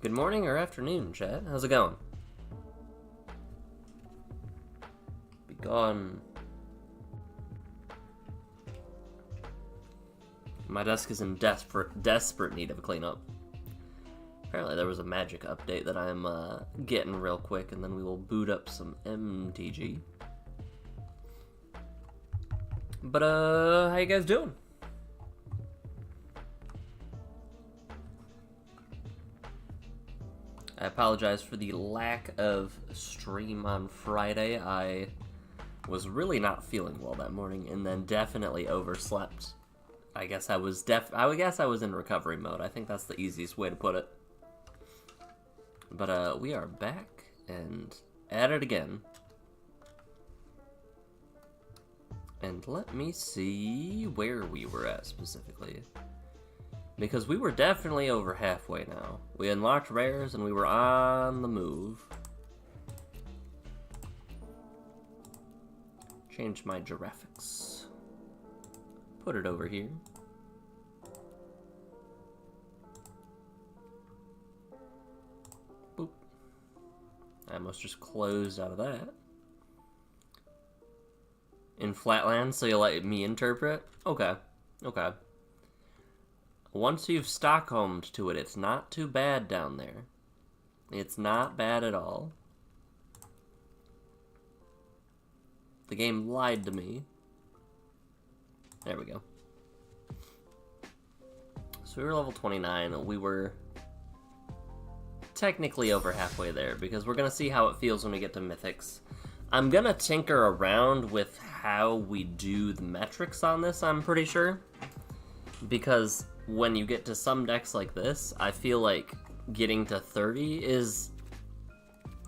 Good morning or afternoon, chat. How's it going? Be gone. My desk is in desperate need of a cleanup. Apparently there was a magic update that I'm getting real quick, and then we will boot up some MTG. But how you guys doing? I apologize for the lack of stream on Friday. I was really not feeling well that morning, and then definitely overslept. I guess I was in recovery mode. I think that's the easiest way to put it. But we are back and at it again. And let me see where we were at specifically. Because we were definitely over halfway now. We unlocked rares and we were on the move. Change my graphics. Put it over here. Boop. I almost just closed out of that. In Flatland, so you'll let me interpret? Okay. Okay. Once you've Stockholmed to it, it's not too bad down there. It's not bad at all. The game lied to me. There we go. So we were level 29. We were technically over halfway there, because we're going to see how it feels when we get to Mythics. I'm going to tinker around with how we do the metrics on this, I'm pretty sure. Because when you get to some decks like this, I feel like getting to 30 is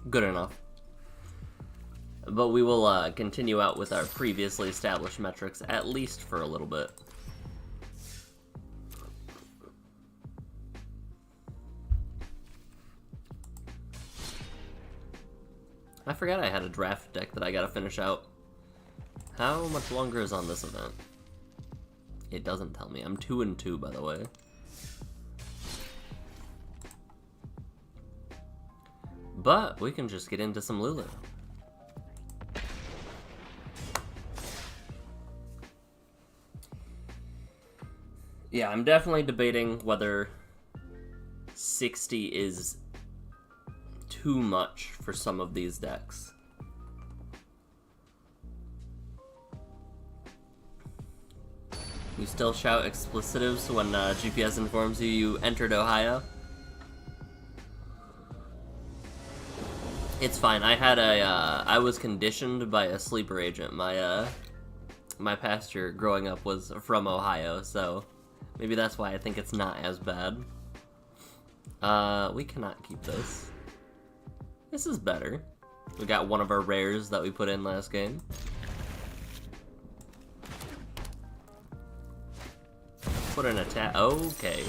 good enough. But we will continue out with our previously established metrics, at least for a little bit. I forgot I had a draft deck that I gotta finish out. How much longer is on this event? It doesn't tell me. I'm 2-2, by the way. But we can just get into some Lulu. Yeah, I'm definitely debating whether 60 is too much for some of these decks. You still shout explicitives when GPS informs you you entered Ohio? It's fine. I had a, I was conditioned by a sleeper agent. My pastor growing up was from Ohio, so maybe that's why I think it's not as bad. We cannot keep this. This is better. We got one of our rares that we put in last game. Put in a tap. Okay.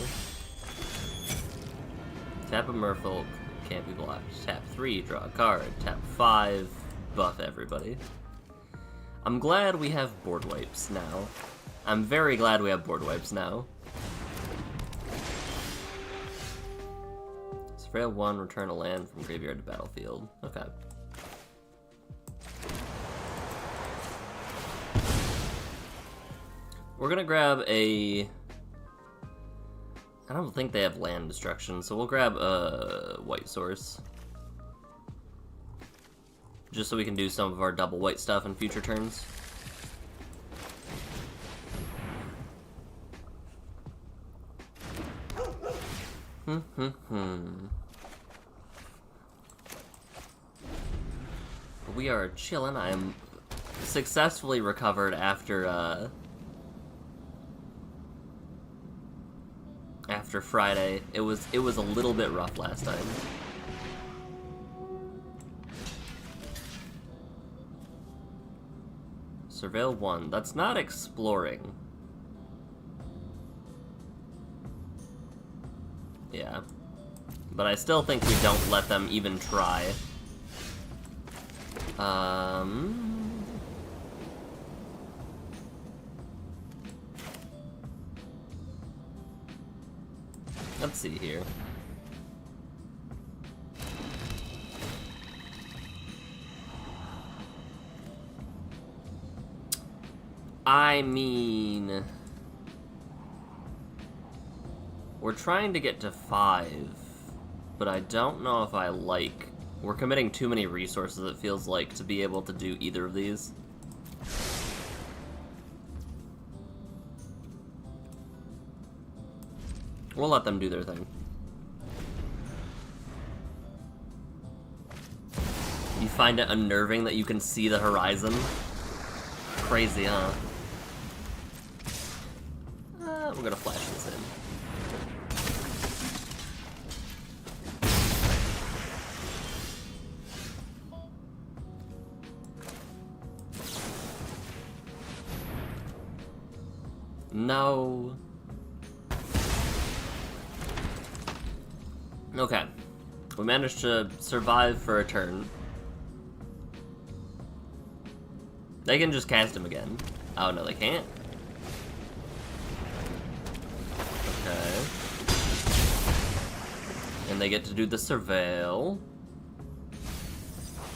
Tap a Merfolk. Can't be blocked. Tap 3, draw a card. Tap 5, buff everybody. I'm glad we have board wipes now. I'm very glad we have board wipes now. Surveil 1, return a land from graveyard to battlefield. Okay. We're gonna grab a... I don't think they have land destruction, so we'll grab a white source. Just so we can do some of our double white stuff in future turns. We are chilling. I am successfully recovered after Friday. It was a little bit rough last time. Surveil 1. That's not exploring. Yeah. But I still think we don't let them even try. Let's see here. I mean, we're trying to get to 5, but I don't know if I like... We're committing too many resources, it feels like, to be able to do either of these. We'll let them do their thing. You find it unnerving that you can see the horizon? Crazy, huh? We're gonna flash this in. No. Okay. We managed to survive for a turn. They can just cast him again. Oh, no, they can't. Okay. And they get to do the surveil.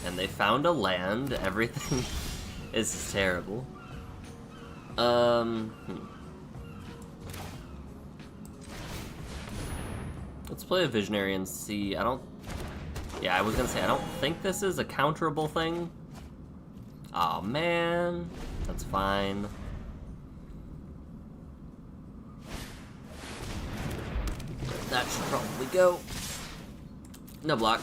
And they found a land. Everything is terrible. Let's play a Visionary and see. I don't... Yeah, I was gonna say, I don't think this is a counterable thing. Aw, man. That's fine. That should probably go. No block.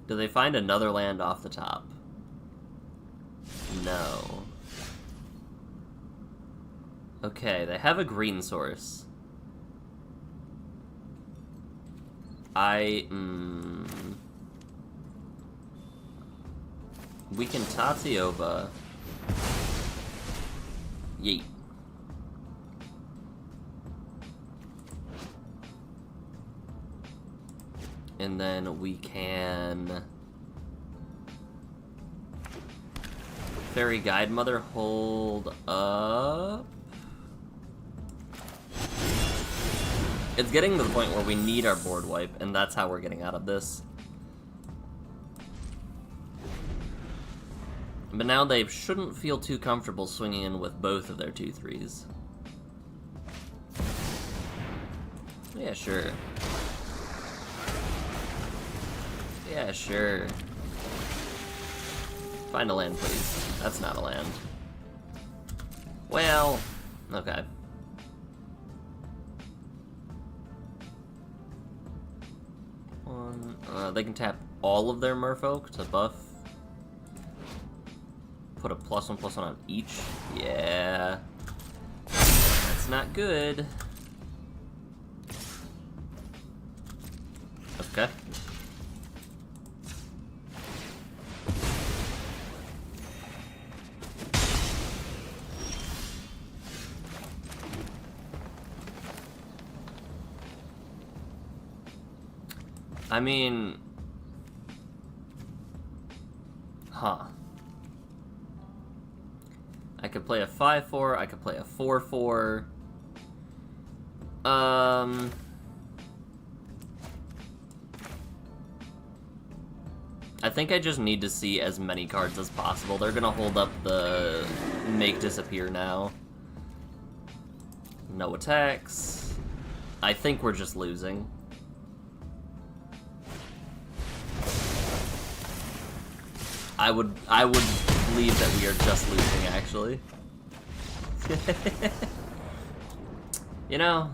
Do they find another land off the top? No. Okay, they have a green source. We can Tatiova. Yeet. And then we can... Fairy Guide Mother, hold up. It's getting to the point where we need our board wipe, and that's how we're getting out of this. But now they shouldn't feel too comfortable swinging in with both of their 2/3s. Yeah, sure. Yeah, sure. Find a land, please. That's not a land. Well, okay. They can tap all of their merfolk to buff. Put a +1/+1 on each. Yeah. That's not good. Okay. I mean... Huh. I could play a 5/4, I could play a 4/4. I think I just need to see as many cards as possible. They're gonna hold up the make disappear now. No attacks. I think we're just losing. I would believe that we are just losing, actually. You know,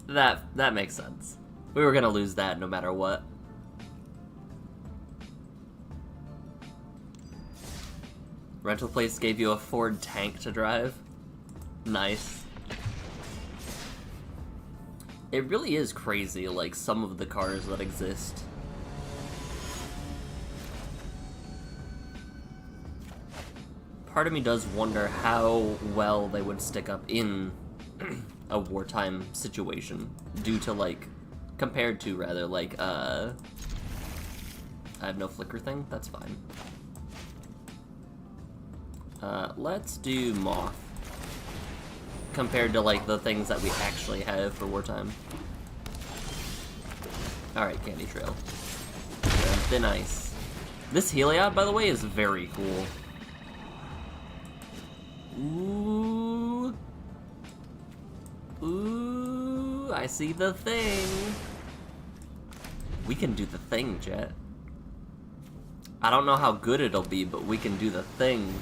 that makes sense. We were gonna lose that no matter what. Rental place gave you a Ford tank to drive. Nice. It really is crazy, like, some of the cars that exist. Part of me does wonder how well they would stick up in a wartime situation, due to, like, compared to, rather, like, I have no flicker thing? That's fine. Let's do Moth. Compared to, like, the things that we actually have for wartime. Alright, Candy Trail. Thin Ice. This Heliod, by the way, is very cool. Ooh. Ooh, I see the thing. We can do the thing, Jet. I don't know how good it'll be, but we can do the thing.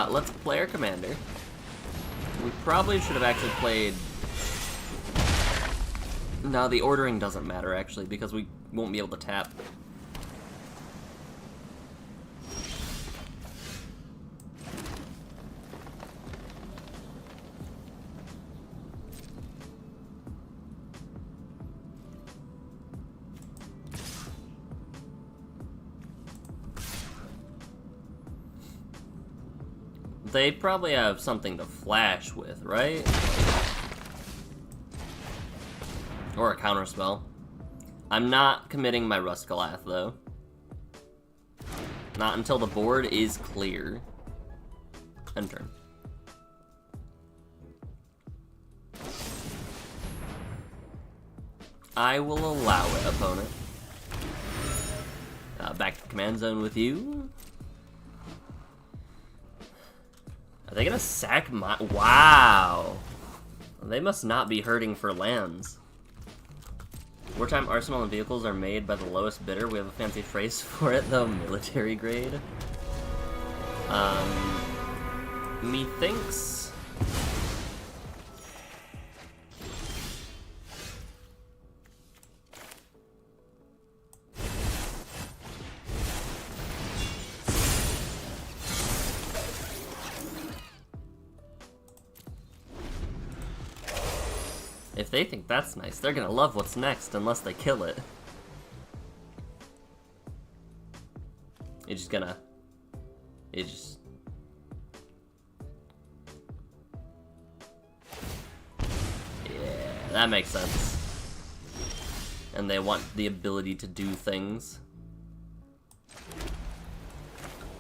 Let's play our commander. We probably should have actually played... No, the ordering doesn't matter, actually, because we won't be able to tap. They probably have something to flash with, right? Or a counterspell. I'm not committing my Ruskalath, though. Not until the board is clear. End turn. I will allow it, opponent. Back to command zone with you. Are they gonna sack my... Wow! They must not be hurting for lands. Wartime arsenal and vehicles are made by the lowest bidder. We have a fancy phrase for it, though. Military grade. Methinks... If they think that's nice, they're gonna love what's next unless they kill it. It's just gonna... It just... Yeah, that makes sense. And they want the ability to do things.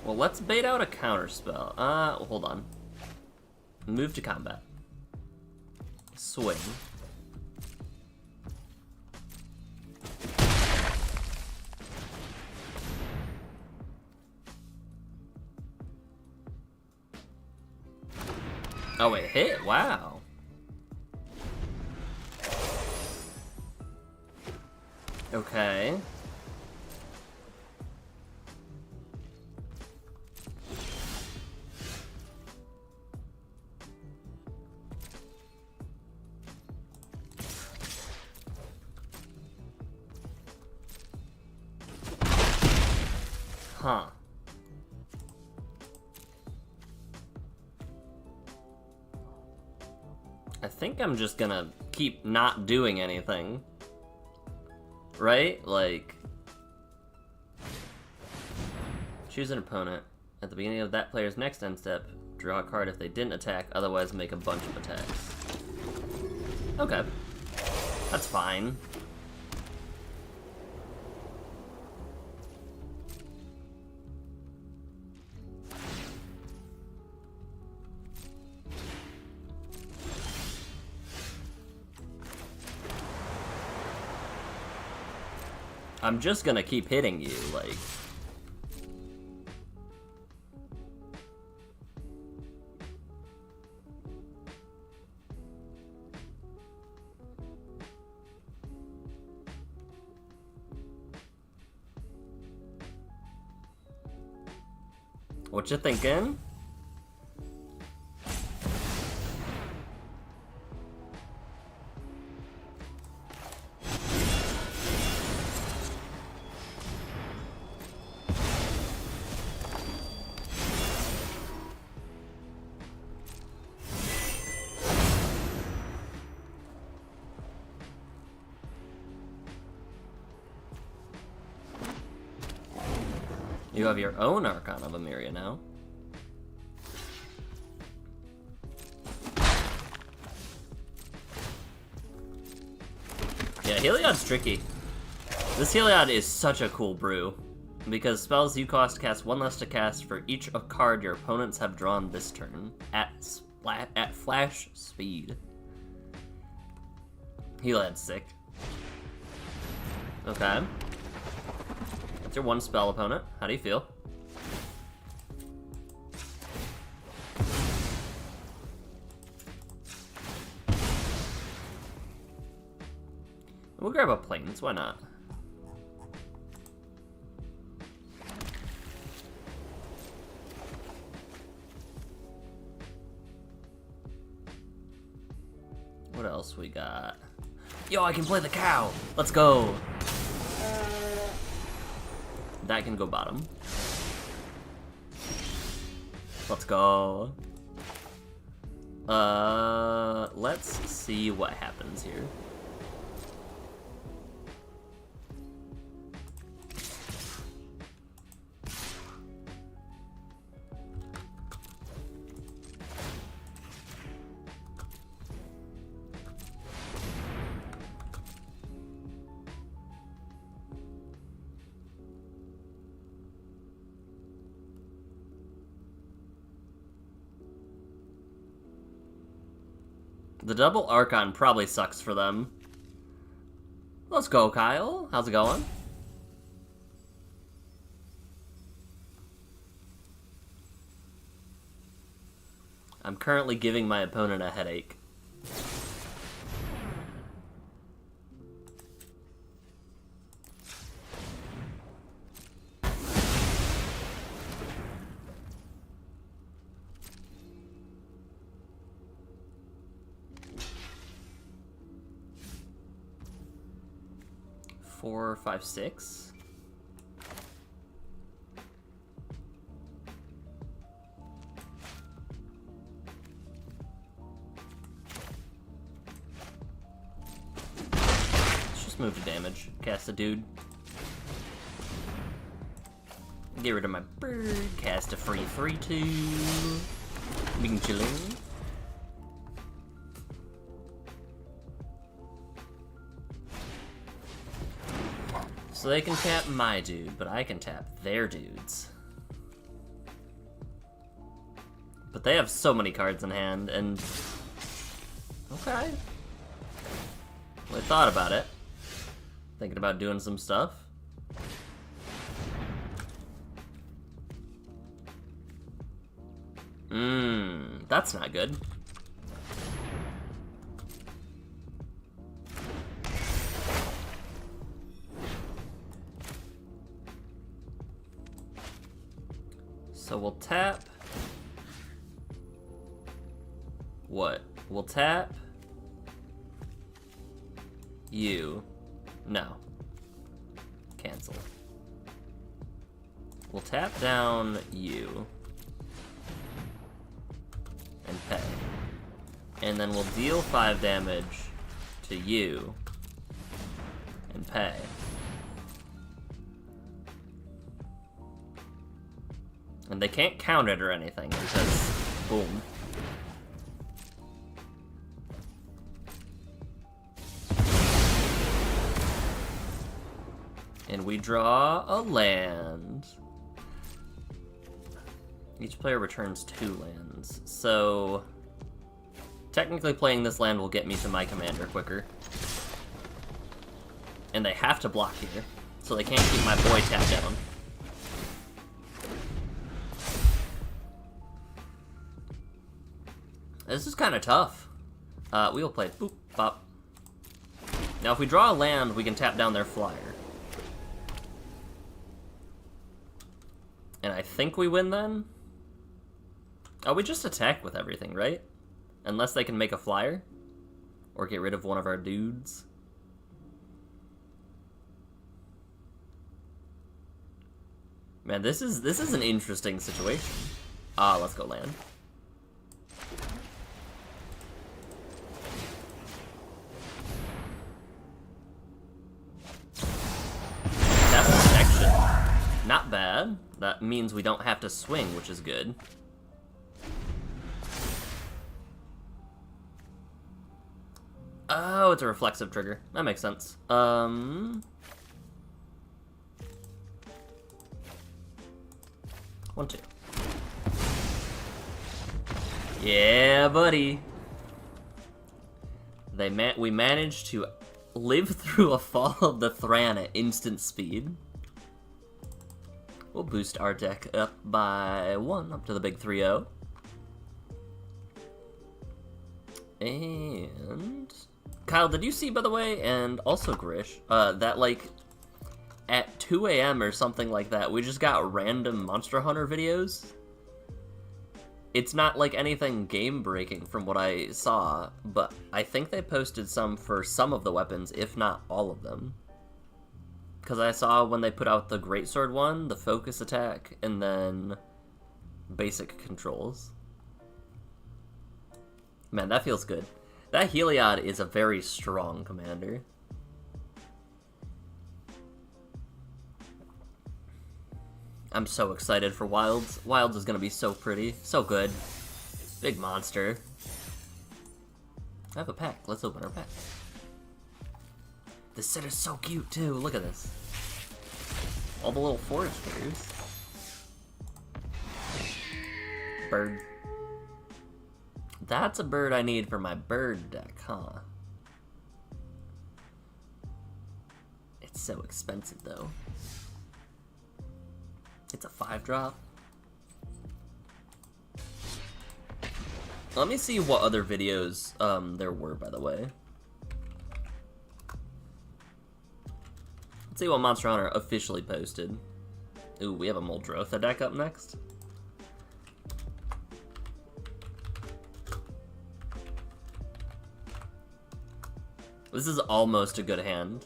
Well, let's bait out a counterspell. Hold on. Move to combat. Swing. Oh, it hit? Wow. Okay. Huh. I think I'm just gonna keep not doing anything. Right? Like... Choose an opponent. At the beginning of that player's next end step, draw a card if they didn't attack, otherwise make a bunch of attacks. Okay. That's fine. I'm just gonna keep hitting you, like... What you thinking? You have your own Archon of Emeria now. Yeah, Heliod's tricky. This Heliod is such a cool brew, because spells you cost cast 1 less to cast for each card your opponents have drawn this turn at flash speed. Heliod's sick. Okay. That's your 1 spell opponent. How do you feel? We'll grab a Plains, why not? What else we got? Yo, I can play the cow! Let's go! That can go bottom. Let's go. Let's see what happens here. The double Archon probably sucks for them. Let's go, Kyle. How's it going? I'm currently giving my opponent a headache. Four, five, six. Let's just move to damage. Cast a dude. Get rid of my bird. Cast a free 3/2. Being chilling. So they can tap my dude, but I can tap their dudes. But they have so many cards in hand, and... Okay. Well, I thought about it. Thinking about doing some stuff. That's not good. So we'll tap... What? We'll tap... You. No. Cancel. We'll tap down you. And pay. And then we'll deal 5 damage to you. And pay. And they can't count it or anything, because, boom. And we draw a land. Each player returns 2 lands. So, technically playing this land will get me to my commander quicker. And they have to block here, so they can't keep my boy tapped down. This is kind of tough. We will play boop, bop. Now if we draw a land, we can tap down their flyer. And I think we win then? Oh, we just attack with everything, right? Unless they can make a flyer. Or get rid of one of our dudes. Man, this is an interesting situation. Let's go land. Not bad. that means we don't have to swing, which is good. Oh, it's a reflexive trigger. That makes sense. 1, 2. Yeah, buddy. We managed to live through a fall of the Thran at instant speed. We'll boost our deck up by 1, up to the big 3-0. And Kyle, did you see, by the way, and also Grish, that, like, at 2 a.m. or something like that, we just got random Monster Hunter videos? It's not, like, anything game-breaking from what I saw, but I think they posted some for some of the weapons, if not all of them. Because I saw when they put out the Greatsword one, the focus attack, and then basic controls. Man, that feels good. That Heliod is a very strong commander. I'm so excited for Wilds. Wilds is gonna be so pretty. So good. Big monster. I have a pack. Let's open our pack. This set is so cute, too. Look at this. All the little foresters. Bird. That's a bird I need for my bird deck, huh? It's so expensive, though. It's a 5-drop. Let me see what other videos there were, by the way. Let's see what Monster Hunter officially posted. Ooh, we have a Muldrotha deck up next. This is almost a good hand.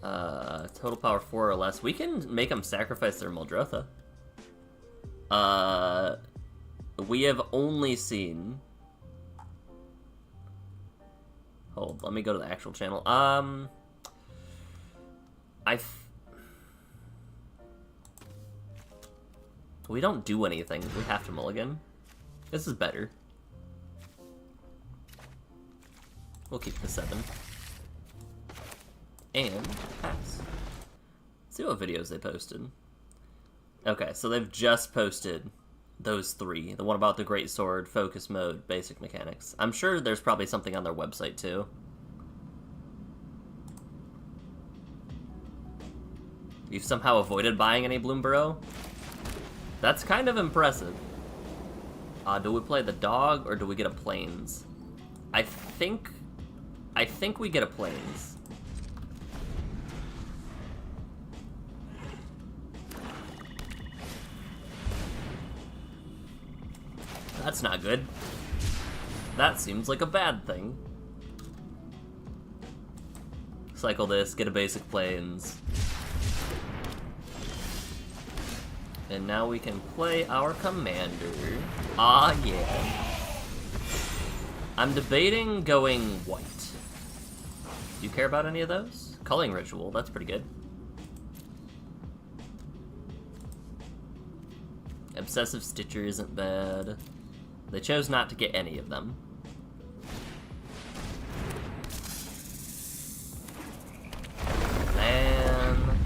Total power 4 or less. We can make them sacrifice their Muldrotha. We have only seen... Hold, let me go to the actual channel. We don't do anything. We have to mulligan. This is better. We'll keep the 7. And pass. Let's see what videos they posted. Okay, so they've just posted those 3. The one about the Greatsword, focus mode, basic mechanics. I'm sure there's probably something on their website too. You've somehow avoided buying any Bloomburrow? That's kind of impressive. Do we play the dog or do we get a plains? I think we get a plains. That's not good. That seems like a bad thing. Cycle this, get a basic plains. And now we can play our commander. Ah, yeah. I'm debating going white. Do you care about any of those? Culling Ritual, that's pretty good. Obsessive Stitcher isn't bad. They chose not to get any of them. Man.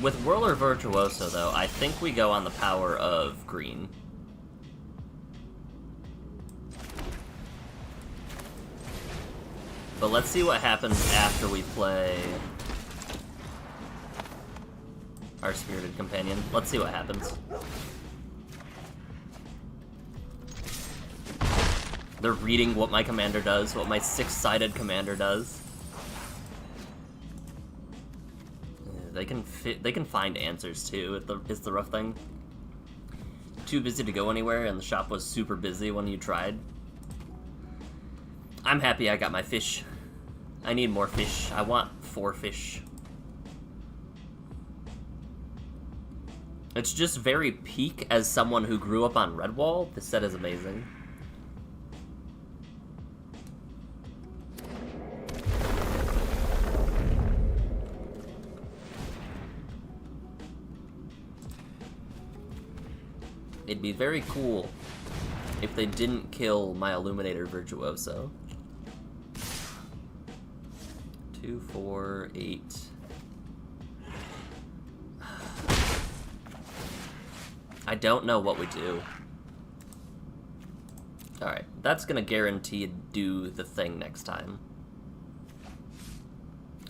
With Whirler Virtuoso, though, I think we go on the power of green. But let's see what happens after we play our Spirited Companion. Let's see what happens. They're reading what my commander does, what my 6-sided commander does. They can find answers too. It's the rough thing. Too busy to go anywhere, and the shop was super busy when you tried. I'm happy I got my fish. I need more fish. I want 4 fish. It's just very peak as someone who grew up on Redwall. This set is amazing. It'd be very cool if they didn't kill my Illuminator Virtuoso. 2, 4, 8. I don't know what we do. Alright, that's gonna guarantee do the thing next time.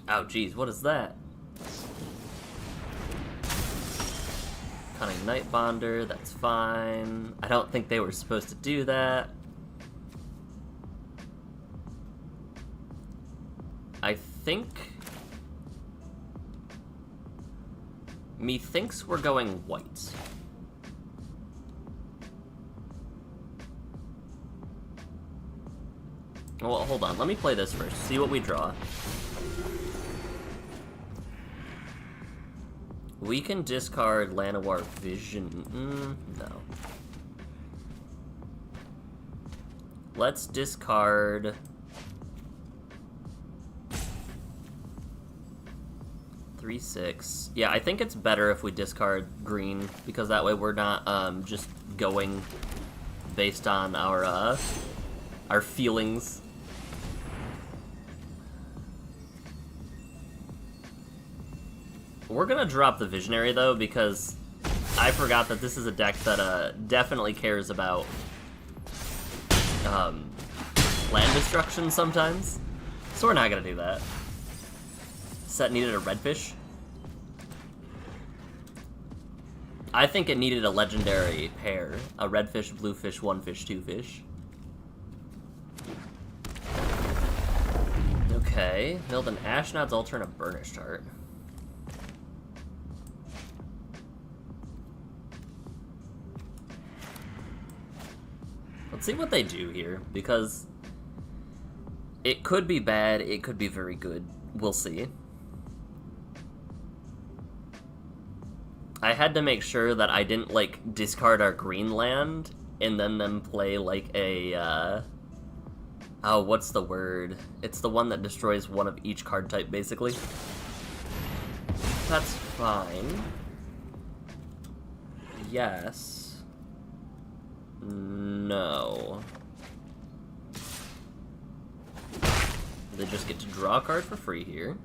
Oh, geez, what is that? Cunning Night Bonder, that's fine. I don't think they were supposed to do that. I think... Methinks we're going white. Well, hold on. Let me play this first. See what we draw. We can discard Llanowar Vision. No. Let's discard... 3/6. Yeah, I think it's better if we discard green, because that way we're not just going based on our feelings. We're gonna drop the Visionary, though, because I forgot that this is a deck that definitely cares about land destruction sometimes. So we're not gonna do that. Set needed a redfish. I think it needed a legendary pair. A redfish, bluefish, one fish, two fish. Okay, milled an Ashnod's Altar and a Burnished Heart. Let's see what they do here, because it could be bad, it could be very good. We'll see. I had to make sure that I didn't, like, discard our green land and then them play, like, a, oh, what's the word? It's the one that destroys one of each card type, basically. That's fine. Yes. No. They just get to draw a card for free here.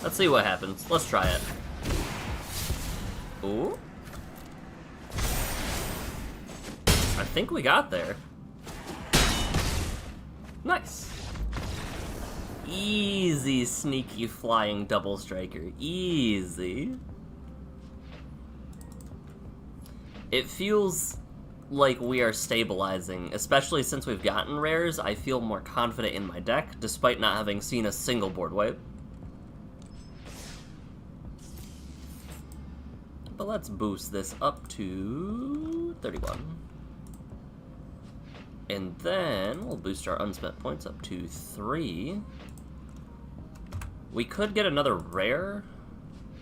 Let's see what happens. Let's try it. Ooh. I think we got there. Nice. Easy, sneaky, flying double striker. Easy. It feels like we are stabilizing, especially since we've gotten rares. I feel more confident in my deck, despite not having seen a single board wipe. But let's boost this up to 31. And then we'll boost our unspent points up to 3. We could get another rare.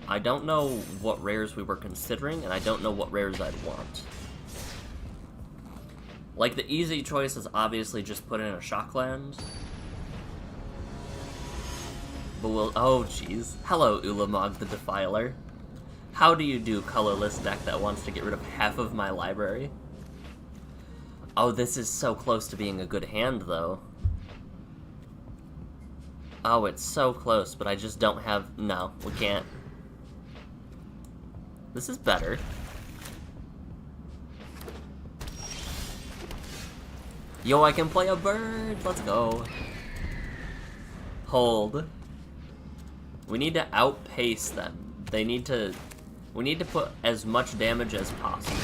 I don't know what rares we were considering, and I don't know what rares I'd want. Like, the easy choice is obviously just put in a Shockland. But we'll... Oh, jeez. Hello, Ulamog the Defiler. How do you do, colorless deck that wants to get rid of half of my library? Oh, this is so close to being a good hand, though. Oh, it's so close, but I just don't have... No, we can't. This is better. Yo, I can play a bird! Let's go. Hold. We need to outpace them. They need to... We need to put as much damage as possible.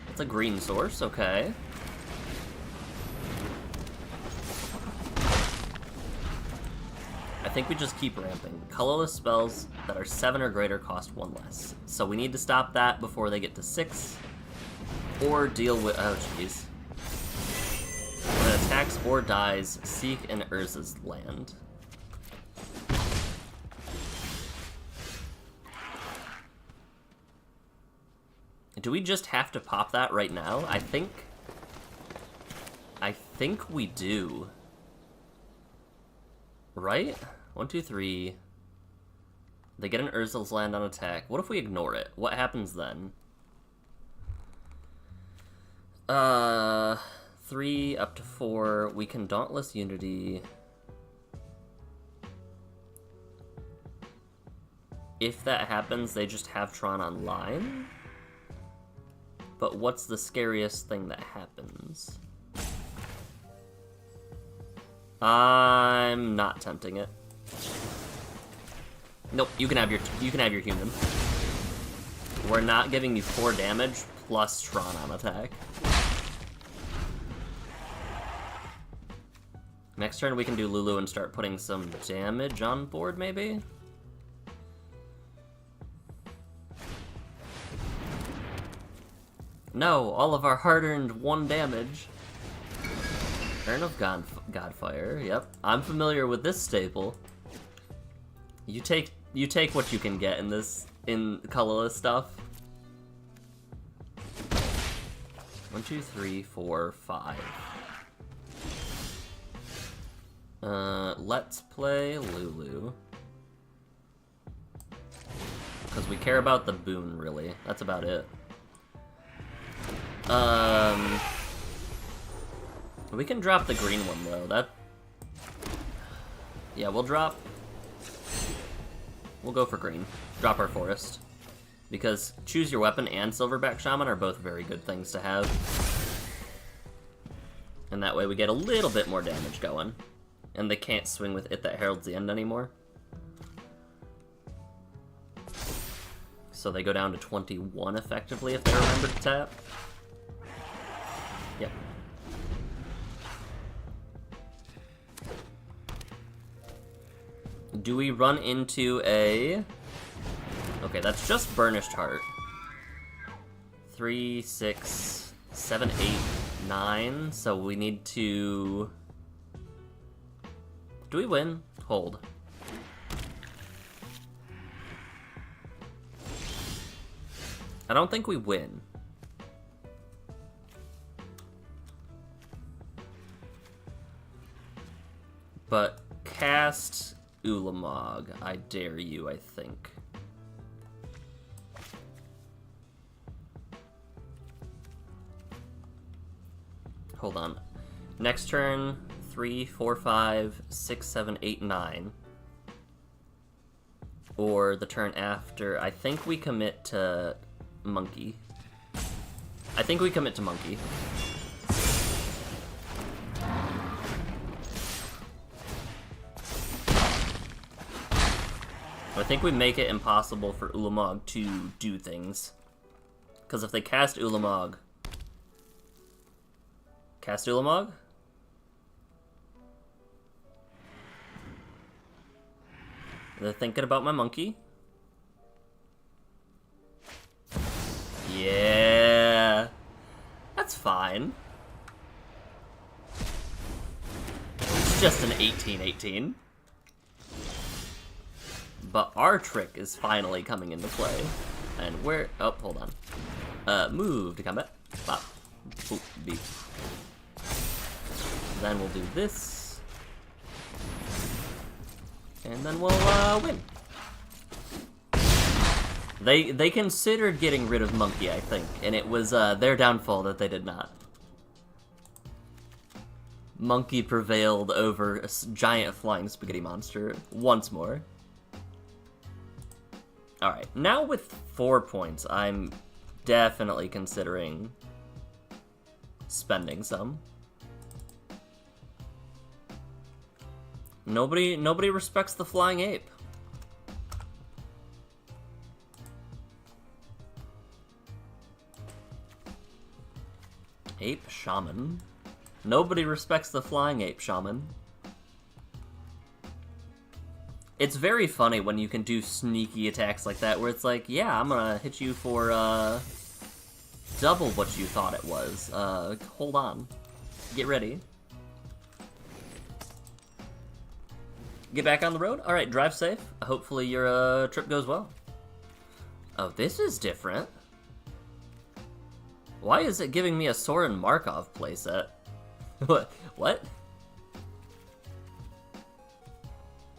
It's a green source, okay. I think we just keep ramping. Colorless spells that are 7 or greater cost 1 less. So we need to stop that before they get to 6. Or deal with... Oh, jeez. We're gonna attack attacks or dies, seek an Urza's land. Do we just have to pop that right now? I think we do. Right? 1, 2, 3. They get an Urza's land on attack. What if we ignore it? What happens then? 3 up to 4. We can Dauntless Unity. If that happens, they just have Tron online? But what's the scariest thing that happens? I'm not tempting it. Nope, you can have your human. We're not giving you 4 damage plus Tron on attack. Next turn we can do Lulu and start putting some damage on board, maybe? No, all of our hard-earned 1 damage. Urn of Godfire, yep. I'm familiar with this staple. You take what you can get in colorless stuff. 1, 2, 3, 4, 5. Let's play Lulu. Because we care about the boon, really. That's about it. We can drop the green one, though. Yeah, we'll go for green. Drop our forest. Because Choose Your Weapon and Silverback Shaman are both very good things to have. And that way we get a little bit more damage going. And they can't swing with It That Heralds the End anymore. So they go down to 21 effectively if they remember to tap. Yep. Do we run into a... Okay, that's just Burnished Heart. 3, 6, 7, 8, 9. So we need to... Do we win? Hold. I don't think we win. But cast Ulamog. I dare you, I think. Hold on. Next turn, 3, 4, 5, 6, 7, 8, 9. Or the turn after. I think we commit to Monkey. I think we commit to Monkey. I think we make it impossible for Ulamog to do things. Because if they cast Ulamog... Cast Ulamog? They're thinking about my monkey. Yeah. That's fine. It's just an 18-18. But our trick is finally coming into play. And where... Oh, hold on. Move to combat. Bop. Boop. Beep. Then we'll do this. And then we'll, win. They considered getting rid of Monkey, I think. And it was, their downfall that they did not. Monkey prevailed over a giant flying spaghetti monster once more. Alright, now with 4 points, I'm definitely considering spending some. Nobody respects the flying ape. Ape Shaman. Nobody respects the flying ape shaman. It's very funny when you can do sneaky attacks like that, where it's like, yeah, I'm gonna hit you for, double what you thought it was. Hold on. Get ready. Get back on the road? Alright, drive safe. Hopefully your trip goes well. Oh, this is different. Why is it giving me a Soren Markov playset? What?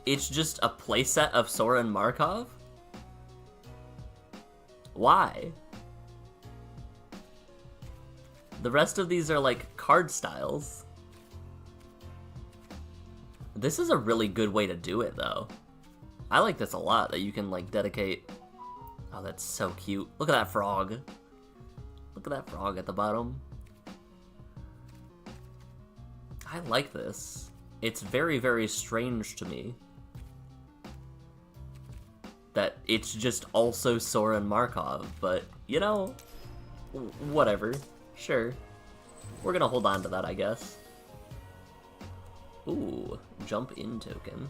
It's just a playset of Soren Markov? Why? The rest of these are like card styles. This is a really good way to do it though. I like this a lot, that you can like dedicate... Oh, that's so cute. Look at that frog. Look at that frog at the bottom. I like this. It's very, very strange to me that it's just also Soren Markov, but, you know, whatever. Sure. We're gonna hold on to that, I guess. Ooh, jump in token.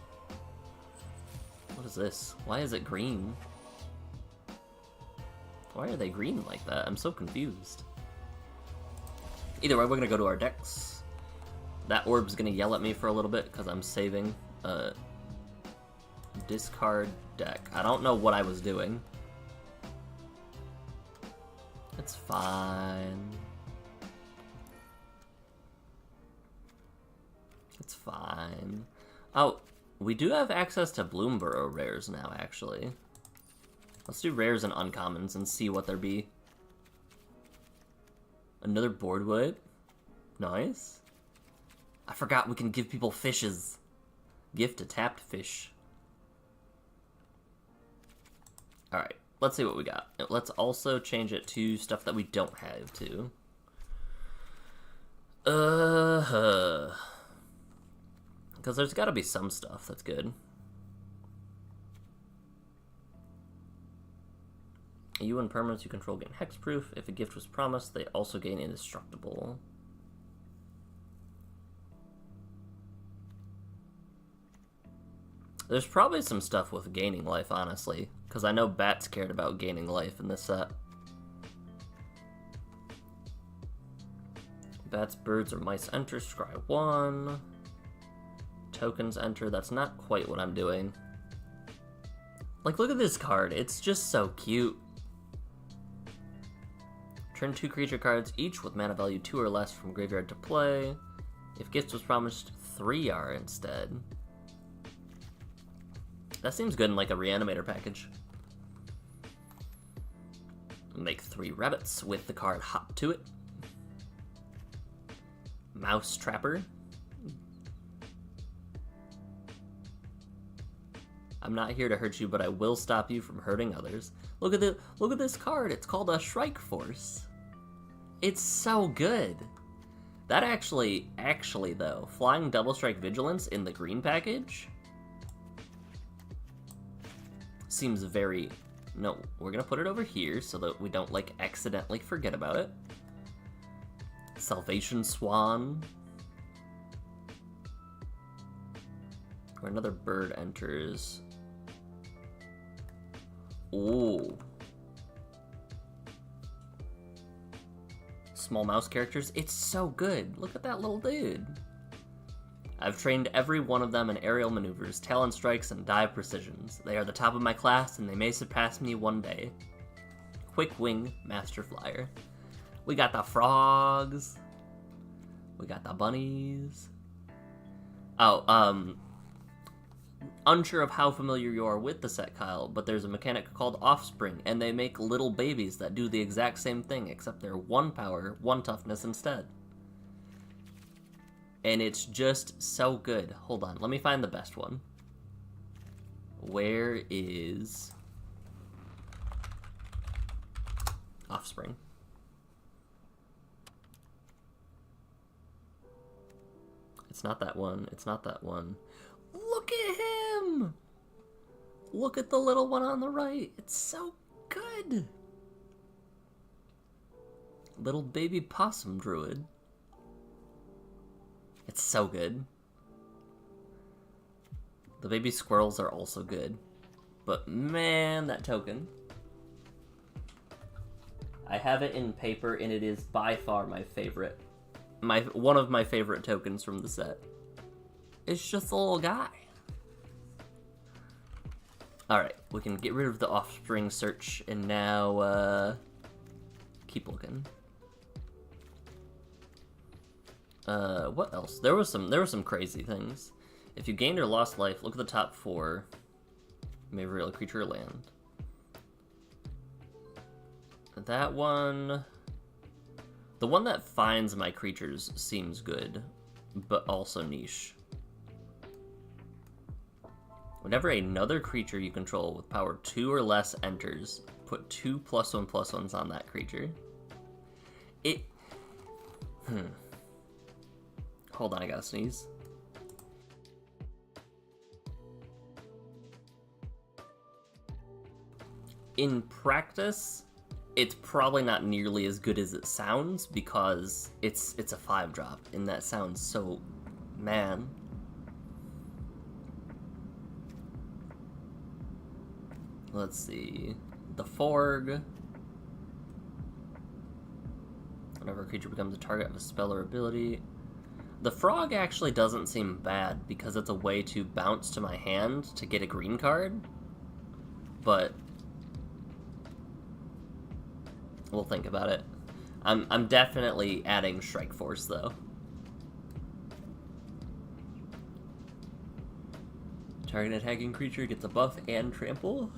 What is this? Why is it green? Why are they green like that? I'm so confused. Either way, we're gonna go to our decks. That orb's gonna yell at me for a little bit because I'm saving. Discard deck. I don't know what I was doing. It's fine. It's fine. Oh, we do have access to Bloomborough rares now, actually. Let's do rares and uncommons and see what there be. Another board wipe. Nice. I forgot we can give people fishes. Gift a tapped fish. Alright, let's see what we got. Let's also change it to stuff that we don't have, too. Because there's gotta be some stuff that's good. You and permanents you control gain hexproof. If a gift was promised, they also gain indestructible. There's probably some stuff with gaining life, honestly, because I know Bats cared about gaining life in this set. Bats, birds, or mice enter, scry 1. Tokens enter, that's not quite what I'm doing. Like, look at this card, it's just so cute. Turn 2 creature cards, each with mana value 2 or less from graveyard to play. If gifts was promised, 3 are instead. That seems good in like a reanimator package. Make 3 rabbits with the card Hop to it. Mouse Trapper. I'm not here to hurt you, but I will stop you from hurting others. Look at this card. It's called a Shrike Force. It's so good. That actually though, flying Double Strike Vigilance in the green package seems very... No, we're gonna put it over here so that we don't like accidentally forget about it. Salvation Swan. Or another bird enters. Ooh. Small mouse characters. It's so good. Look at that little dude. I've trained every one of them in aerial maneuvers, talon strikes, and dive precisions. They are the top of my class, and they may surpass me one day. Quick Wing Master Flyer. We got the frogs. We got the bunnies. Oh, unsure of how familiar you are with the set, Kyle, but there's a mechanic called Offspring, and they make little babies that do the exact same thing, except they're 1 power, 1 toughness instead. And it's just so good. Hold on, let me find the best one. Where is Offspring? It's not that one. It's not that one. Look at him! Look at the little one on the right. It's so good. Little baby possum druid. It's so good. The baby squirrels are also good. But man, that token. I have it in paper and it is by far my favorite. One of my favorite tokens from the set. It's just a little guy. Alright, we can get rid of the offspring search, and now, keep looking. What else? There were some crazy things. If you gained or lost life, look at the top 4. You may reveal a creature or land. That one... The one that finds my creatures seems good, but also niche. Whenever another creature you control with power 2 or less enters, put 2 +1/+1s on that creature. Hold on, I gotta sneeze. In practice, it's probably not nearly as good as it sounds because it's a 5-drop, and that sounds so... man. Let's see. The Forg. Whenever a creature becomes a target of a spell or ability. The Frog actually doesn't seem bad because it's a way to bounce to my hand to get a green card. But we'll think about it. I'm definitely adding Strike Force though. Target attacking creature gets a buff and trample.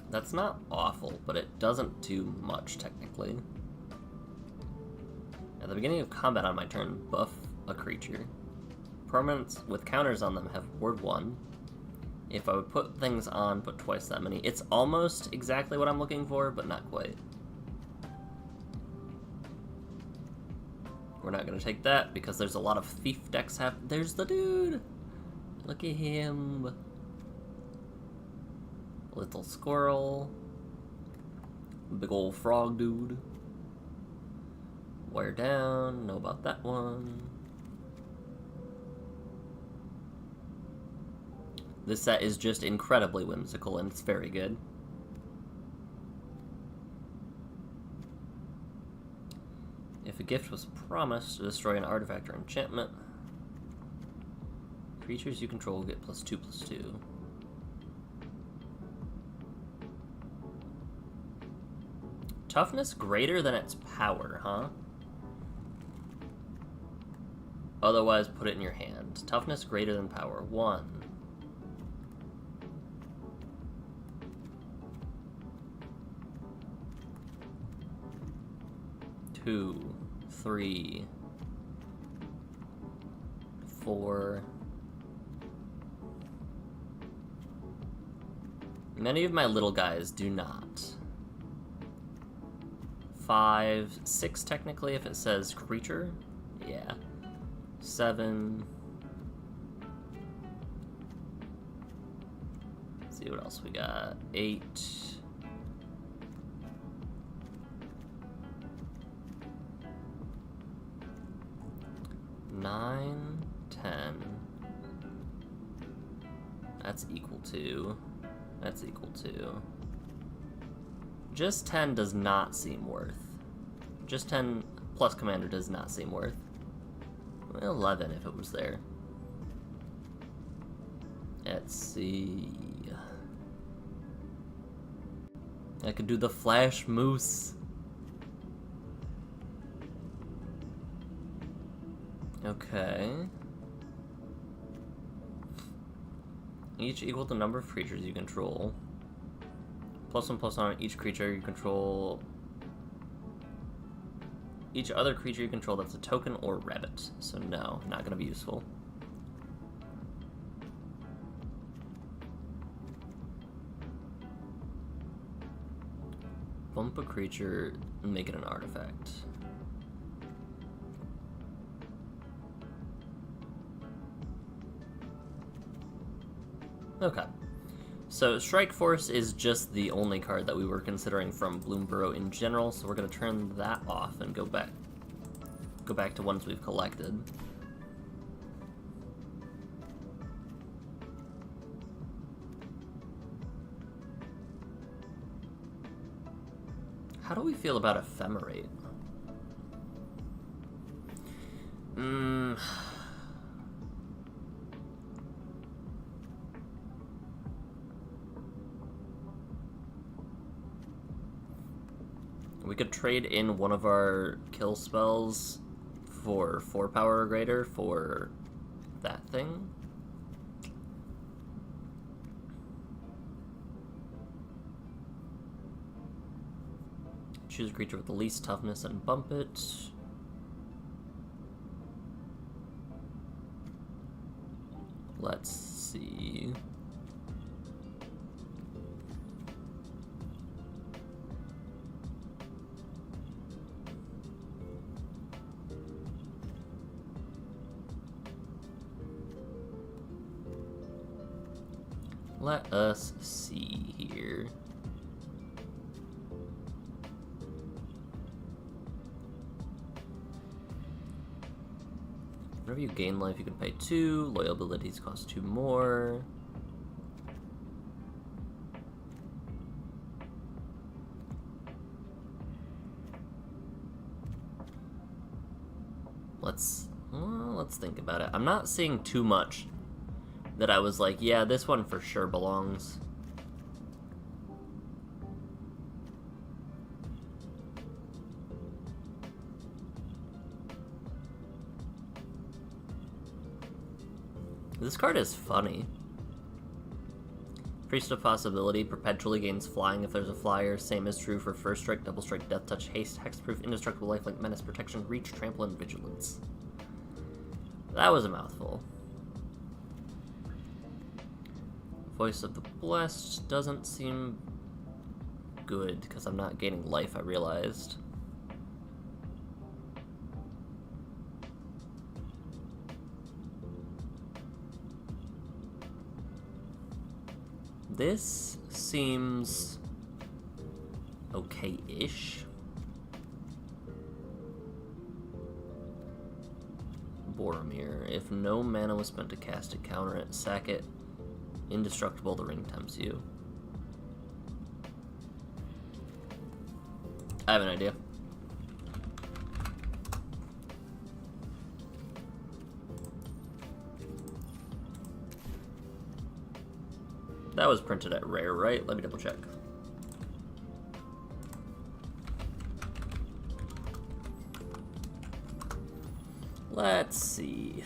That's not awful, but it doesn't do much, technically. At the beginning of combat on my turn, buff a creature. Permanents with counters on them have ward 1. If I would put things on, put twice that many. It's almost exactly what I'm looking for, but not quite. We're not going to take that, because there's a lot of thief decks There's the dude! Look at him. Little squirrel. Big old frog dude. Wear down. Know about that one. This set is just incredibly whimsical and it's very good. If a gift was promised to destroy an artifact or enchantment, creatures you control get +2/+2. Toughness greater than its power, huh? Otherwise, put it in your hand. Toughness greater than power. 1. 2, 3, 4. Many of my little guys do not. 5, 6 technically if it says creature. Yeah. 7. Let's see what else we got. 8. 9, 10. That's equal to. That's equal to. Just 10 does not seem worth. Just 10 plus commander does not seem worth. 11 if it was there. Let's see. I could do the Flash Moose. Okay. Each equal to the number of creatures you control. +1/+1 on each creature you control. Each other creature you control that's a token or rabbit. So no, not gonna be useful. Bump a creature and make it an artifact. Okay. So Strike Force is just the only card that we were considering from Bloomburrow in general, so we're going to turn that off and go back to ones we've collected. How do we feel about Ephemerate? We could trade in one of our kill spells for 4 power or greater for that thing. Choose a creature with the least toughness and bump it. Let's see. Let us see here. Whenever you gain life, you can pay 2. Loyal abilities cost 2 more. Let's think about it. I'm not seeing too much that I was like, yeah, this one for sure belongs. This card is funny. Priest of Possibility perpetually gains flying if there's a flyer. Same is true for First Strike, Double Strike, Death Touch, Haste, Hexproof, Indestructible, Lifelink, Menace, Protection, Reach, Trample, and Vigilance. That was a mouthful. Voice of the Blessed doesn't seem good because I'm not gaining life, I realized. This seems okay-ish. Boromir. If no mana was spent to cast it, counter it, sack it. Indestructible, the ring tempts you. I have an idea. That was printed at rare, right? Let me double check. Let's see.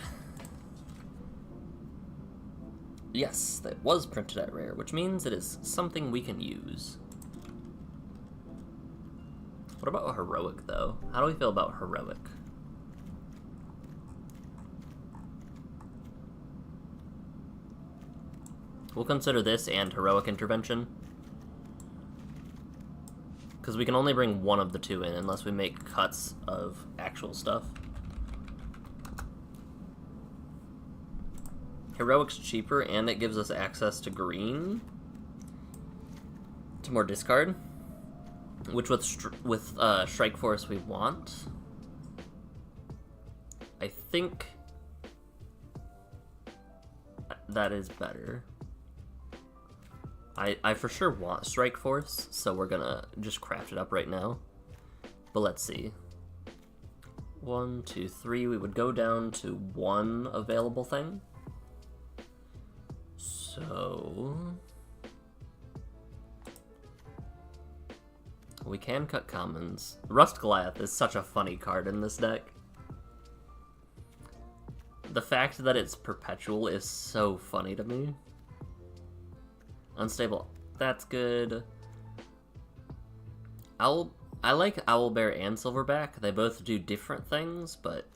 Yes, that was printed at rare, which means it is something we can use. What about heroic, though? How do we feel about heroic? We'll consider this and heroic intervention. Because we can only bring one of the two in unless we make cuts of actual stuff. Heroic's cheaper and it gives us access to green. To more discard. Which with Strike Force we want. I think that is better. I for sure want Strike Force, so we're gonna just craft it up right now. But let's see. 1, 2, 3. We would go down to 1 available thing. So we can cut commons. Rust Goliath is such a funny card in this deck. The fact that it's perpetual is so funny to me. Unstable, that's good. I like Owlbear and Silverback. They both do different things, but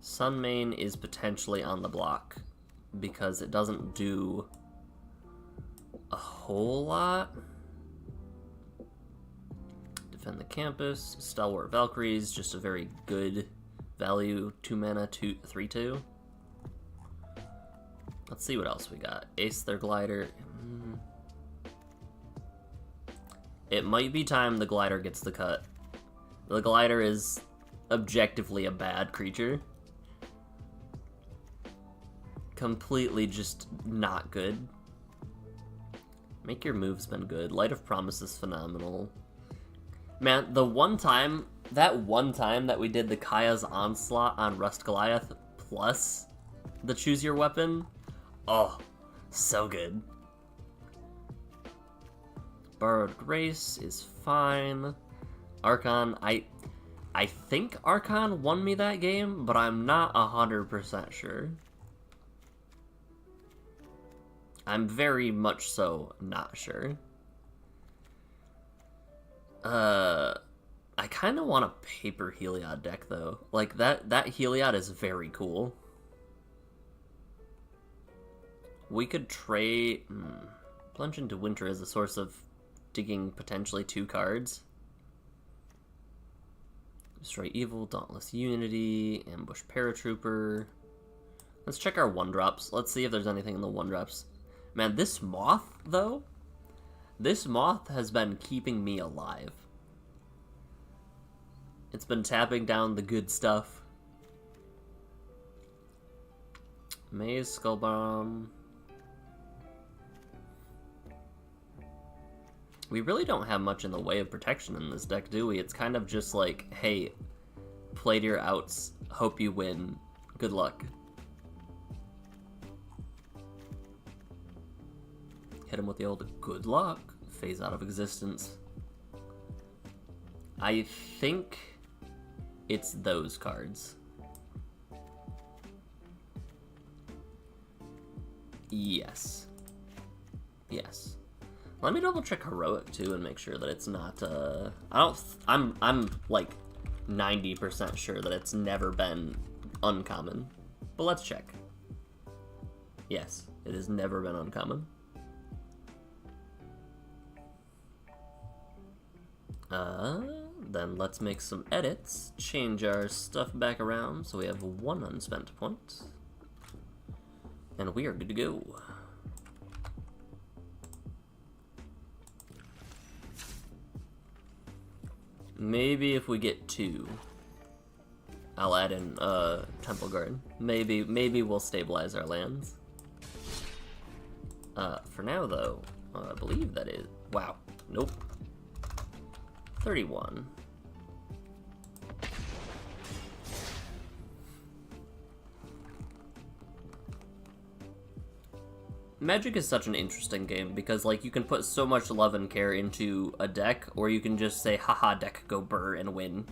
Sunmane is potentially on the block because it doesn't do a whole lot. Defend the Campus, Stalwart Valkyries, just a very good value, 2 mana, 3/2. Let's see what else we got. Ace their Glider. It might be time the Glider gets the cut. The Glider is objectively a bad creature. Completely just not good. Make Your Move's been good. Light of Promise is phenomenal. Man, that one time that we did the Kaya's Onslaught on Rust Goliath plus the Choose Your Weapon, oh, so good. Borrowed Grace is fine. Archon, I think Archon won me that game, but I'm not 100% sure. I'm very much so not sure. I kind of want a paper Heliod deck, though. Like, that Heliod is very cool. We could trade... Plunge into Winter as a source of digging potentially 2 cards. Destroy Evil, Dauntless Unity, Ambush Paratrooper. Let's check our 1-drops. Let's see if there's anything in the 1-drops. Man, this Moth, though? This Moth has been keeping me alive. It's been tapping down the good stuff. Maze, Skull Bomb. We really don't have much in the way of protection in this deck, do we? It's kind of just like, hey, play to your outs, hope you win, good luck. Hit him with the old good luck, phase out of existence. I think it's those cards. Yes. Yes. Let me double check Heroic too and make sure that it's not, I'm like 90% sure that it's never been uncommon. But let's check. Yes, it has never been uncommon. Then let's make some edits, change our stuff back around so we have 1 unspent point. And we are good to go. Maybe if we get 2, I'll add in Temple Guard. Maybe we'll stabilize our lands. For now though, I believe that is... Wow. Nope. 31. Magic is such an interesting game because, like, you can put so much love and care into a deck, or you can just say, haha, deck, go burr, and win.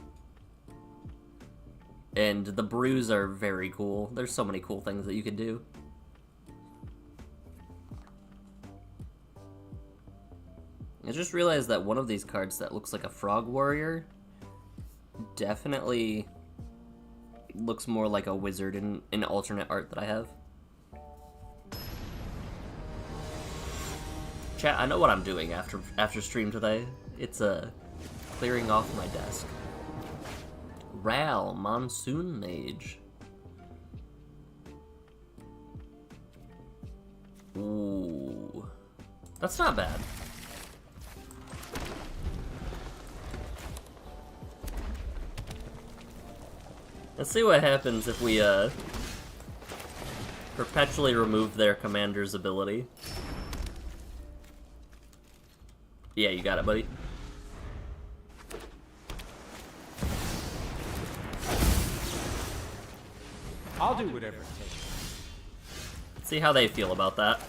And the brews are very cool. There's so many cool things that you can do. I just realized that one of these cards that looks like a Frog Warrior definitely looks more like a wizard in alternate art that I have. Chat, I know what I'm doing after stream today. It's clearing off my desk. Ral, Monsoon Mage. Ooh. That's not bad. Let's see what happens if we perpetually remove their commander's ability. Yeah, you got it, buddy. I'll do whatever it takes. Let's see how they feel about that.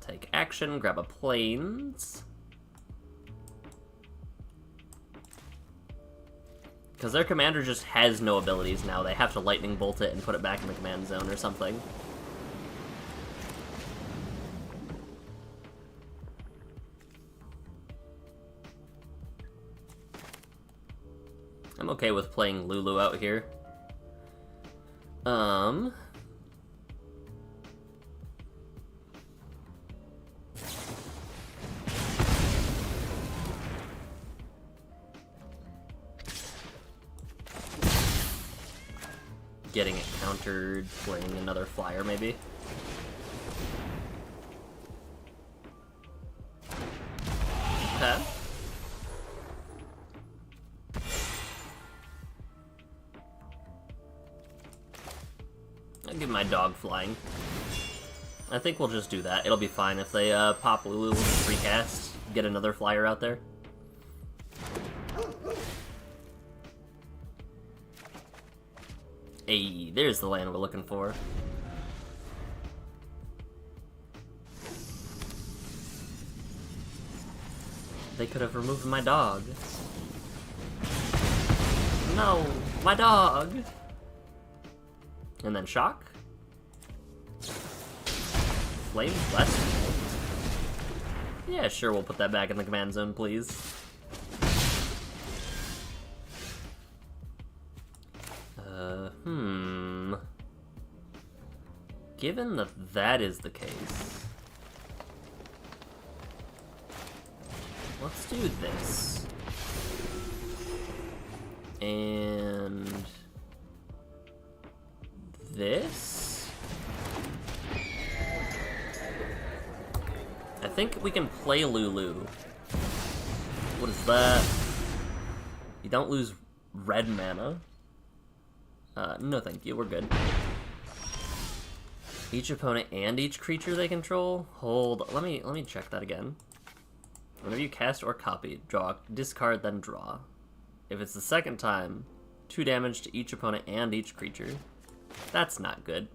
Take action, grab a planes. Because their commander just has no abilities now. They have to lightning bolt it and put it back in the command zone or something. I'm okay with playing Lulu out here. Getting it countered, playing another flyer maybe. Okay. I'll give my dog flying. I think we'll just do that. It'll be fine if they pop Lulu, we'll just recast, get another flyer out there. Hey, there's the land we're looking for. They could have removed my dog. No, my dog! And then shock. Flame Blessing. Yeah, sure, we'll put that back in the command zone, please. Given that that is the case, let's do this. And this? I think we can play Lulu. What is that? You don't lose red mana. No thank you, we're good. Each opponent and each creature they control? Hold, let me check that again. Whenever you cast or copy, draw, discard, then draw. If it's the second time, 2 damage to each opponent and each creature. That's not good.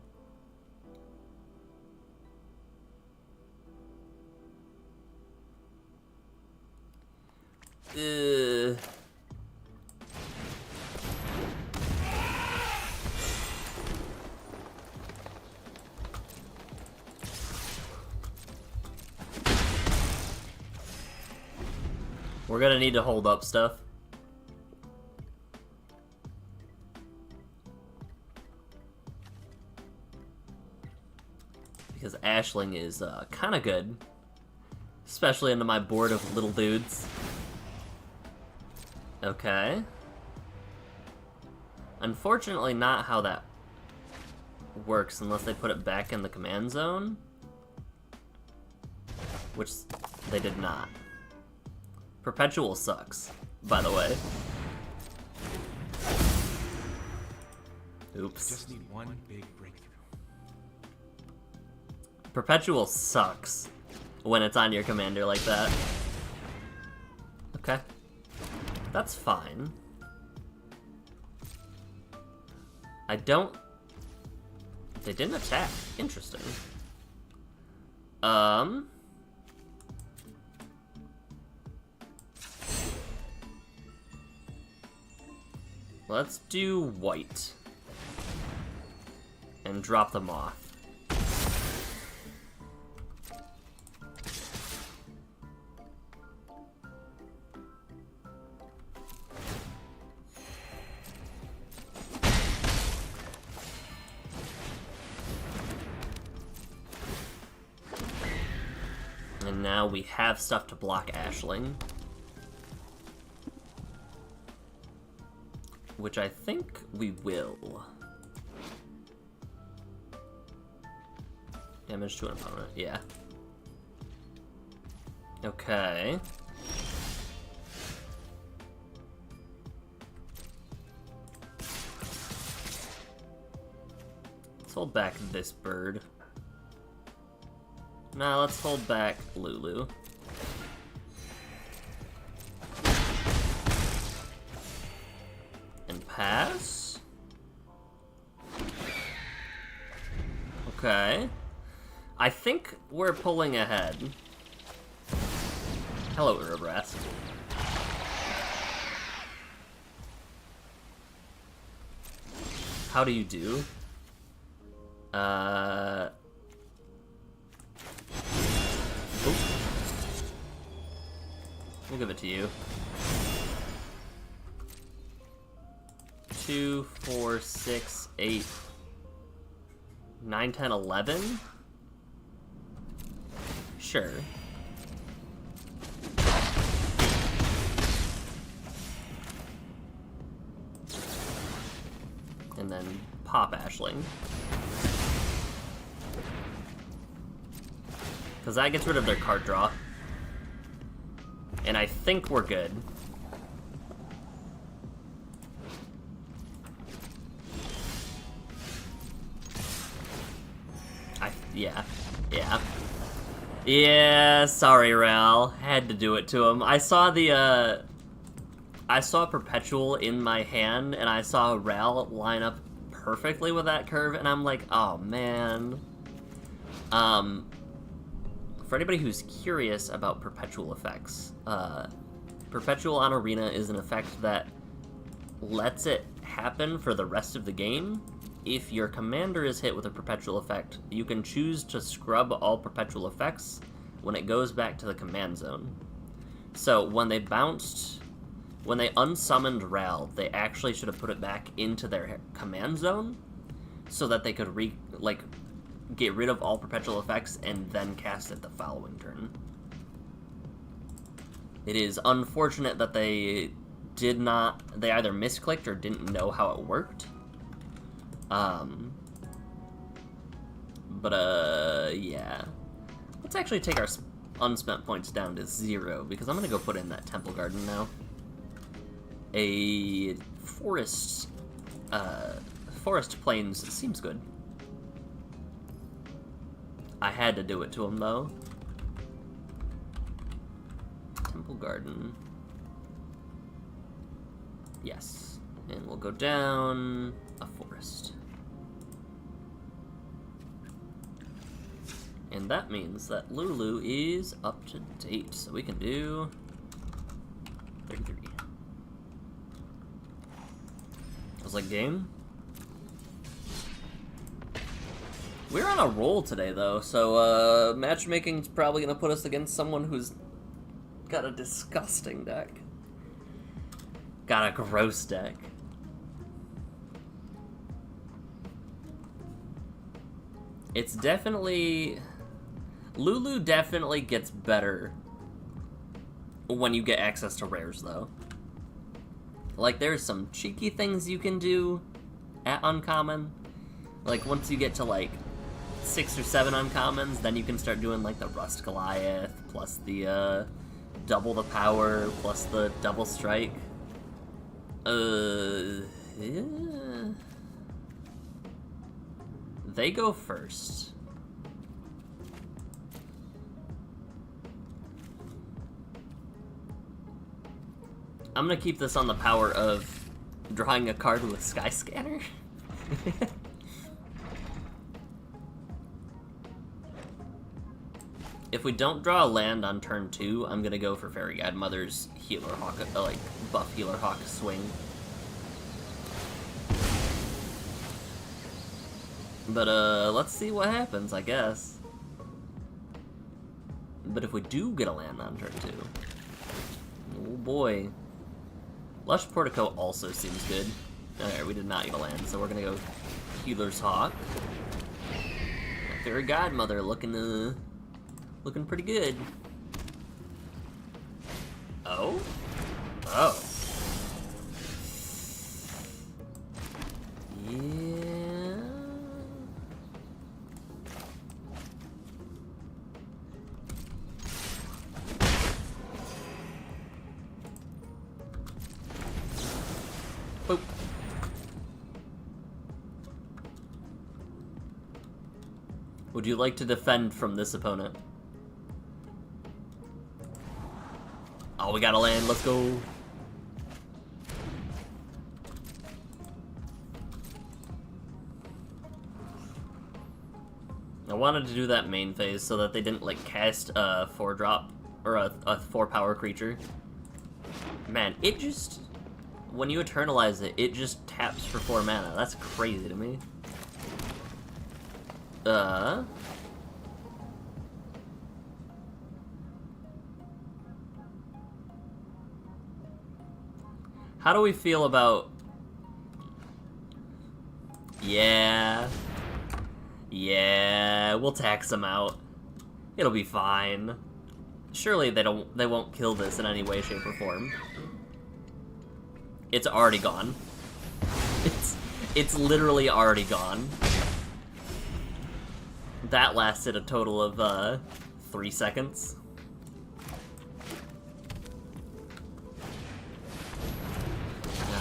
We're gonna need to hold up stuff. Because Ashling is kind of good. Especially into my board of little dudes. Okay. Unfortunately not how that works unless they put it back in the command zone. Which they did not. Perpetual sucks, by the way. Oops. Just need one big breakthrough. Perpetual sucks when it's on your commander like that. Okay. That's fine. I don't... They didn't attack. Interesting. Let's do white. And drop them off. And now we have stuff to block Ashling. Which I think we will. Damage to an opponent, yeah. Okay. Let's hold back this bird. Now let's hold back Lulu. And pass. Okay. I think we're pulling ahead. Hello, Urabras. How do you do? Oop. We'll give it to you. 2, 4, 6, 8, 9, 10, 11? Sure. And then pop Ashling. Because that gets rid of their card draw. And I think we're good. Yeah. Yeah. Yeah, sorry, Ral. Had to do it to him. I saw Perpetual in my hand, and I saw Ral line up perfectly with that curve, and I'm like, oh, man. For anybody who's curious about Perpetual effects, Perpetual on Arena is an effect that lets it happen for the rest of the game. If your commander is hit with a Perpetual effect, you can choose to scrub all Perpetual effects when it goes back to the command zone. So when they unsummoned Ral, they actually should have put it back into their command zone so that they could get rid of all Perpetual effects and then cast it the following turn. It is unfortunate that they either misclicked or didn't know how it worked. Yeah. Let's actually take our unspent points down to 0, because I'm gonna go put in that Temple Garden now. A forest plains seems good. I had to do it to him, though. Temple Garden. Yes. And we'll go down a forest. And that means that Lulu is up to date, so we can do 33. I was like, game? We're on a roll today, though, so matchmaking's probably gonna put us against someone who's got a disgusting deck. Got a gross deck. It's definitely... Lulu definitely gets better when you get access to rares, though. Like, there's some cheeky things you can do at Uncommon. Like, once you get to, like, 6 or 7 uncommons, then you can start doing, like, the Rust Goliath, plus the, double the power, plus the double strike. Yeah. They go first. I'm gonna keep this on the power of drawing a card with Skyscanner. If we don't draw a land on turn 2, I'm gonna go for Fairy Godmother's Healer Hawk, buff Healer Hawk swing. But, let's see what happens, I guess. But if we do get a land on turn 2... Oh boy. Lush Portico also seems good. Alright, we did not get a land, so we're gonna go Healer's Hawk. Fairy Godmother looking pretty good. Oh? Oh. Yeah. Boop. Would you like to defend from this opponent? Oh, we got a land, let's go. I wanted to do that main phase so that they didn't, like, cast a 4-drop, or a 4-power creature. Man, it just... When you eternalize it, it just taps for 4 mana. That's crazy to me. How do we feel about... Yeah, we'll tax them out. It'll be fine. Surely they won't kill this in any way, shape, or form. It's already gone. It's literally already gone. That lasted a total of 3 seconds.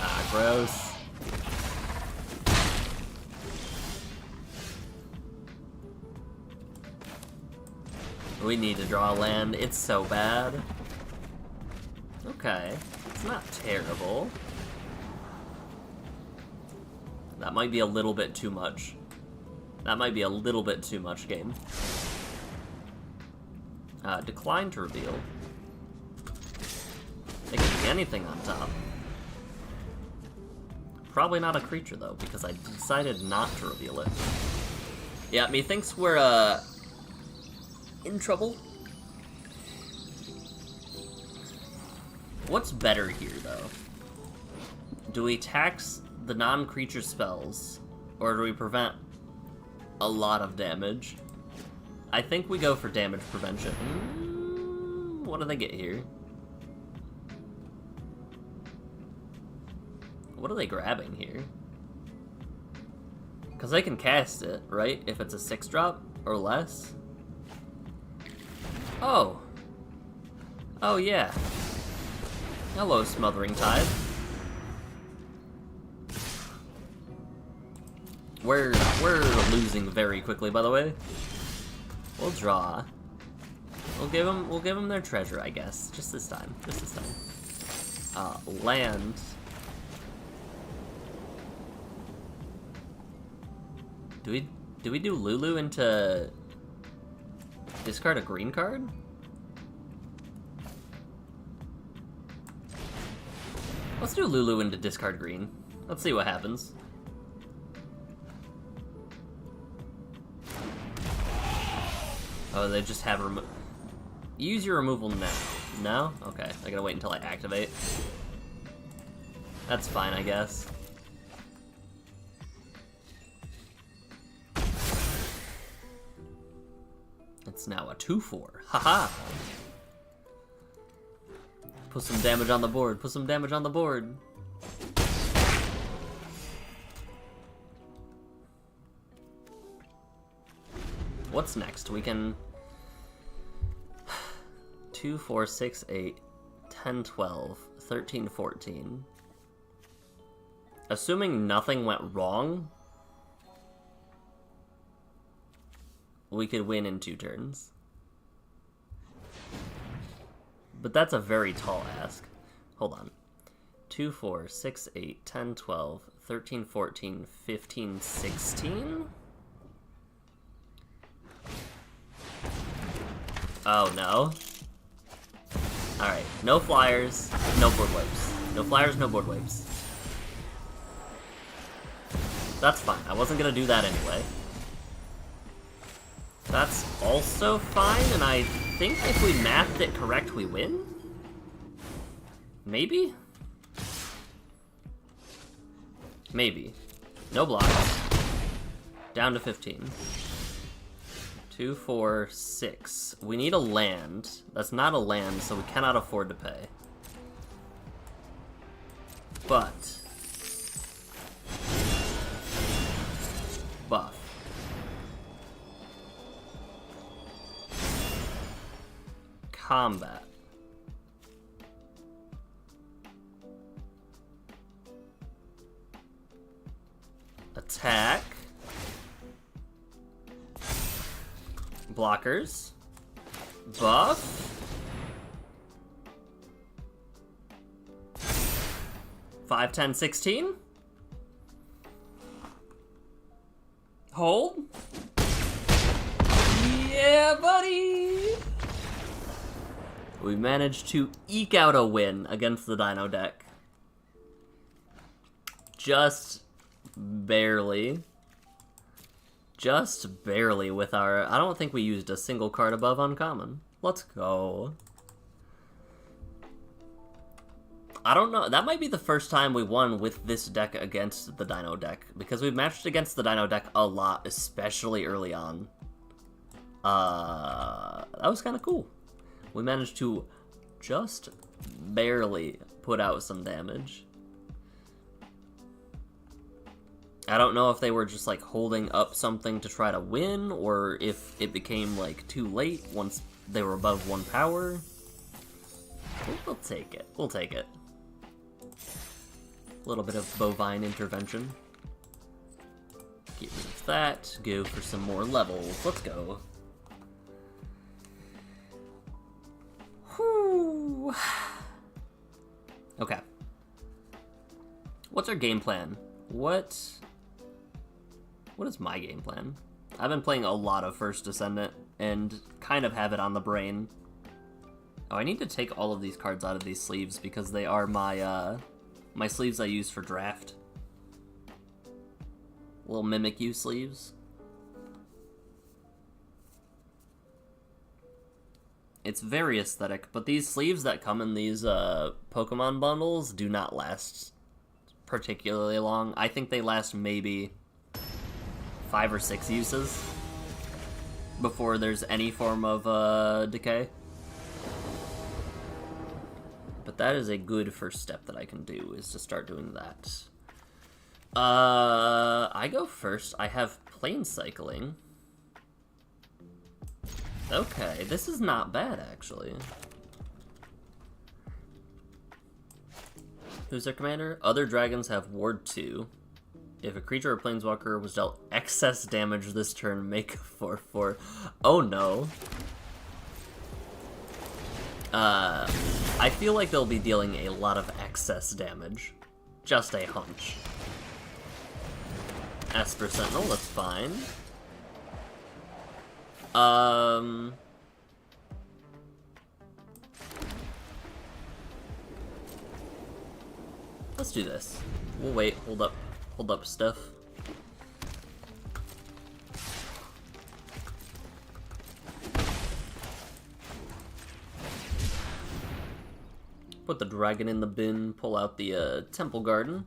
Ah, gross. We need to draw land. It's so bad. Okay. It's not terrible. That might be a little bit too much. That might be a little bit too much, game. Decline to reveal. It could be anything on top. Probably not a creature, though, because I decided not to reveal it. Yeah, methinks we're, in trouble. What's better here, though? Do we tax the non-creature spells, or do we prevent a lot of damage? I think we go for damage prevention. What do they get here? What are they grabbing here? Because they can cast it, right? If it's a 6-drop or less. Oh. Oh, yeah. Hello, Smothering Tide. We're losing very quickly, by the way. We'll draw. We'll give them their treasure, I guess. Just this time. Just this time. Land. Do we do Lulu into discard a green card? Let's do Lulu into discard green. Let's see what happens. Oh, they just have use your removal now. No? Okay, I gotta wait until I activate. That's fine, I guess. It's now a 2/4. Haha! Put some damage on the board. Put some damage on the board. What's next? We can 2, 4, 6, 8, 10, 12, 13, 14. Assuming nothing went wrong, we could win in 2 turns. But that's a very tall ask. Hold on. 2, 4, 6, 8, 10, 12, 13, 14, 15, 16? Oh, no. Alright, no flyers, no board wipes. No flyers, no board wipes. That's fine. I wasn't gonna do that anyway. That's also fine, and I think if we mathed it correct, we win? Maybe? Maybe. No blocks. Down to 15. 2, 4, 6. We need a land. That's not a land, so we cannot afford to pay. But buff. Combat. Attack. Blockers. Buff. 5, 10, 16. Hold. Yeah, buddy! We managed to eke out a win against the Dino deck. Just barely. Just barely with our... I don't think we used a single card above uncommon. Let's go. I don't know. That might be the first time we won with this deck against the Dino deck, because we've matched against the Dino deck a lot, especially early on. That was kind of cool. We managed to just barely put out some damage. I don't know if they were just like holding up something to try to win, or if it became like too late once they were above 1 power. We'll take it. We'll take it. A little bit of bovine intervention. Get rid of that. Go for some more levels. Let's go. Woo. Okay. What's our game plan? What is my game plan? I've been playing a lot of First Descendant and kind of have it on the brain. Oh, I need to take all of these cards out of these sleeves because they are my my sleeves I use for draft. Little Mimikyu sleeves. It's very aesthetic, but these sleeves that come in these Pokemon bundles do not last particularly long. I think they last maybe 5 or 6 uses before there's any form of decay. But that is a good first step that I can do, is to start doing that. I go first. I have plane cycling. Okay, this is not bad, actually. Who's their commander? Other dragons have Ward 2. If a creature or planeswalker was dealt excess damage this turn, make a 4/4. Oh no. I feel like they'll be dealing a lot of excess damage. Just a hunch. Esper Sentinel, that's fine. Let's do this. We'll wait, hold up stuff. Put the dragon in the bin, pull out the Temple Garden.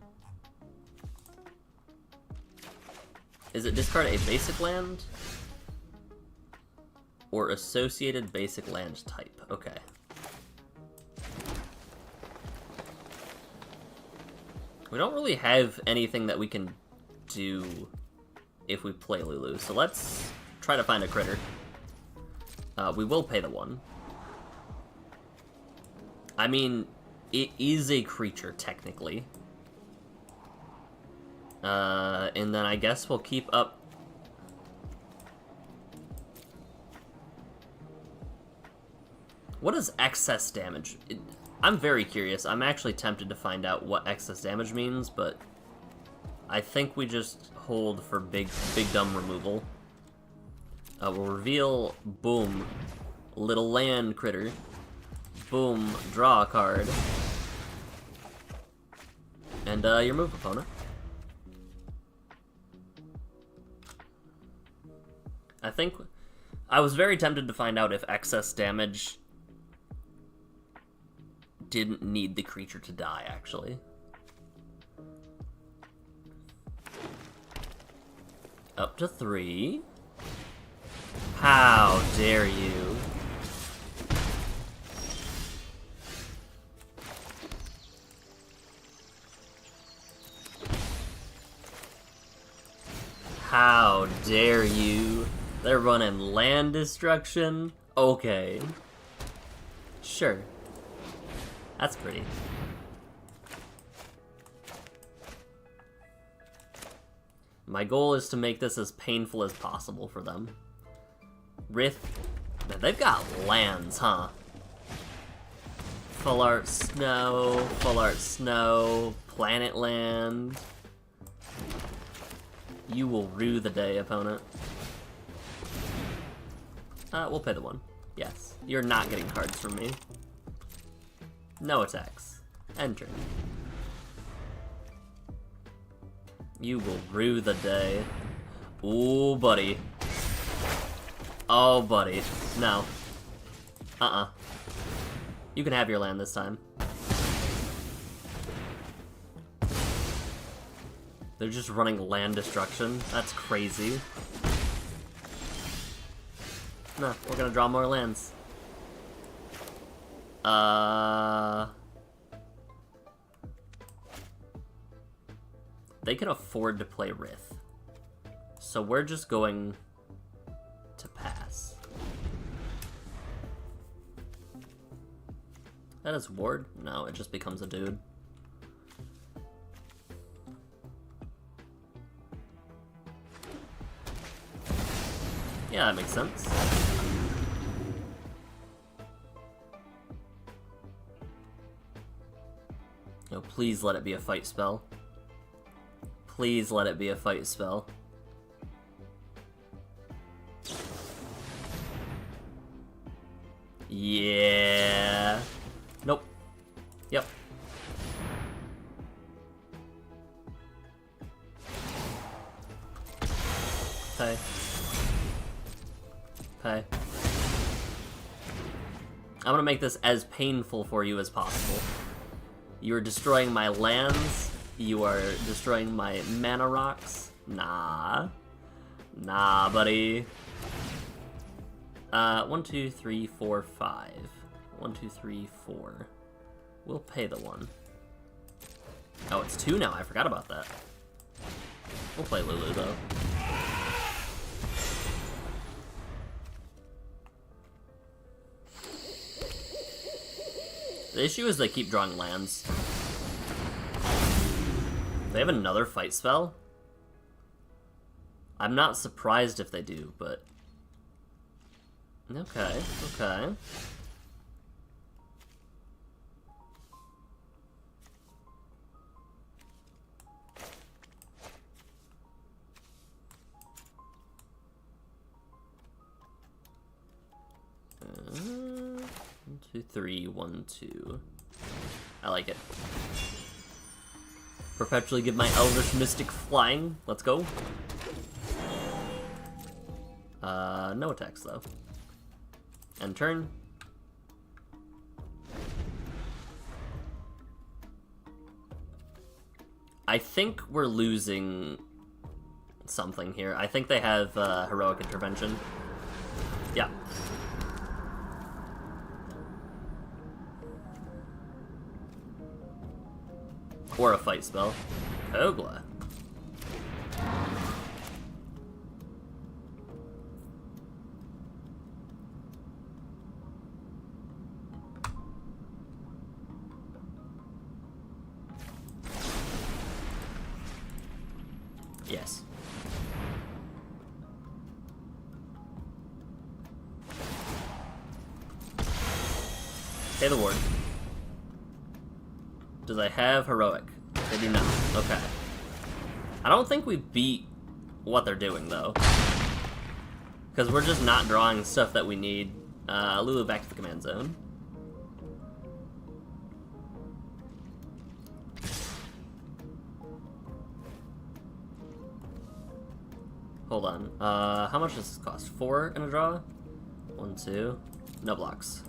Is it discard a basic land? Or associated basic land type. Okay. We don't really have anything that we can do if we play Lulu, so let's try to find a critter. We will pay the 1. I mean, it is a creature, technically. And then I guess we'll keep up. What is excess damage? I'm very curious. I'm actually tempted to find out what excess damage means, but I think we just hold for big dumb removal. We'll reveal, boom, little land critter. Boom, draw a card. And your move, opponent. I was very tempted to find out if excess damage didn't need the creature to die, actually. Up to 3. How dare you? How dare you? They're running land destruction? Okay. Sure. That's pretty. My goal is to make this as painful as possible for them. Rith. Man, they've got lands, huh? Full art snow, planet land. You will rue the day, opponent. We'll pay the 1. Yes. You're not getting cards from me. No attacks. Enter. You will rue the day. Ooh, buddy. Oh, buddy. No. You can have your land this time. They're just running land destruction. That's crazy. No, we're gonna draw more lands. They can afford to play Rith. So we're just going to pass. That is Ward? No, it just becomes a dude. Yeah, that makes sense. No, please let it be a fight spell. Please let it be a fight spell. Yeah. Nope. Yep. Okay. Okay. I'm gonna make this as painful for you as possible. You are destroying my lands. You are destroying my mana rocks. Nah. Nah, buddy. 1, 2, 3, 4, 5. 1, 2, 3, 4. We'll pay the 1. Oh, it's 2 now. I forgot about that. We'll play Lulu, though. The issue is they keep drawing lands. They have another fight spell? I'm not surprised if they do, but... Okay, okay. One, 2, 3, 1, 2. I like it. Perpetually give my Elvish Mystic flying. Let's go. No attacks though. End turn. I think we're losing something here. I think they have heroic intervention. Yeah. Or a fight spell. Ogla. Yes. Pay the ward. Do they have heroic? They do not. Okay. I don't think we beat what they're doing, though. Because we're just not drawing stuff that we need. Lulu back to the command zone. Hold on. How much does this cost? 4 in a draw? 1, 2. No blocks.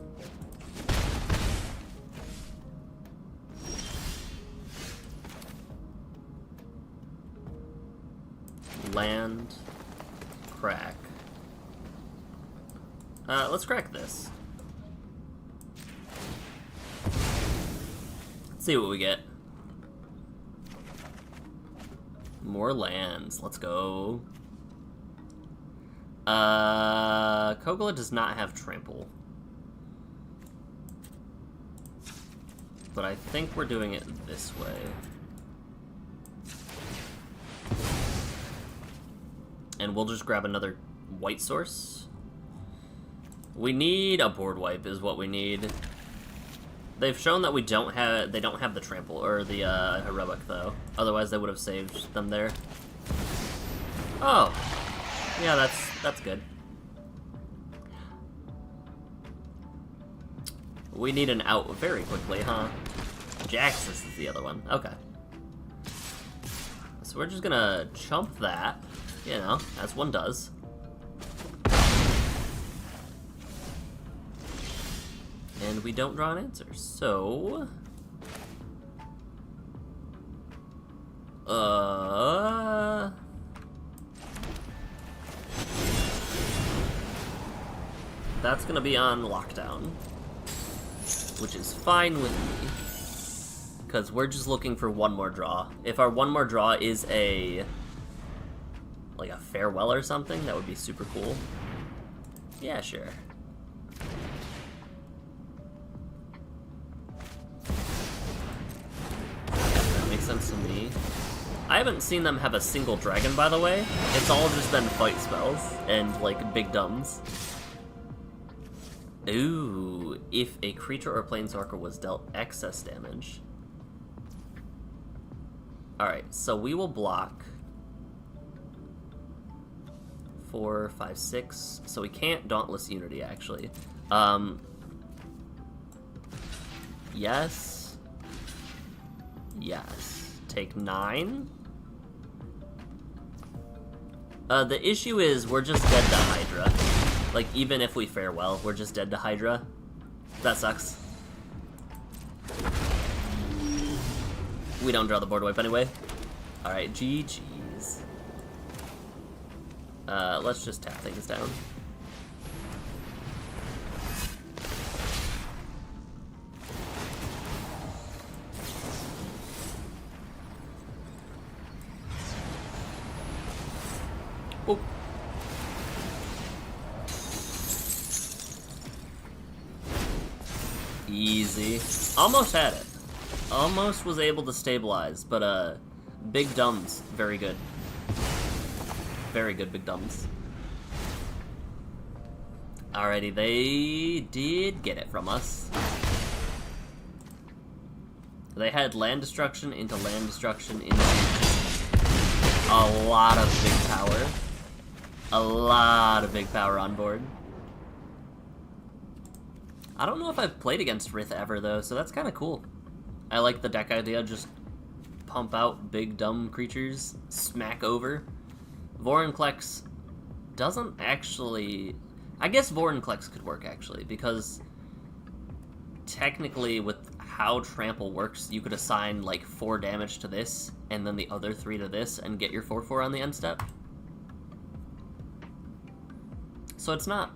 Land. Crack. Let's crack this. Let's see what we get. More lands. Let's go. Kogla does not have trample. But I think we're doing it this way. And we'll just grab another white source. We need a board wipe is what we need. They've shown that they don't have the trample or the heroic though. Otherwise they would have saved them there. Oh. Yeah, that's good. We need an out very quickly, huh? Jaxus is the other one. Okay. So we're just gonna chump that, you know, as one does. And we don't draw an answer, so... That's gonna be on lockdown. Which is fine with me. Because we're just looking for one more draw. If our one more draw is like a farewell or something, that would be super cool. Yeah, sure. That makes sense to me. I haven't seen them have a single dragon, by the way. It's all just been fight spells and, like, big dumbs. Ooh, if a creature or planeswalker was dealt excess damage. Alright, so we will block 4, 5, 6. So we can't Dauntless Unity, actually. Yes. Yes. Take 9. The issue is we're just dead to Hydra. Like, even if we fare well, we're just dead to Hydra. That sucks. We don't draw the board wipe anyway. Alright, GG's. Let's just tap things down. Oh. Easy. Almost had it. Almost was able to stabilize, but big dumbs, very good. Very good big dumbs. Alrighty, they did get it from us. They had land destruction into land destruction into a lot of big power. A lot of big power on board. I don't know if I've played against Rith ever, though, so that's kind of cool. I like the deck idea, just pump out big dumb creatures, smack over. Vorinclex doesn't actually... I guess Vorinclex could work, actually, because technically with how Trample works, you could assign, like, 4 damage to this, and then the other 3 to this, and get your 4/4 on the end step. So it's not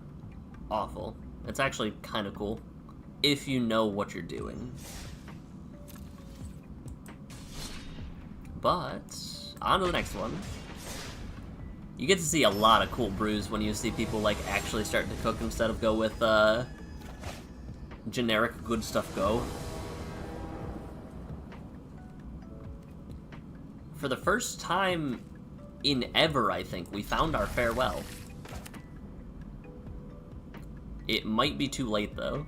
awful. It's actually kind of cool, if you know what you're doing. But, on to the next one. You get to see a lot of cool brews when you see people, like, actually start to cook instead of go with, generic good stuff go. For the first time in ever, I think, we found our farewell. It might be too late, though.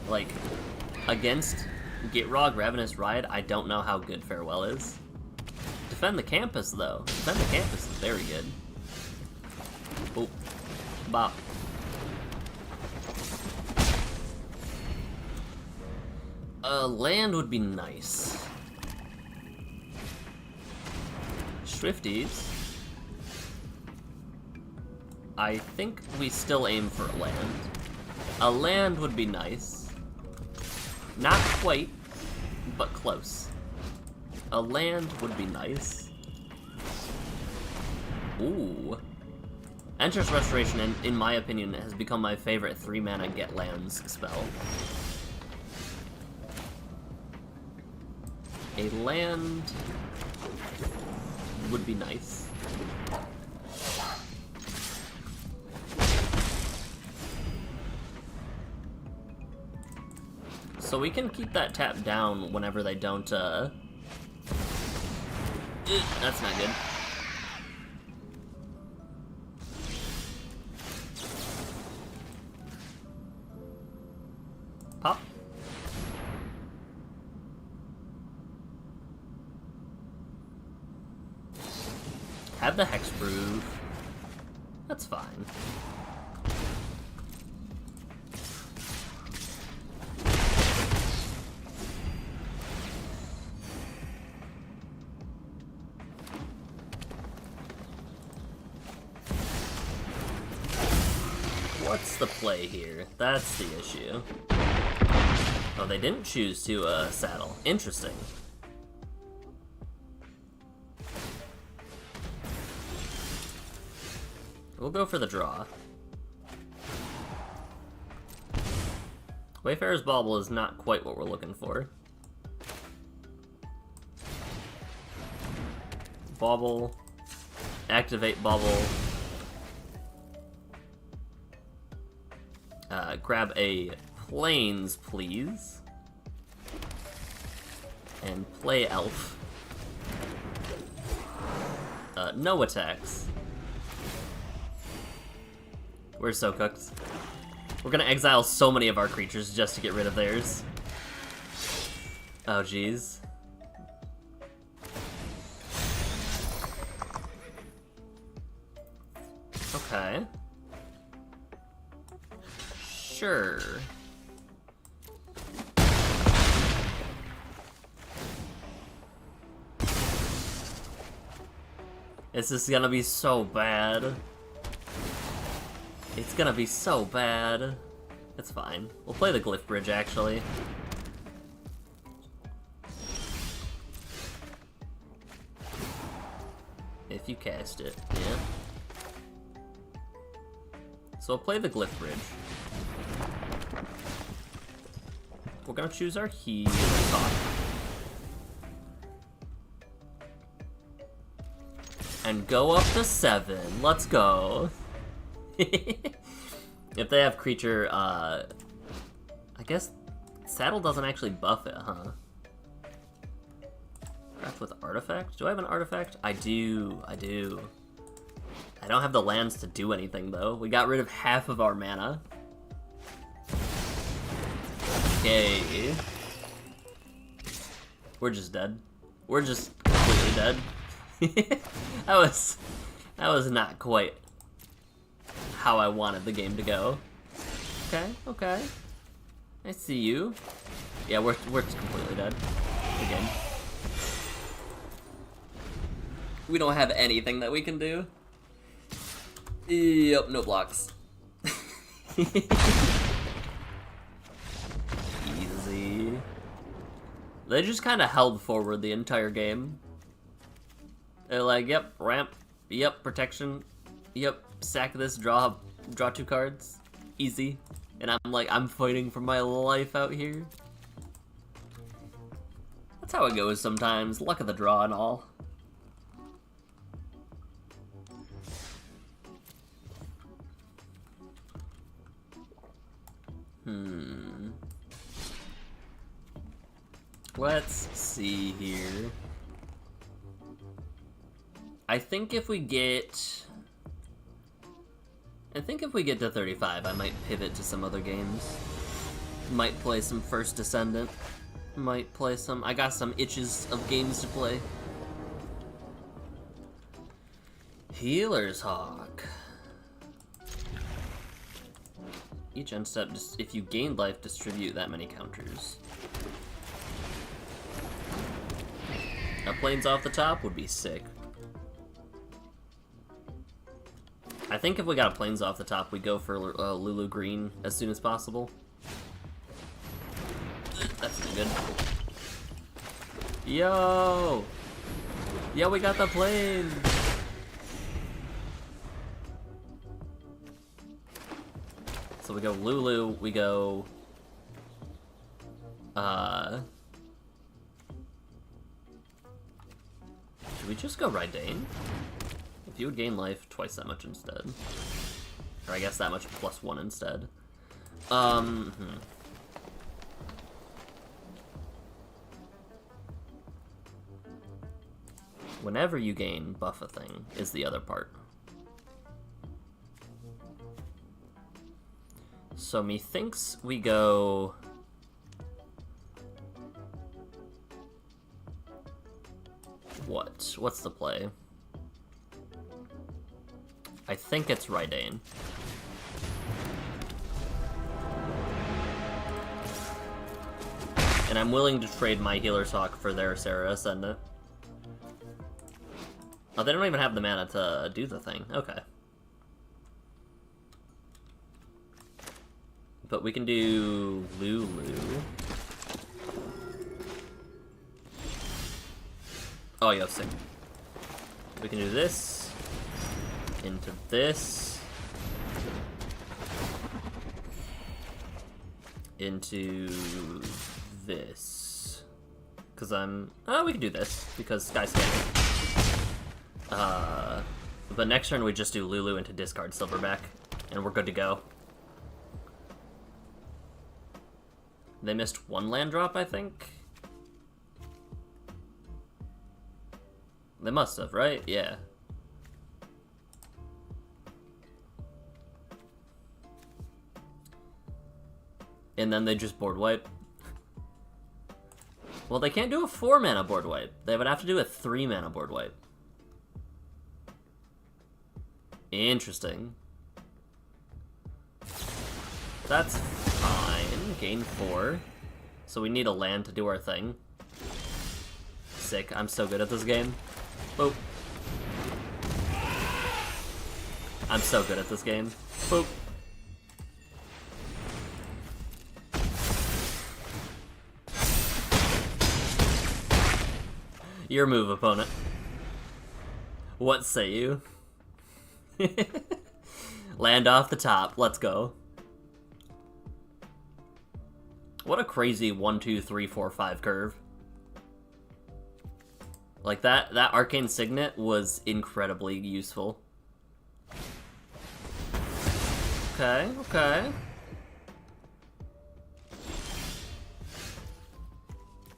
Like, against Gitrog, Ravenous Riot, I don't know how good Farewell is. Defend the Campus, though. Defend the Campus is very good. Oh. Bop. Land would be nice. Swifties. I think we still aim for a land. A land would be nice. Not quite, but close. A land would be nice. Ooh. Entrance Restoration, in my opinion, has become my favorite 3-mana get lands spell. A land would be nice. So we can keep that tap down whenever they don't, that's not good. Pop. Have the Hexproof. That's fine. What's the play here? That's the issue. Oh, they didn't choose to saddle. Interesting. We'll go for the draw. Wayfarer's Bauble is not quite what we're looking for. Bauble. Activate Bauble. Grab a Plains, please. And play Elf. No attacks. We're so cooked. We're gonna exile so many of our creatures just to get rid of theirs. Oh, jeez. Okay. Sure. This is gonna be so bad. It's gonna be so bad. It's fine. We'll play the Glyph Bridge, actually. If you cast it, yeah. So we'll play the Glyph Bridge. We're gonna choose our Heya. And go up to 7. Let's go. If they have creature, I guess Saddle doesn't actually buff it, huh? Craft with artifact? Do I have an artifact? I do. I don't have the lands to do anything, though. We got rid of half of our mana. Okay. We're just dead. We're just completely dead. That was not quite how I wanted the game to go. Okay. I see you. Yeah, we're completely dead. Again. We don't have anything that we can do. Yep, no blocks. Easy. They just kind of held forward the entire game. They're like, yep, ramp, yep, protection, yep, sack this, draw 2 cards, easy. And I'm like, I'm fighting for my life out here. That's how it goes sometimes, luck of the draw and all. Let's see here. I think if we get to 35, I might pivot to some other games. Might play some First Descendant. Might play some... I got some itches of games to play. Healer's Hawk. Each end step, if you gain life, distribute that many counters. A Plains off the top would be sick. I think if we got a Plains off the top, we go for Lulu Green as soon as possible. That's good. Yo! Yeah, we got the Plains! So we go Lulu, we go... Should we just go Raidane? If you would gain life, twice that much instead. Or I guess that much plus 1 instead. Whenever you gain, buff a thing, is the other part. So methinks we go... What's the play? I think it's Raidane. And I'm willing to trade my Healer's Hawk for their Serra Ascendant. Oh, they don't even have the mana to do the thing. Okay. But we can do Lulu. Oh, yeah, sick. We can do this. Into this. Into this. Because oh, we can do this. Because Sky Scanner. But next turn we just do Lulu into discard Silverback. And we're good to go. They missed 1 land drop, I think? They must have, right? Yeah. And then they just board wipe. Well, they can't do a 4-mana board wipe. They would have to do a 3-mana board wipe. Interesting. That's fine. Gain 4. So we need a land to do our thing. Sick. I'm so good at this game. Boop. I'm so good at this game. Boop. Your move, opponent. What say you? Land off the top. Let's go. What a crazy 1, 2, 3, 4, 5 curve. Like that Arcane Signet was incredibly useful. Okay, okay.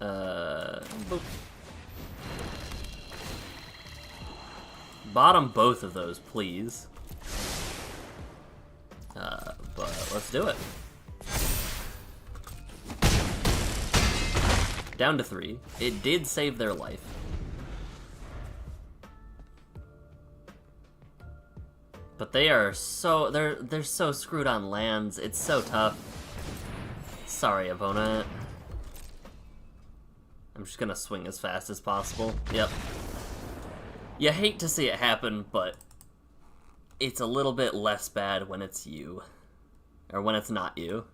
Boop. Bottom both of those, please. But let's do it. Down to 3. It did save their life. But they are so they're so screwed on lands. It's so tough. Sorry, opponent. I'm just gonna swing as fast as possible. Yep. You hate to see it happen, but it's a little bit less bad when it's you. Or when it's not you.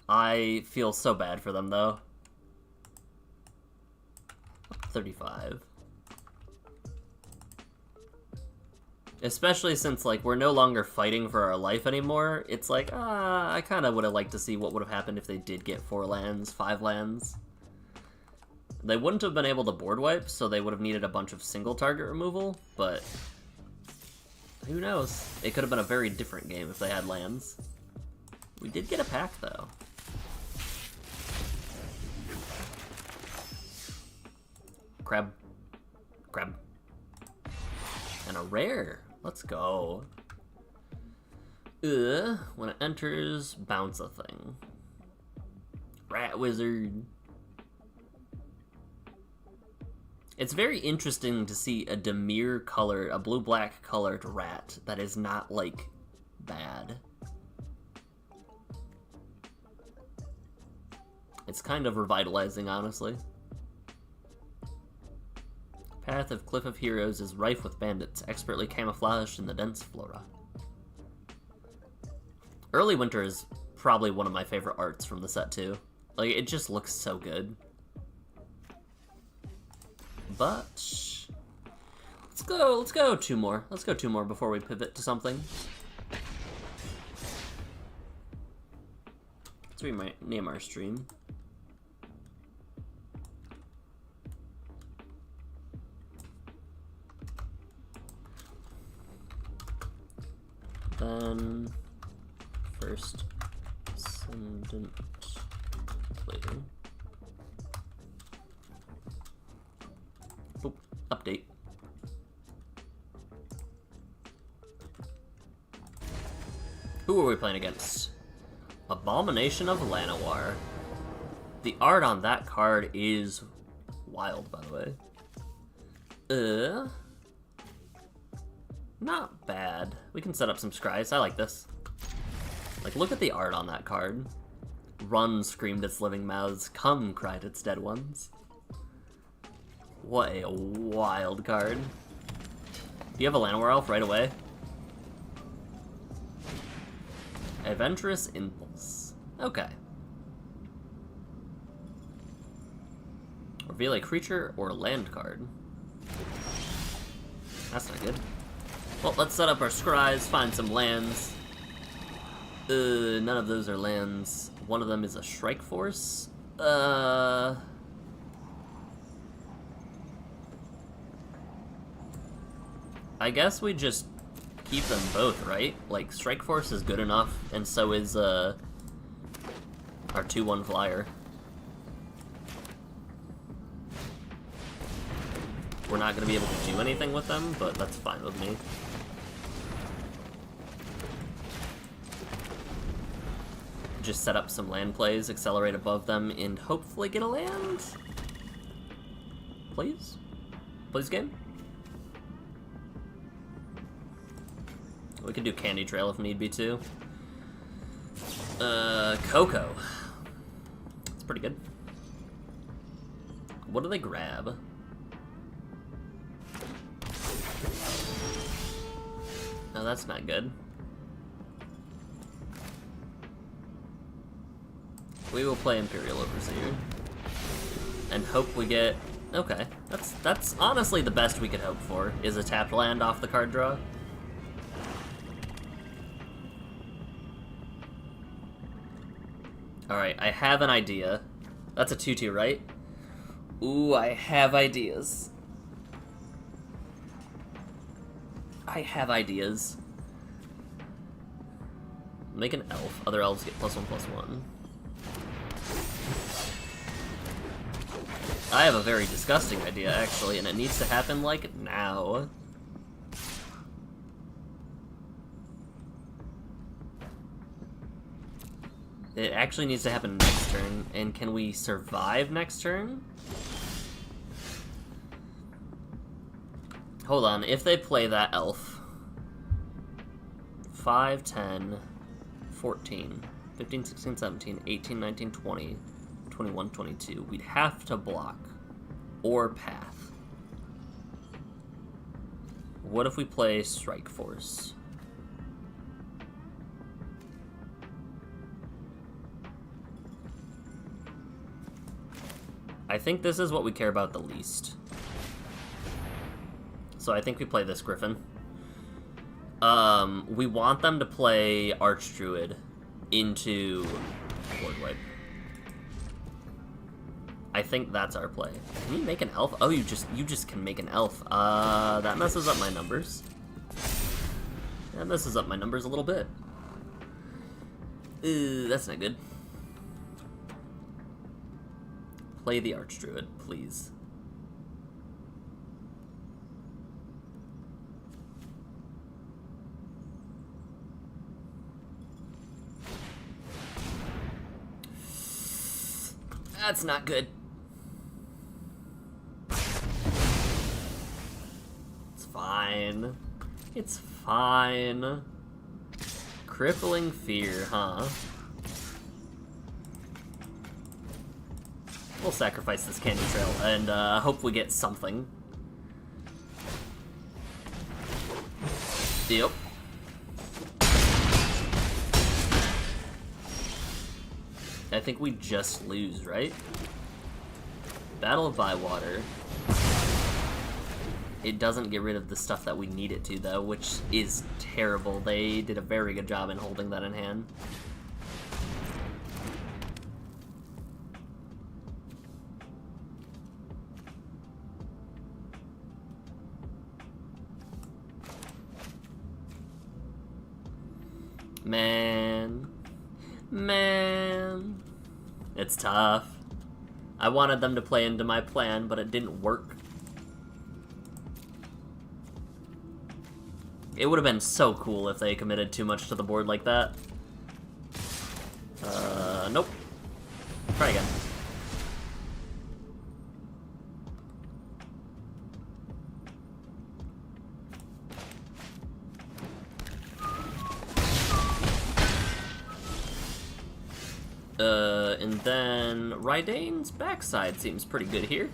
I feel so bad for them, though. 35. Especially since, like, we're no longer fighting for our life anymore. It's like, I kind of would have liked to see what would have happened if they did get 4 lands, 5 lands. They wouldn't have been able to board wipe, so they would have needed a bunch of single target removal, but who knows? It could have been a very different game if they had lands. We did get a pack, though. Crab. Crab. And a rare. Let's go. When it enters, bounce a thing. Rat Wizard. It's very interesting to see a Dimir colored, a blue-black colored rat that is not, like, bad. It's kind of revitalizing, honestly. Path of Cliff of Heroes is rife with bandits, expertly camouflaged in the dense flora. Early Winter is probably one of my favorite arts from the set, too. Like, it just looks so good. But let's go 2 more. Let's go 2 more before we pivot to something. Let's rename our stream. Then First Descendant later. Boop. Update. Who are we playing against? Abomination of Llanowar. The art on that card is wild, by the way. Not bad. We can set up some scries. I like this. Like, look at the art on that card. Run, screamed its living mouths. Come, cried its dead ones. What a wild card. Do you have a Llanowar elf right away? Adventurous Impulse. Okay. Reveal a creature or land card. That's not good. Well, let's set up our scries, find some lands. None of those are lands. One of them is a Shrike Force. I guess we just keep them both, right? Like, Strike Force is good enough, and so is, our 2/1 flyer. We're not gonna be able to do anything with them, but that's fine with me. Just set up some land plays, accelerate above them, and hopefully get a land? please? Please, game? We could do Candy Trail if need be, too. Coco. It's pretty good. What do they grab? Oh, that's not good. We will play Imperial Overseer. And hope we get... Okay, that's honestly the best we could hope for, is a tapped land off the card draw. Alright, I have an idea. That's a 2-2, right? Ooh, I have ideas. I have ideas. Make an elf. Other elves get +1/+1. I have a very disgusting idea, actually, and it needs to happen, like, now. It actually needs to happen next turn, and can we survive next turn? Hold on, if they play that elf... 5, 10, 14, 15, 16, 17, 18, 19, 20, 21, 22. We'd have to block. Or path. What if we play Strike Force? I think this is what we care about the least. So I think we play this Griffin. We want them to play Archdruid into Board Wipe. I think that's our play. Can you make an elf? Oh, you just can make an elf. That messes up my numbers. That messes up my numbers a little bit. That's not good. Play the Archdruid, please. That's not good. It's fine. It's fine. Crippling Fear, huh? We'll sacrifice this Candy Trail and hope we get something. Yep. I think we just lose, right? Battle of Bywater. It doesn't get rid of the stuff that we need it to, though, which is terrible. They did a very good job in holding that in hand. Man. It's tough. I wanted them to play into my plan, but it didn't work. It would have been so cool if they committed too much to the board like that. Nope. Try again. And then Rydane's backside seems pretty good here.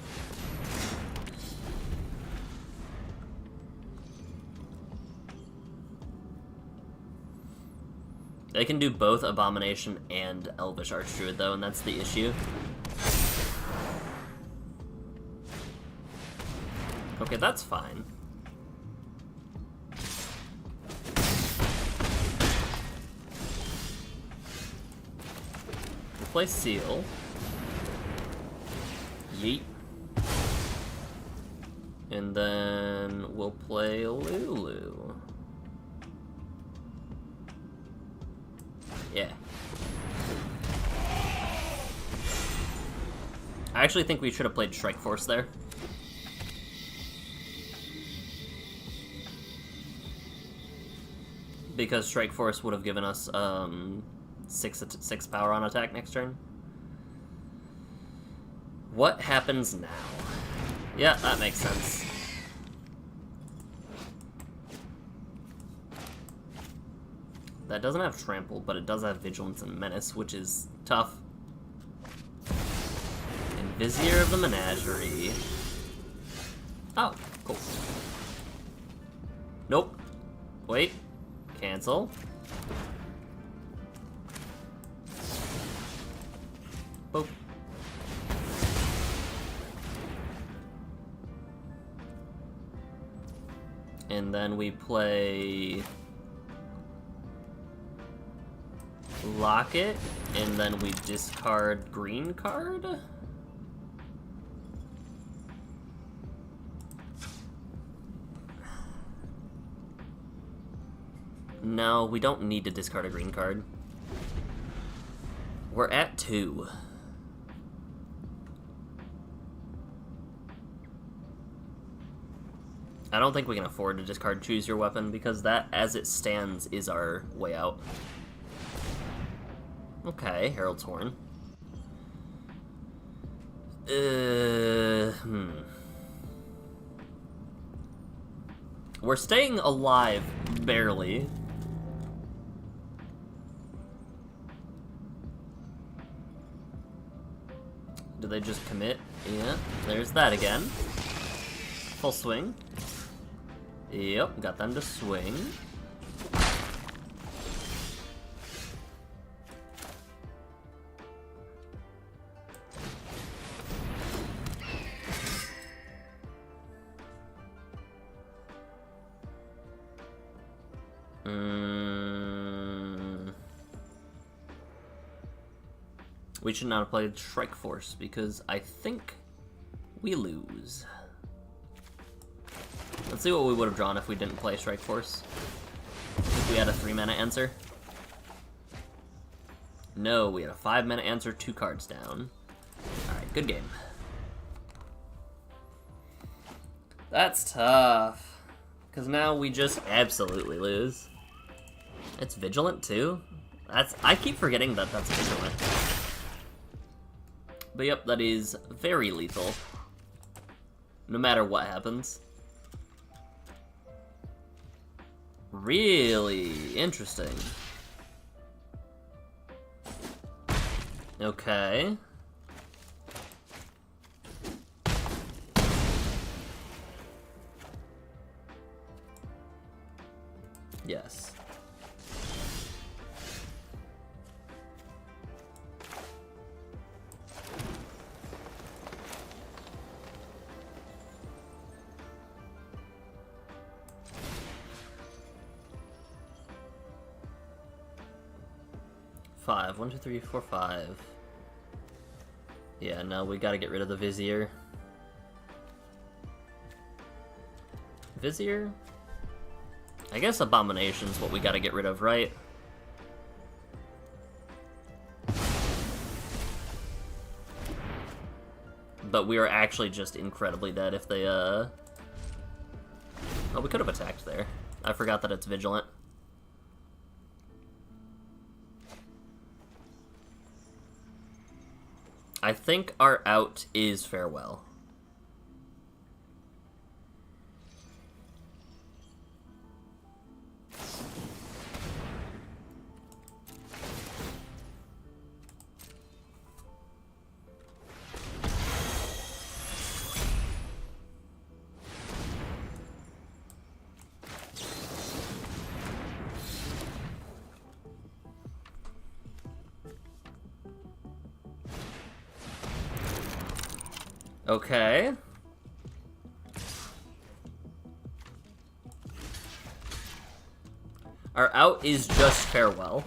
They can do both Abomination and Elvish Archdruid, though, and that's the issue. Okay, that's fine. Play Seal. Yeet. And then we'll play Lulu. Yeah. I actually think we should have played Strike Force there. Because Strike Force would have given us, 6 power on attack next turn. What happens now? Yeah, that makes sense. That doesn't have Trample, but it does have Vigilance and Menace, which is tough. And Vizier of the Menagerie. Oh, cool. Nope. Wait. Cancel. Boop. And then we play Locket, and then we discard green card? No, we don't need to discard a green card. We're at 2. I don't think we can afford to discard Choose Your Weapon, because that, as it stands, is our way out. Okay, Herald's Horn. We're staying alive, barely. Do they just commit? Yeah, there's that again. Full swing. Yep, got them to swing. We should not have played Strike Force, because I think we lose. Let's see what we would have drawn if we didn't play Strike Force. If we had a 3-mana answer. No, we had a 5-mana answer, 2 cards down. Alright, good game. That's tough. Because now we just absolutely lose. It's Vigilant too? I keep forgetting that that's Vigilant. But yep, that is very lethal. No matter what happens. Really interesting. Okay. Yes. Five. 1, 2, 3, 4, 5. Yeah, no, we gotta get rid of the Vizier. Vizier? I guess Abomination's what we gotta get rid of, right? But we are actually just incredibly dead if they, Oh, we could have attacked there. I forgot that it's Vigilant. I think our out is Farewell. Okay. Our out is just Farewell.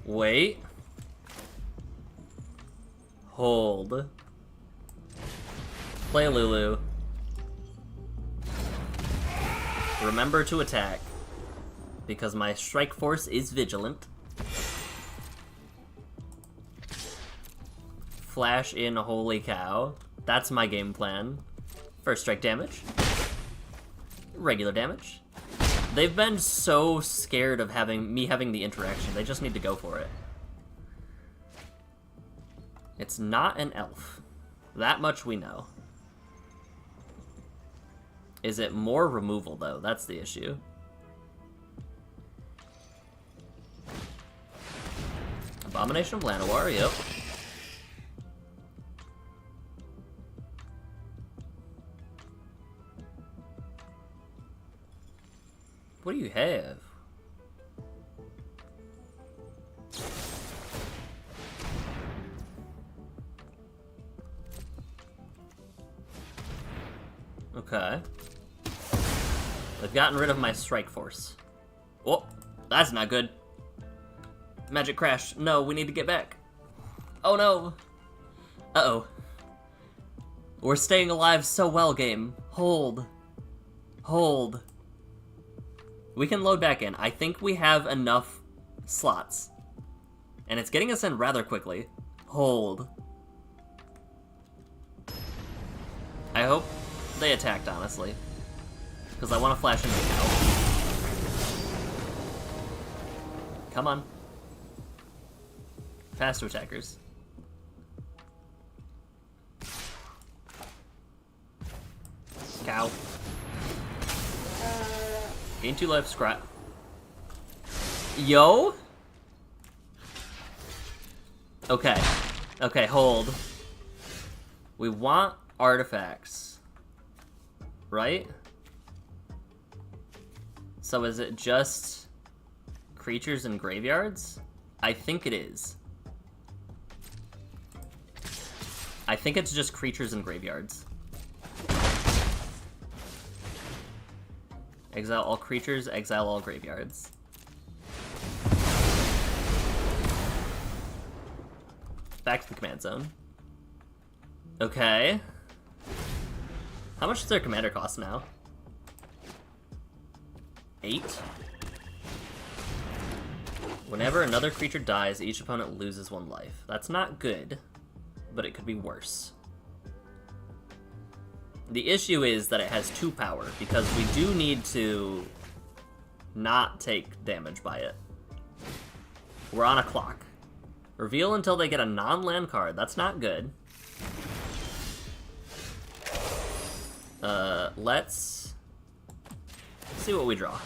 Wait. Hold. Play Lulu. Remember to attack. Because my Strike Force is Vigilant. Flash in Holy Cow. That's my game plan. First strike damage. Regular damage. They've been so scared of me having the interaction. They just need to go for it. It's not an elf. That much we know. Is it more removal, though? That's the issue. Abomination of Llanowar, yep. What do you have? Okay. I've gotten rid of my strike force. Oh, that's not good. Magic crash. No, we need to get back. Oh no. Uh-oh. We're staying alive so well, game. Hold. Hold. We can load back in. I think we have enough slots. And it's getting us in rather quickly. Hold. I hope they attacked, honestly. Because I want to flash into now. Come on. Faster attackers. Cow. Gain 2 life, scrap. Yo? Okay. Okay, hold. We want artifacts. Right? So is it just creatures and graveyards? I think it is. I think it's just creatures and graveyards. Exile all creatures, exile all graveyards. Back to the command zone. Okay. How much does their commander cost now? 8? Whenever another creature dies, each opponent loses 1 life. That's not good, but it could be worse. The issue is that it has 2 power, because we do need to not take damage by it. We're on a clock. Reveal until they get a non-land card. That's not good. Let's see what we draw.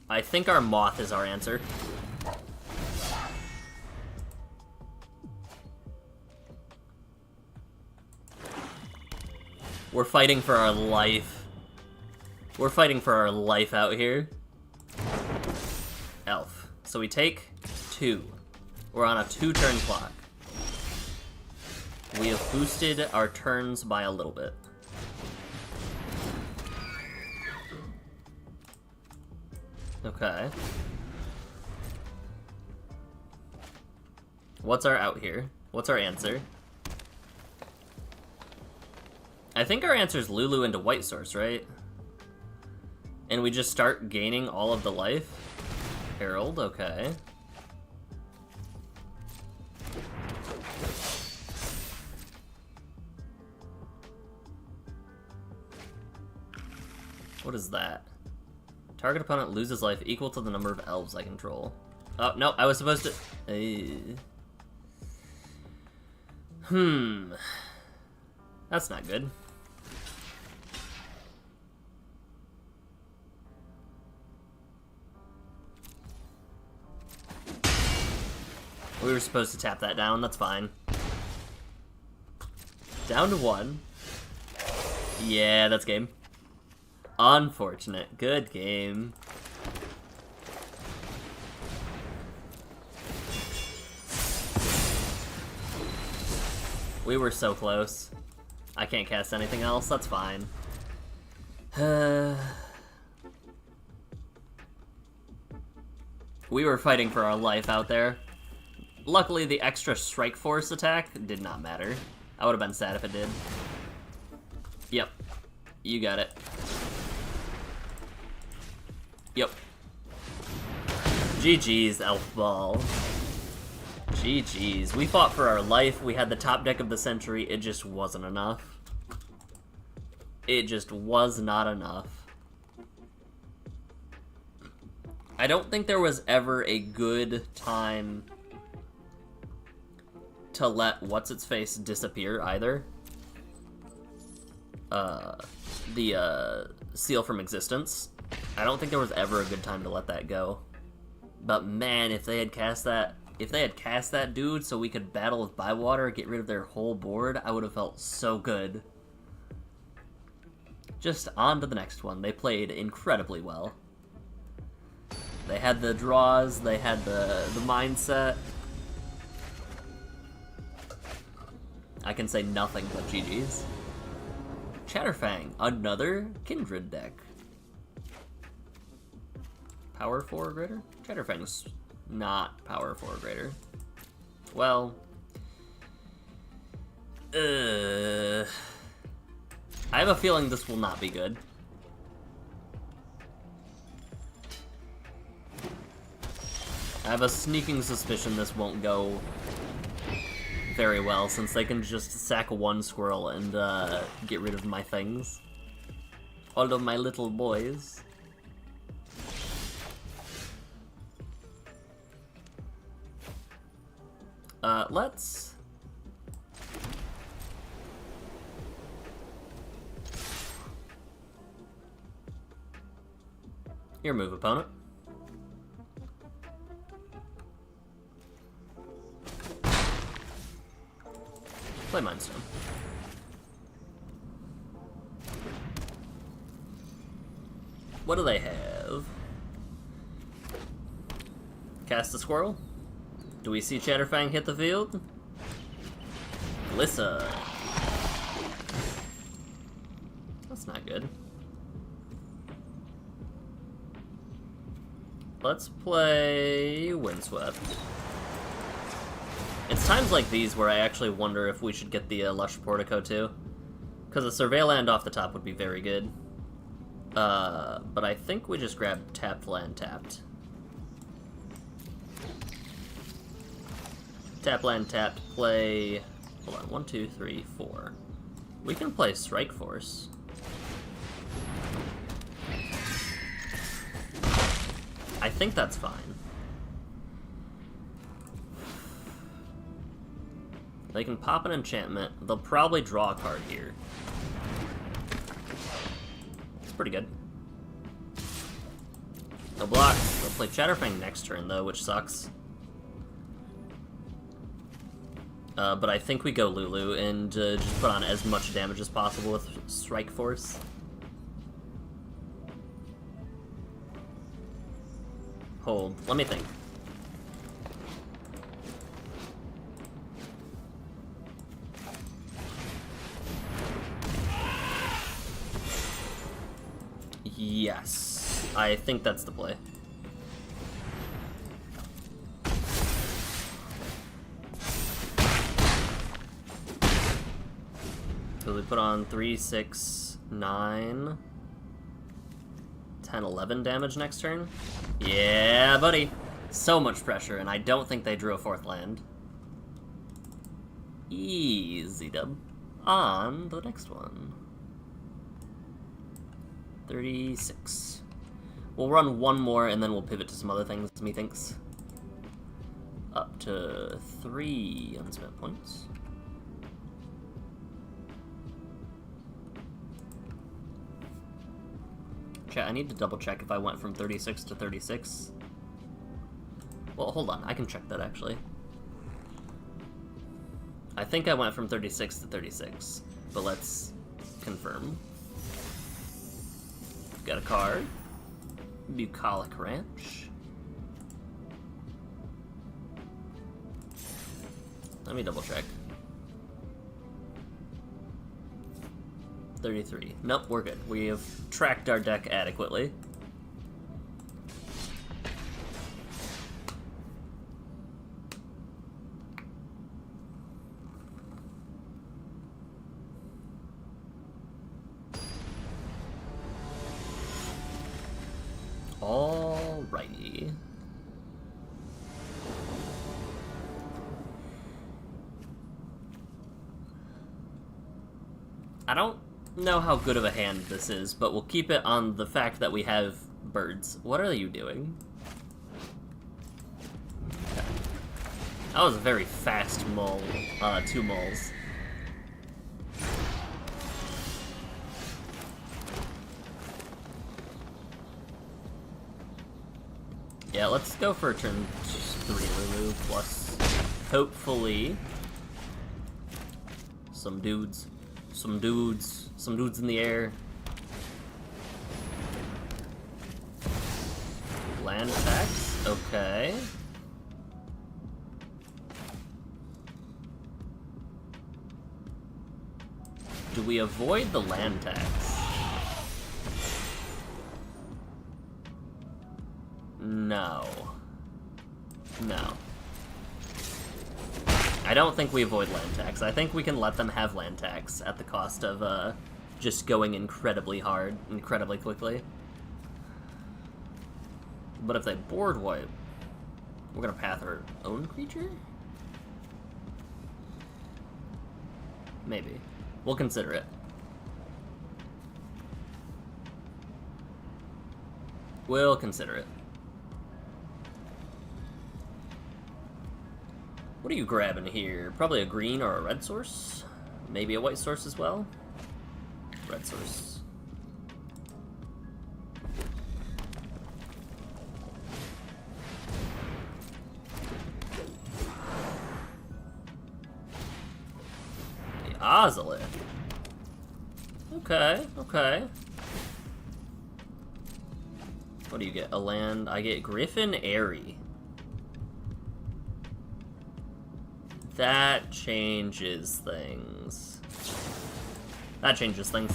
I think our Moth is our answer. We're fighting for our life. We're fighting for our life out here. Elf. So we take 2. We're on a 2-turn clock. We have boosted our turns by a little bit. Okay. What's our out here? What's our answer? I think our answer is Lulu into White Source, right? And we just start gaining all of the life? Herald, okay. What is that? Target opponent loses life equal to the number of elves I control. Oh, no, I was supposed to... That's not good. We were supposed to tap that down, that's fine. Down to 1. Yeah, that's game. Unfortunate. Good game. We were so close. I can't cast anything else, that's fine. We were fighting for our life out there. Luckily, the extra Strike Force attack did not matter. I would have been sad if it did. Yep. You got it. Yep. GG's, Elf Ball. GG's. We fought for our life. We had the top deck of the century. It just wasn't enough. It just was not enough. I don't think there was ever a good time to let What's-Its-Face disappear, either. The Seal from Existence. I don't think there was ever a good time to let that go. But man, if they had cast that dude so we could battle with Bywater, get rid of their whole board, I would have felt so good. Just on to the next one. They played incredibly well. They had the draws, they had the mindset. I can say nothing but GG's. Chatterfang, another Kindred deck. Power 4 or greater? Chatterfang's not power 4 or greater. Well, I have a feeling this will not be good. I have a sneaking suspicion this won't go very well, since they can just sack one squirrel and get rid of my things. All of my little boys. Let's... Your move, opponent. Play Mindstone. What do they have? Cast a squirrel? Do we see Chatterfang hit the field? Glissa. That's not good. Let's play Windswept. It's times like these where I actually wonder if we should get the Lush Portico too. Because a Surveil Land off the top would be very good. But I think we just grab tapped land tapped. Tap land tapped, play... Hold on, 1, 2, 3, 4. We can play Strike Force. I think that's fine. They can pop an enchantment. They'll probably draw a card here. It's pretty good. No blocks. They'll play Chatterfang next turn, though, which sucks. But I think we go Lulu and just put on as much damage as possible with Strike Force. Hold. Let me think. Yes. I think that's the play. So we put on 3, 6, 9, 10, 11 damage next turn. Yeah, buddy. So much pressure, and I don't think they drew a 4th land. Easy dub. On the next one. 36. We'll run one more, and then we'll pivot to some other things, methinks. Up to 3 unspent points. Chat, I need to double check if I went from 36 to 36. Well, hold on, I can check that actually. I think I went from 36 to 36, but let's confirm. Got a card. Bucolic Ranch. Let me double check. 33. Nope, we're good. We have tracked our deck adequately. Alrighty. I don't know how good of a hand this is, but we'll keep it on the fact that we have birds. What are you doing? Okay. That was a very fast mull. 2 mulls. Yeah, let's go for turn 3 Lulu, plus hopefully some dudes in the air. Land attacks, okay. Do we avoid the land tax? No. No. I don't think we avoid land tax. I think we can let them have land tax at the cost of just going incredibly hard, incredibly quickly. But if they board wipe, we're gonna path our own creature? Maybe. We'll consider it. We'll consider it. What are you grabbing here? Probably a green or a red source? Maybe a white source as well? Red source. The Ozolith. Okay, okay. What do you get? A land? I get Griffin Airy. That changes things. That changes things.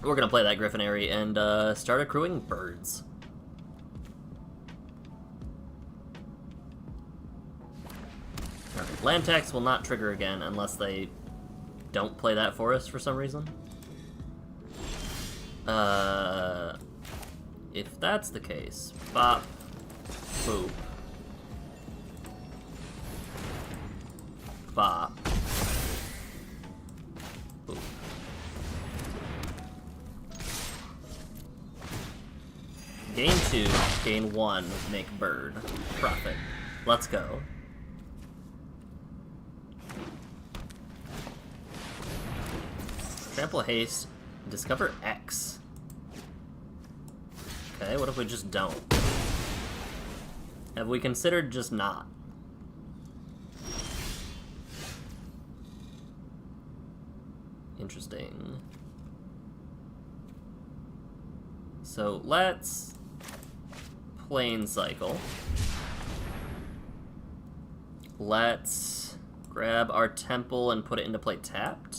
We're gonna play that Griffin Airy and start accruing birds. Alright, land tax will not trigger again unless they don't play that for us for some reason. If that's the case, bop, boop. Bop. Boop. Gain 2, gain 1, make bird. Profit. Let's go. Trample haste, discover X. Okay, what if we just don't? Have we considered just not? Interesting. So let's plane cycle. Let's grab our temple and put it into play tapped.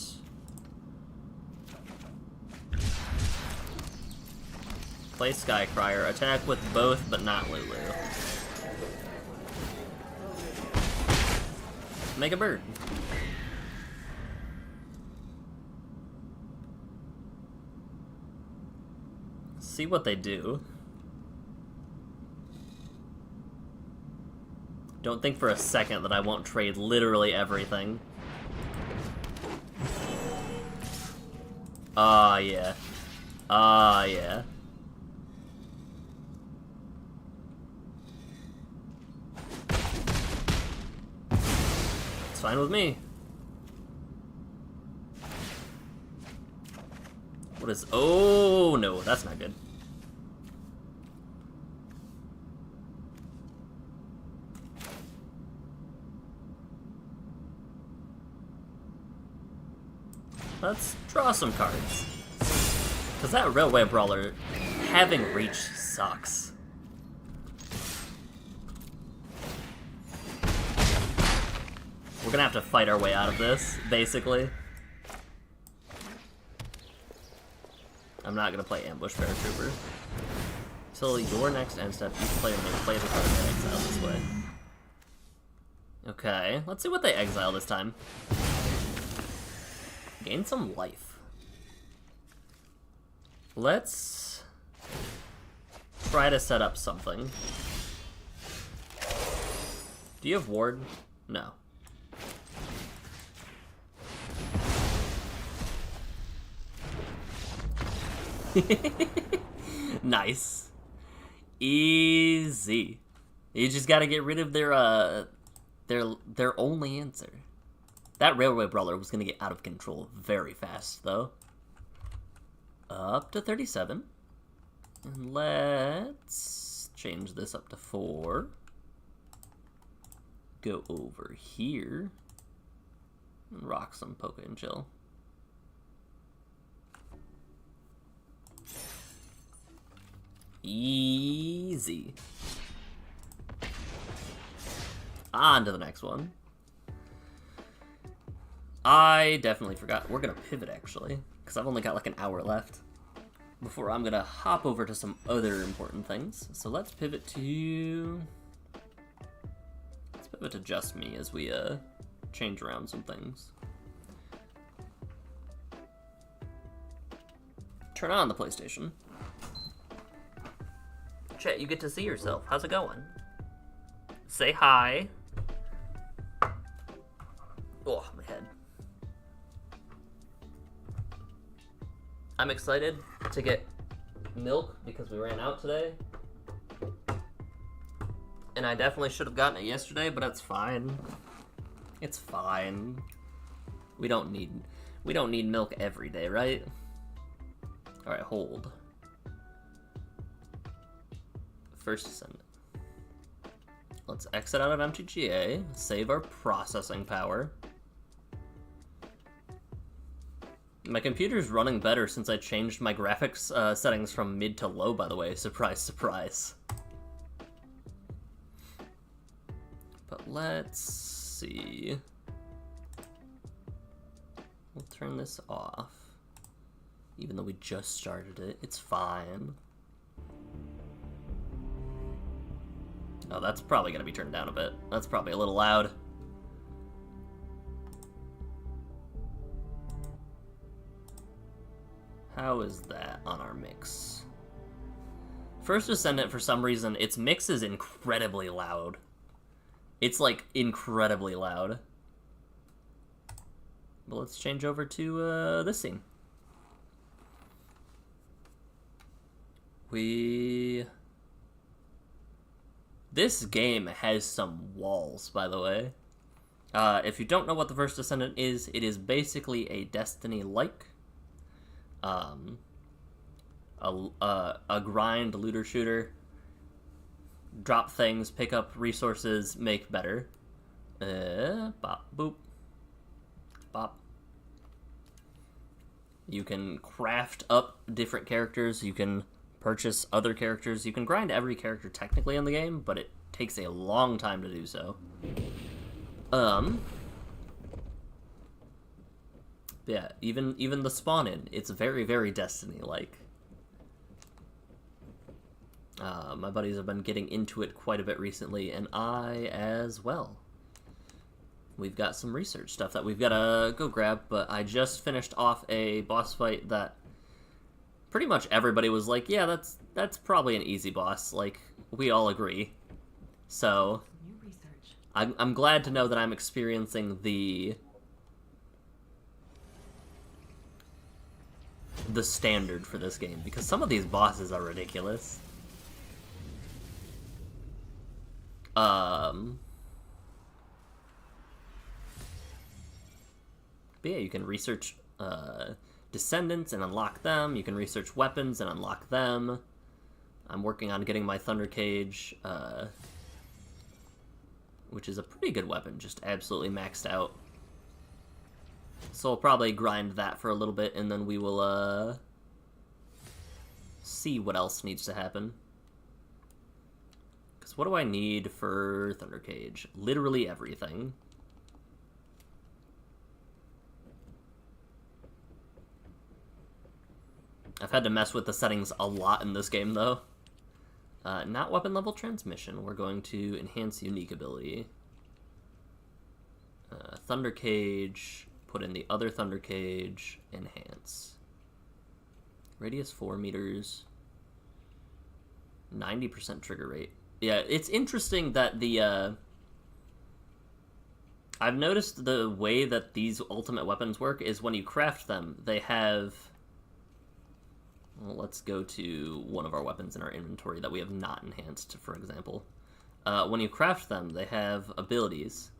Play Skycrier, attack with both but not Lulu. Make a bird. See what they do. Don't think for a second that I won't trade literally everything. Ah, yeah. Ah, yeah. It's fine with me. What is... Oh, no, that's not good. Let's draw some cards. Because that Railway Brawler, having reach sucks. We're gonna have to fight our way out of this, basically. I'm not gonna play Ambush Paratrooper. Till your next end step, each player may play the card and exile this way. Okay, let's see what they exile this time. Gain some life. Let's try to set up something. Do you have ward? No. Nice. Easy. You just gotta get rid of their only answer. That Railway Brawler was gonna get out of control very fast, though. Up to 37. And let's change this up to 4. Go over here. And rock some Poke and Chill. Easy. On to the next one. I definitely forgot. We're gonna pivot, actually, because I've only got like an hour left before I'm gonna hop over to some other important things. So let's pivot to... Let's pivot to just me as we change around some things. Turn on the PlayStation. Chat, you get to see yourself. How's it going? Say hi. Oh, my head. I'm excited to get milk because we ran out today. And I definitely should have gotten it yesterday, but it's fine. It's fine. We don't need milk every day, right? All right, hold. First Descendant. Let's exit out of MTGA, save our processing power. My computer's running better since I changed my graphics settings from mid to low, by the way. Surprise, surprise. But let's see. We'll turn this off. Even though we just started it, it's fine. Oh, that's probably gonna be turned down a bit. That's probably a little loud. How is that on our mix? First Descendant, for some reason, its mix is incredibly loud. It's, like, incredibly loud. But let's change over to this scene. This game has some walls, by the way. If you don't know what the First Descendant is, it is basically a Destiny-like. A grind looter shooter. Drop things, pick up resources, make better. Bop, boop. Bop. You can craft up different characters, you can purchase other characters, you can grind every character technically in the game, but it takes a long time to do so. Yeah, even the spawn-in, it's very, very Destiny-like. My buddies have been getting into it quite a bit recently, and I as well. We've got some research stuff that we've got to go grab, but I just finished off a boss fight that pretty much everybody was like, yeah, that's probably an easy boss. Like, we all agree. So, I'm glad to know that I'm experiencing the standard for this game, because some of these bosses are ridiculous. But yeah, you can research Descendants and unlock them. You can research weapons and unlock them. I'm working on getting my Thunder Cage, which is a pretty good weapon, just absolutely maxed out. So I'll probably grind that for a little bit, and then we will see what else needs to happen. Because what do I need for Thunder Cage? Literally everything. I've had to mess with the settings a lot in this game, though. Not weapon level transmission. We're going to enhance unique ability. Thunder Cage. Put in the other Thunder Cage. Enhance. Radius 4 meters. 90% trigger rate. Yeah, it's interesting that the... I've noticed the way that these ultimate weapons work is when you craft them, they have Well, let's go to one of our weapons in our inventory that we have not enhanced, for example. When you craft them, they have abilities.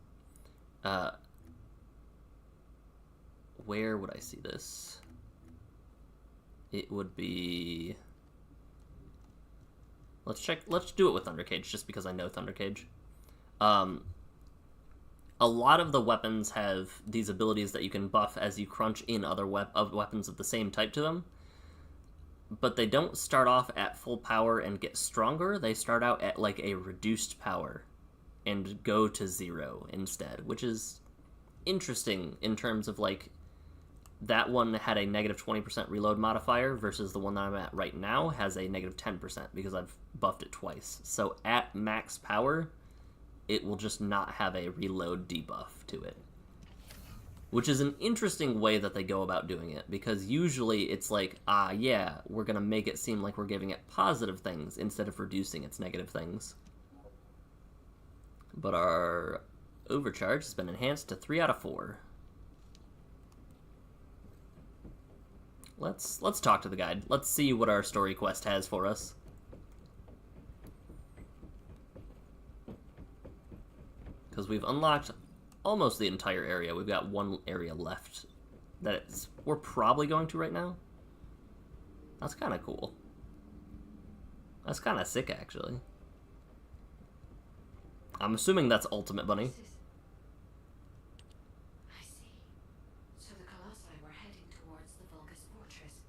Where would I see this? It would be... Let's do it with Thundercage, just because I know Thundercage. A lot of the weapons have these abilities that you can buff as you crunch in other weapons of the same type to them. But they don't start off at full power and get stronger. They start out at like a reduced power and go to 0 instead, which is interesting in terms of like that one had a negative 20% reload modifier versus the one that I'm at right now has a negative 10% because I've buffed it twice. So at max power, it will just not have a reload debuff to it. Which is an interesting way that they go about doing it, because usually it's like, yeah, we're going to make it seem like we're giving it positive things instead of reducing its negative things. But our overcharge has been enhanced to 3 out of 4. Let's talk to the guide. Let's see what our story quest has for us. Because we've unlocked almost the entire area. We've got one area left that we're probably going to right now. That's kind of cool. That's kind of sick, actually. I'm assuming that's Ultimate Bunny. I see. So the Colossi were heading towards the Vulgus fortress.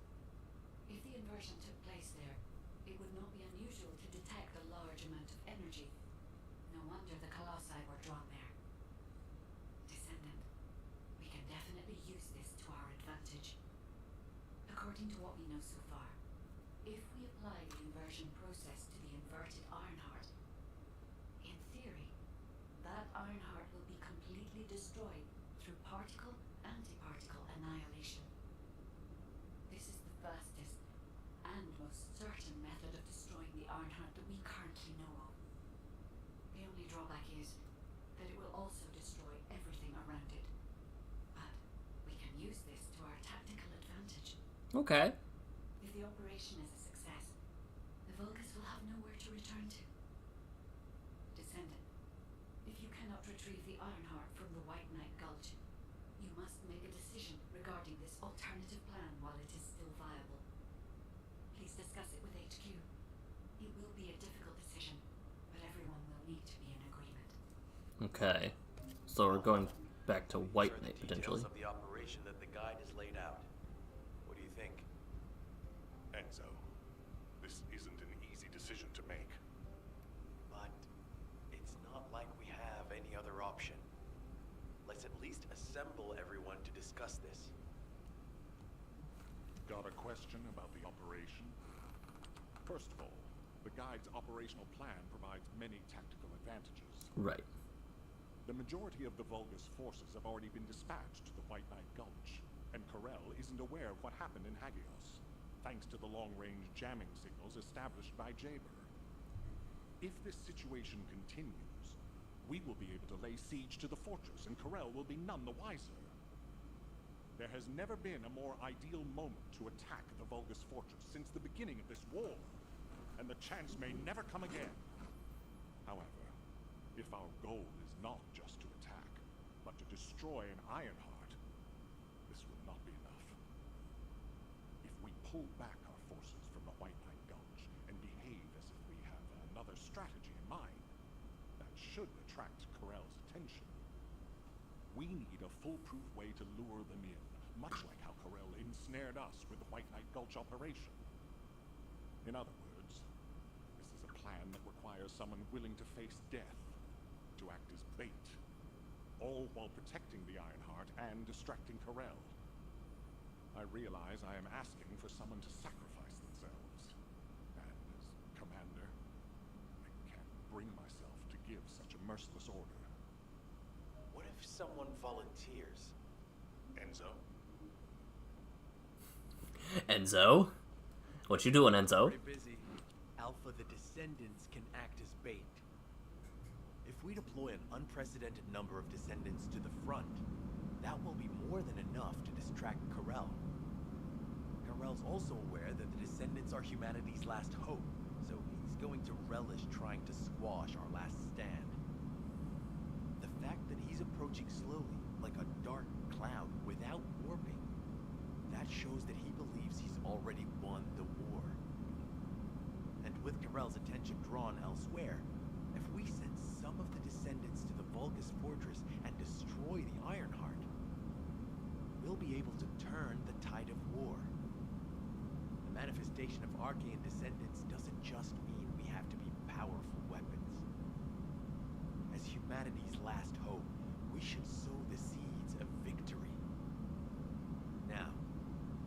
If the inversion took place there, it would not be unusual to detect a large amount of energy. No wonder the Colossi were drawn there. Descendant, we can definitely use this to our advantage. According to what we know so far, if we apply the inversion process to the inverted Ironheart, in theory, that Ironheart will be completely destroyed through particle-antiparticle annihilation. This is the fastest and most certain method of destroying the Ironheart that we currently know of. The only drawback is that it will also destroy everything around it. But we can use this to our tactical advantage. Okay. If the operation is a success, the Vulgus will have nowhere to return to. Descendant, if you cannot retrieve the Ironheart from the White Knight Gulch, you must make a decision regarding this alternative plan while it is still viable. Please discuss it with HQ. It will be a difficult decision, but everyone will need to be in agreement. Okay. So we're going back to White Knight, potentially. Of the operation that the guide has laid out. What do you think? Enzo, this isn't an easy decision to make. But it's not like we have any other option. Let's at least assemble everyone to discuss this. Got a question about the operation? First of all, the guide's operational plan provides many tactical advantages. Right. The majority of the Vulgus forces have already been dispatched to the White Knight Gulch, and Corel isn't aware of what happened in Hagios, thanks to the long-range jamming signals established by Jaber. If this situation continues, we will be able to lay siege to the fortress, and Corel will be none the wiser. There has never been a more ideal moment to attack the Vulgus fortress since the beginning of this war, and the chance may never come again. However, if our goal is not just to attack, but to destroy an Ironheart, this will not be enough. If we pull back our forces from the White Knight Gulch and behave as if we have another strategy in mind, that should attract Corel's attention. We need a foolproof way to lure them in, much like how Corel ensnared us with the White Knight Gulch operation. In other words, this is a plan that requires someone willing to face death, to act as bait, all while protecting the Ironheart and distracting Corel. I realize I am asking for someone to sacrifice themselves, and as commander, I can't bring myself to give such a merciless order. What if someone volunteers? Enzo? Enzo? What you doing, Enzo? Pretty busy. Alpha the Descendants can act as bait. If we deploy an unprecedented number of Descendants to the front, that will be more than enough to distract Corel. Corell's also aware that the Descendants are humanity's last hope, so he's going to relish trying to squash our last stand. The fact that he's approaching slowly, like a dark cloud without warping, that shows that he believes he's already won the war. And with Corell's attention drawn elsewhere, if we send some of the Descendants to the Vulgus Fortress and destroy the Ironheart, we'll be able to turn the tide of war. The manifestation of Archaean Descendants doesn't just mean we have to be powerful weapons. As humanity's last hope, we should sow the seeds of victory. Now,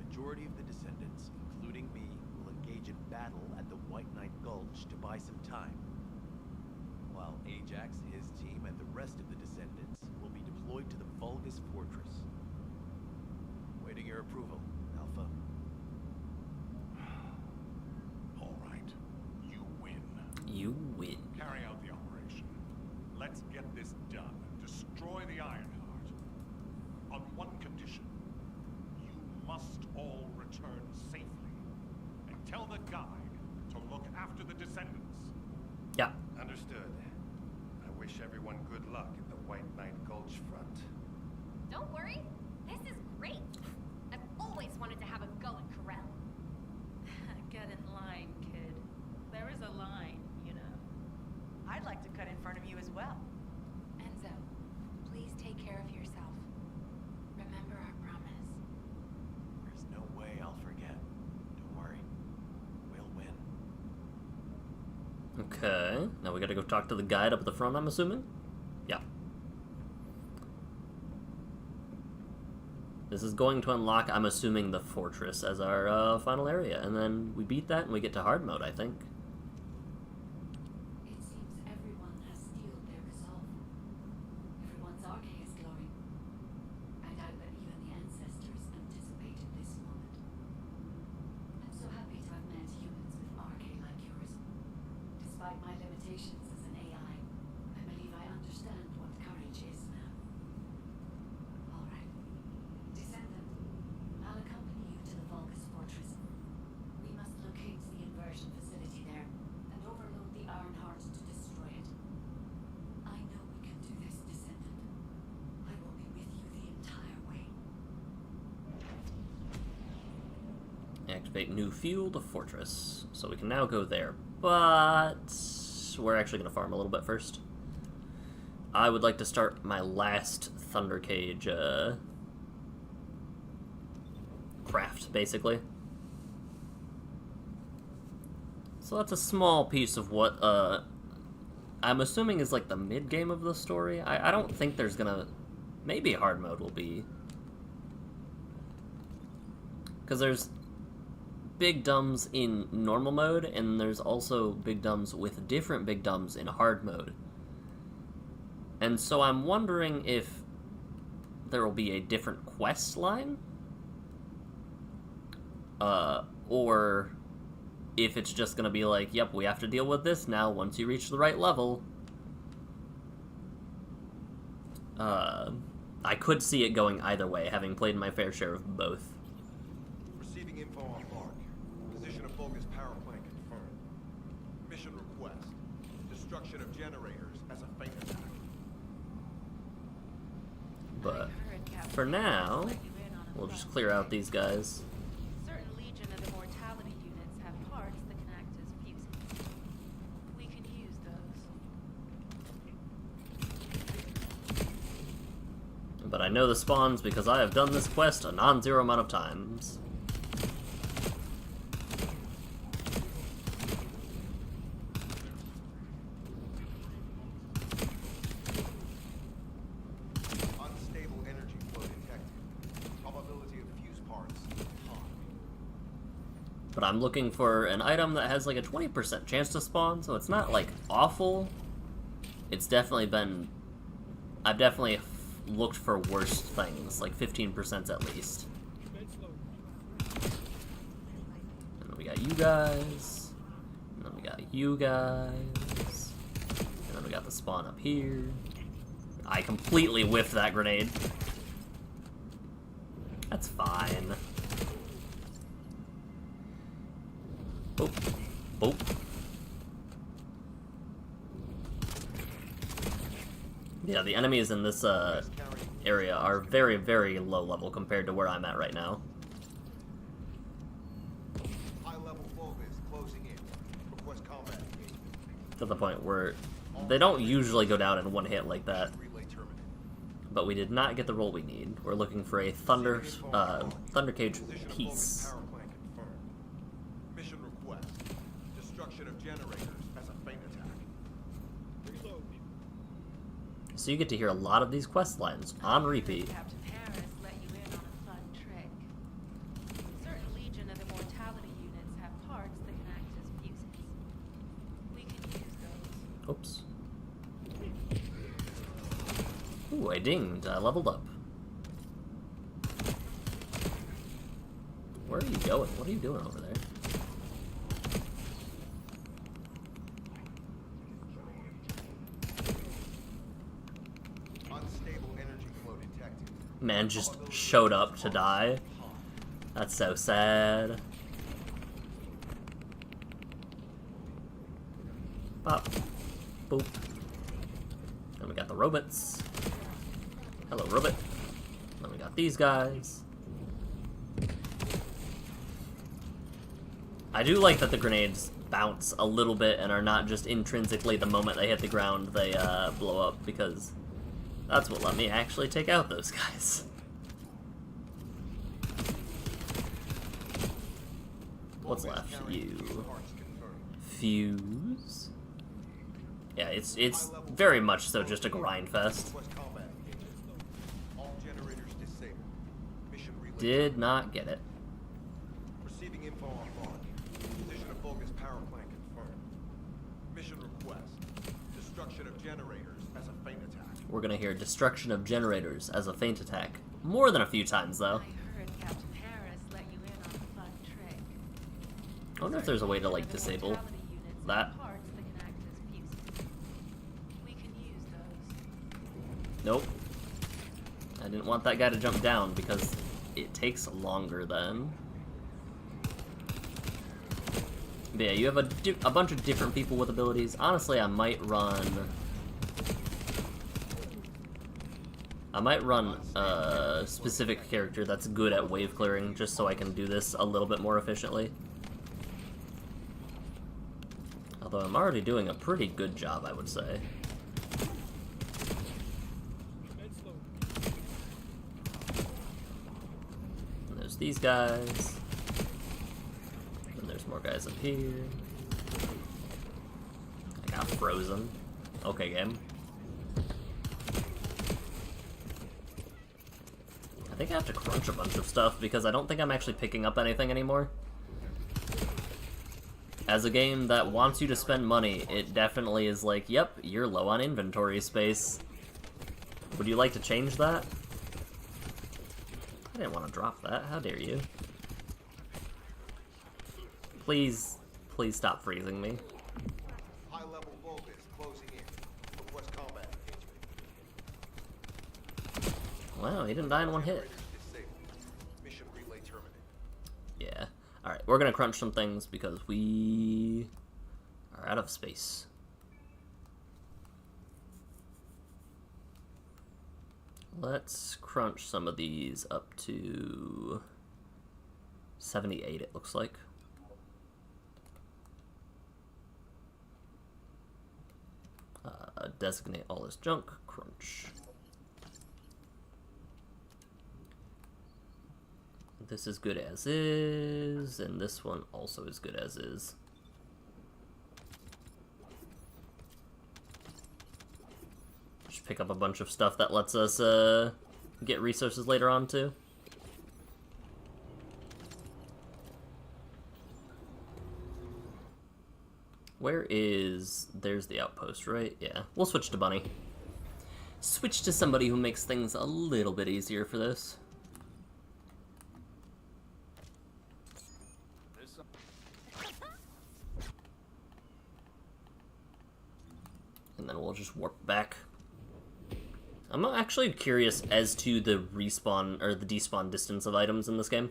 majority of the Descendants, including me, will engage in battle at the White Knight Gulch to buy some time. While Ajax, his team, and the rest of the Descendants will be deployed to the Vulgus Fortress. Waiting your approval, Alpha. All right. You win. You win. Carry out the operation. Let's get this done. Destroy the Ironheart. On one condition. You must all return safely. And tell the guide to look after the Descendants. Yeah. Understood. I wish everyone good luck at the White Knight Gulch front. Don't worry, this is great. I've always wanted to have a go at Corell. Get in line, kid. There is a line, you know. I'd like to cut in front of you as well. Enzo, please take care of yourself. Remember our promise. There's no way I'll forget. Don't worry. We'll win. Okay, now we gotta go talk to the guide up at the front, I'm assuming? Yeah. This is going to unlock, I'm assuming, the fortress as our final area, and then we beat that and we get to hard mode, I think. It seems everyone has steeled their resolve. Everyone's arche is glowing. I doubt that even the ancestors anticipated this moment. I'm so happy to have met humans with arche like yours. Despite my limitations as an AI, I believe I understand what courage is now. All right. Descendant, I'll accompany you to the Vulgus Fortress. We must locate the inversion facility there and overload the Ironheart to destroy it. I know we can do this, Descendant. I will be with you the entire way. Activate new field of fortress. So we can now go there, but we're actually going to farm a little bit first. I would like to start my last Thunder Cage craft, basically. So that's a small piece of what I'm assuming is like the mid-game of the story. I don't think there's gonna... Maybe hard mode will be... Because there's big dumbs in normal mode, and there's also big dumbs with different big dumbs in hard mode. And so I'm wondering if there will be a different quest line, or if it's just gonna be like, yep, we have to deal with this now once you reach the right level. I could see it going either way, having played my fair share of both. Receiving info on Mark. Position of Vulgus power plant confirmed. Mission request. Destruction of generators as a feint attack. But for now, we'll just clear out these guys. Certain Legion of Immortality units have parts that can act as fuses. We can use those. But I know the spawns because I have done this quest a non-zero amount of times. Unstable energy flow detected. Probability of fuse parts high. But I'm looking for an item that has like a 20% chance to spawn, so it's not like awful. It's definitely been... I've definitely looked for worse things, like 15% at least. And then we got you guys. And then we got you guys. And then we got the spawn up here. I completely whiffed that grenade. That's fine. Boop. Boop. Yeah, the enemies in this area are very, very low level compared to where I'm at right now. High-level Vulgus closing in. Request combat engagement. To the point where they don't usually go down in one hit like that. Relay terminated. But we did not get the roll we need. We're looking for a Thunder Cage Position of piece. Vulgus power plant confirmed. Mission request. Destruction of generators as a feint attack. Reload. So you get to hear a lot of these quest lines on repeat. Captain Harris let you in on a fun trick. Certain Legion of Immortality units have parts that can act as fuses. We can use those. Oops. Ooh, I dinged. I leveled up. Where are you going? What are you doing over there? Unstable energy flow detected. Man just showed up to die. That's so sad. Pop. Boop. Then we got the robots. Hello, robot. Then we got these guys. I do like that the grenades bounce a little bit and are not just intrinsically the moment they hit the ground they blow up, because that's what let me actually take out those guys. What's left? You. Fuse. Yeah, it's very much so just a grind fest. Request combat engagement. All generators disabled. Mission relay. Did not get it. Receiving info on mark. Position of Vulgus power plant confirmed. Mission request. Destruction of generators as a feint attack. We're gonna hear destruction of generators as a feint attack more than a few times, though. I heard Captain Harris let you in on a fun trick. I wonder if there's a way to, like, disable Immortality units that. have parts that can act as fuses. We can use those. Nope. I didn't want that guy to jump down because it takes longer then. But yeah, you have a bunch of different people with abilities. Honestly, I might run a specific character that's good at wave clearing, just so I can do this a little bit more efficiently. Although I'm already doing a pretty good job, I would say. And there's these guys. And there's more guys up here. I got frozen. Okay, game. I think I have to crunch a bunch of stuff because I don't think I'm actually picking up anything anymore. As a game that wants you to spend money, it definitely is like, yep, you're low on inventory space. Would you like to change that? I didn't want to drop that. How dare you? Please, please stop freezing me. High-level Vulgus closing in. Request combat engagement. Wow, he didn't die in one hit. Generators disabled. Mission relay terminated. Yeah. Alright, we're gonna crunch some things because we are out of space. Let's crunch some of these up to 78, it looks like. Designate all this junk, crunch. This is good as is, and this one also is good as is. Just pick up a bunch of stuff that lets us get resources later on too. Where is... There's the outpost, right? Yeah. We'll switch to Bunny. Switch to somebody who makes things a little bit easier for this. And then we'll just warp back. I'm actually curious as to the respawn, or the despawn, distance of items in this game.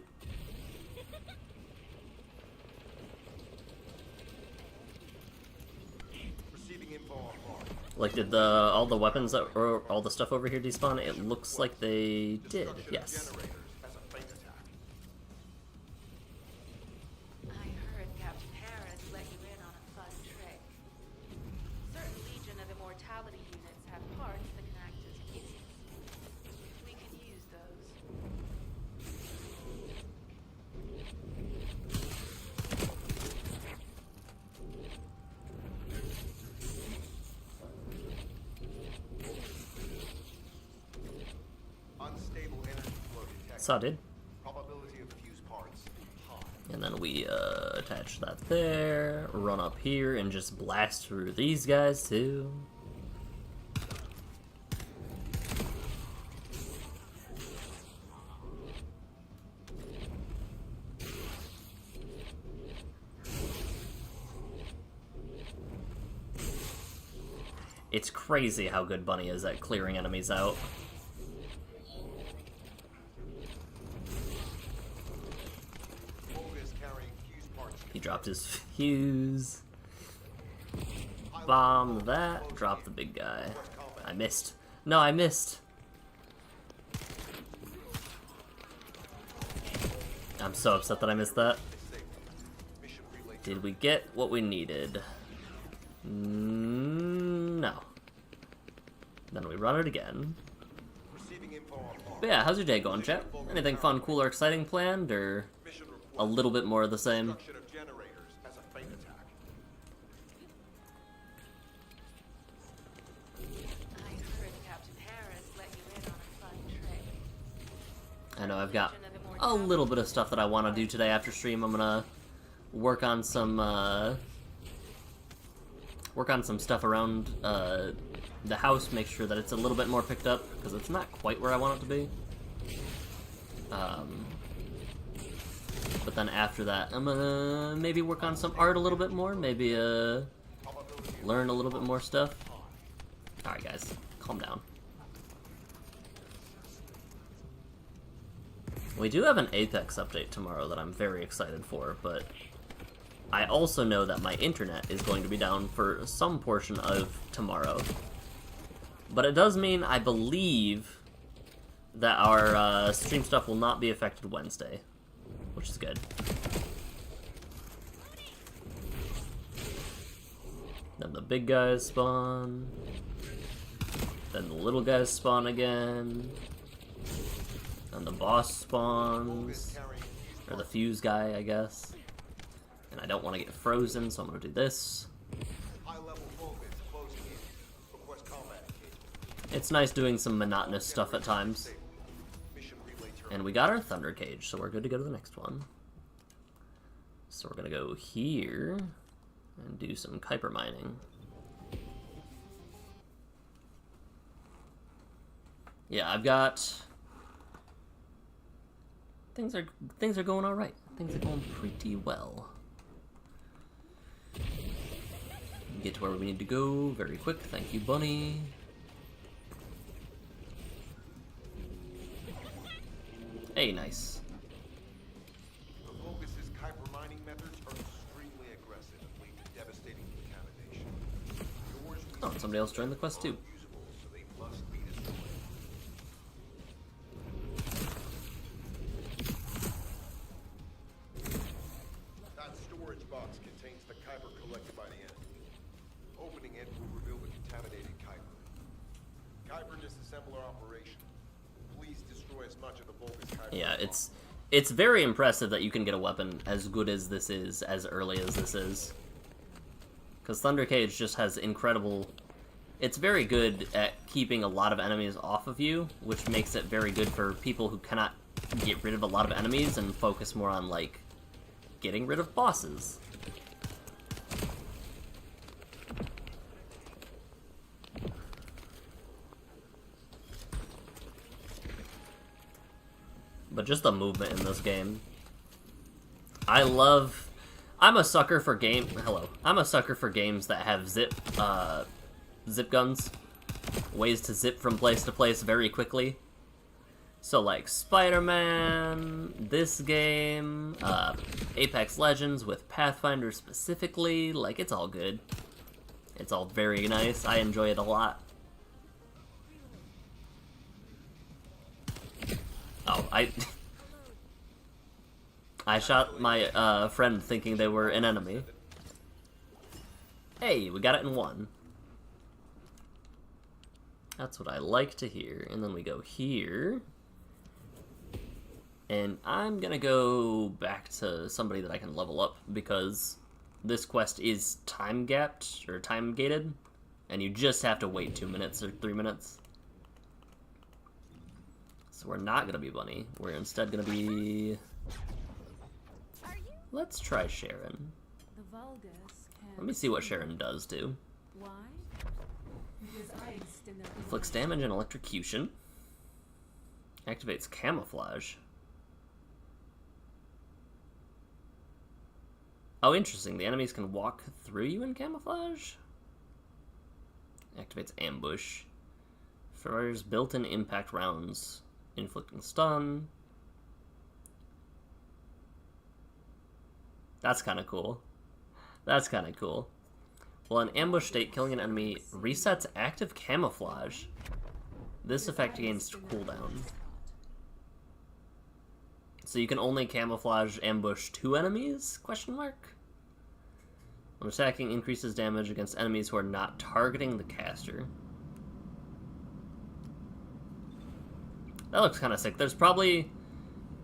Like, did all the weapons that or all the stuff over here despawn? It looks like they did. Yes. I heard Captain Harris let you in on a fun trick. Certain Legion of Immortality units have parts that can act as fuses. We can use those. Unstable energy flow detected. Saw did. Probability of fuse parts high. And then we attach that there, run up here, and just blast through these guys too. It's crazy how good Bunny is at clearing enemies out. Vulgus carrying fuse parts. He dropped his fuse. Bomb that. Drop the big guy. I missed. No, I missed. I'm so upset that I missed that. Did we get what we needed? No. Then we run it again. Receiving info on mark. But yeah, how's your day going, chat? Anything fun, cool, or exciting planned, or Mission request. a little bit more of the same? Destruction of generators as a feint attack. I heard Captain Harris let you in on a fun trick. I know I've got a little bit of stuff that I want to do today after stream. I'm gonna work on some stuff around the house, make sure that it's a little bit more picked up, because it's not quite where I want it to be. But then after that, I'm gonna maybe work on some art a little bit more, maybe learn a little bit more stuff. Alright guys, calm down. We do have an Apex update tomorrow that I'm very excited for, but I also know that my internet is going to be down for some portion of tomorrow. But it does mean, I believe, that our stream stuff will not be affected Wednesday, which is good. Then the big guys spawn. Then the little guys spawn again. And the boss spawns. Or the fuse guy, I guess. And I don't want to get frozen, so I'm going to do this. High-level Vulgus closing in. Request combat engagement. It's nice doing some monotonous stuff at times. Mission relay terminal. And we got our Thunder Cage, so we're good to go to the next one. So we're going to go here and do some Kuiper mining. Yeah, I've got... Things are going all right. Things are going pretty well. Get to where we need to go very quick. Thank you, Bunny. Hey, nice. The Vulgus' Kuiper mining methods are extremely aggressive and lead to devastating contamination. Yours Oh, and somebody else joined the quest too. usable, so they must be destroyed. That storage box contains the Kuiper collected by the enemy. Opening it will reveal the contaminated Kuiper. Kuiper disassembler operation. Please destroy as much of the Vulgus Kuiper Yeah, as it's very impressive that you can get a weapon as good as this is, as early as this is. Because Thunder Cage just has incredible... It's very good at keeping a lot of enemies off of you, which makes it very good for people who cannot get rid of a lot of enemies and focus more on, like, getting rid of bosses. But just the movement in this game. I'm a sucker for I'm a sucker for games that have zip guns. Ways to zip from place to place very quickly. So like Spider-Man, this game, Apex Legends with Pathfinder specifically, like it's all good. It's all very nice. I enjoy it a lot. Oh, I shot my friend thinking they were an enemy. Hey, we got it in one. That's what I like to hear. And then we go here. And I'm gonna go back to somebody that I can level up because this quest is time gapped or time gated, and you just have to wait 2 minutes or 3 minutes. So we're not gonna be Bunny. We're instead gonna be. Let's try Sharon. The Vulgus can... Let me see what Sharon does do. Why? Because I Inflicts damage and electrocution. Activates camouflage. Oh, interesting. The enemies can walk through you in camouflage? Activates ambush. Fires built-in impact rounds. Inflicting stun. That's kind of cool. That's kind of cool. While in ambush state, killing an enemy resets active camouflage. This effect gains cooldown. So you can only camouflage ambush 2 enemies? Question mark. When attacking, increases damage against enemies who are not targeting the caster. That looks kind of sick. There's probably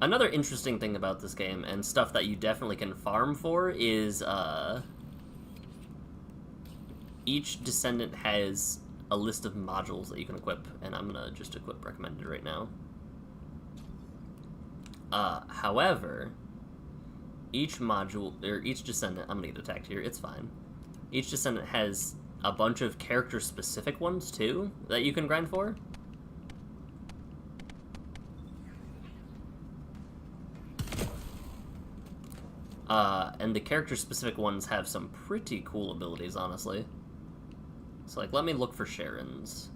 another interesting thing about this game, and stuff that you definitely can farm for, is each Descendant has a list of modules that you can equip, and I'm gonna just equip recommended right now. However, each module, or each Descendant, I'm gonna get attacked here, it's fine. Each Descendant has a bunch of character-specific ones, too, that you can grind for. And the character-specific ones have some pretty cool abilities, honestly. So, like, let me look for Sharon's.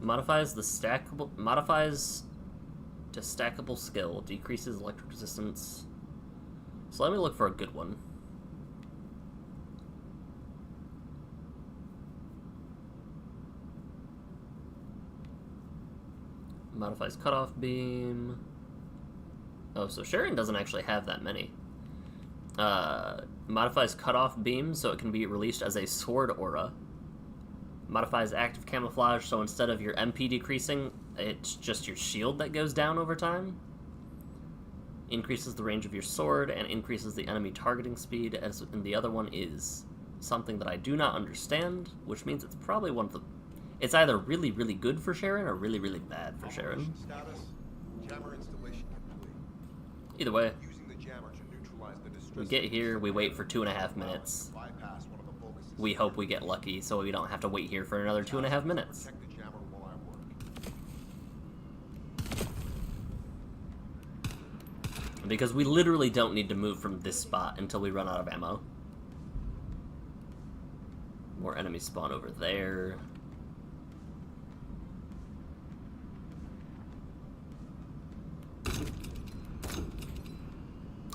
Modifies to stackable skill, decreases electric resistance. So let me look for a good one. Modifies cutoff beam. Oh, so Sharon doesn't actually have that many. Modifies cutoff beam, so it can be released as a sword aura. Modifies active camouflage, so instead of your MP decreasing, it's just your shield that goes down over time. Increases the range of your sword, and increases the enemy targeting speed, and the other one is something that I do not understand, which means it's probably one of the... It's either really, really good for Sharon, or really, really bad for Sharon. Status, jammer installation complete. Either way, Using the jammer to neutralize the distress. we get here, we wait for 2.5 minutes. Bypass one of the Vulgus We hope we get lucky, so we don't have to wait here for another 2.5 minutes. Protect the jammer while I work. Because we literally don't need to move from this spot until we run out of ammo. More enemies spawn over there.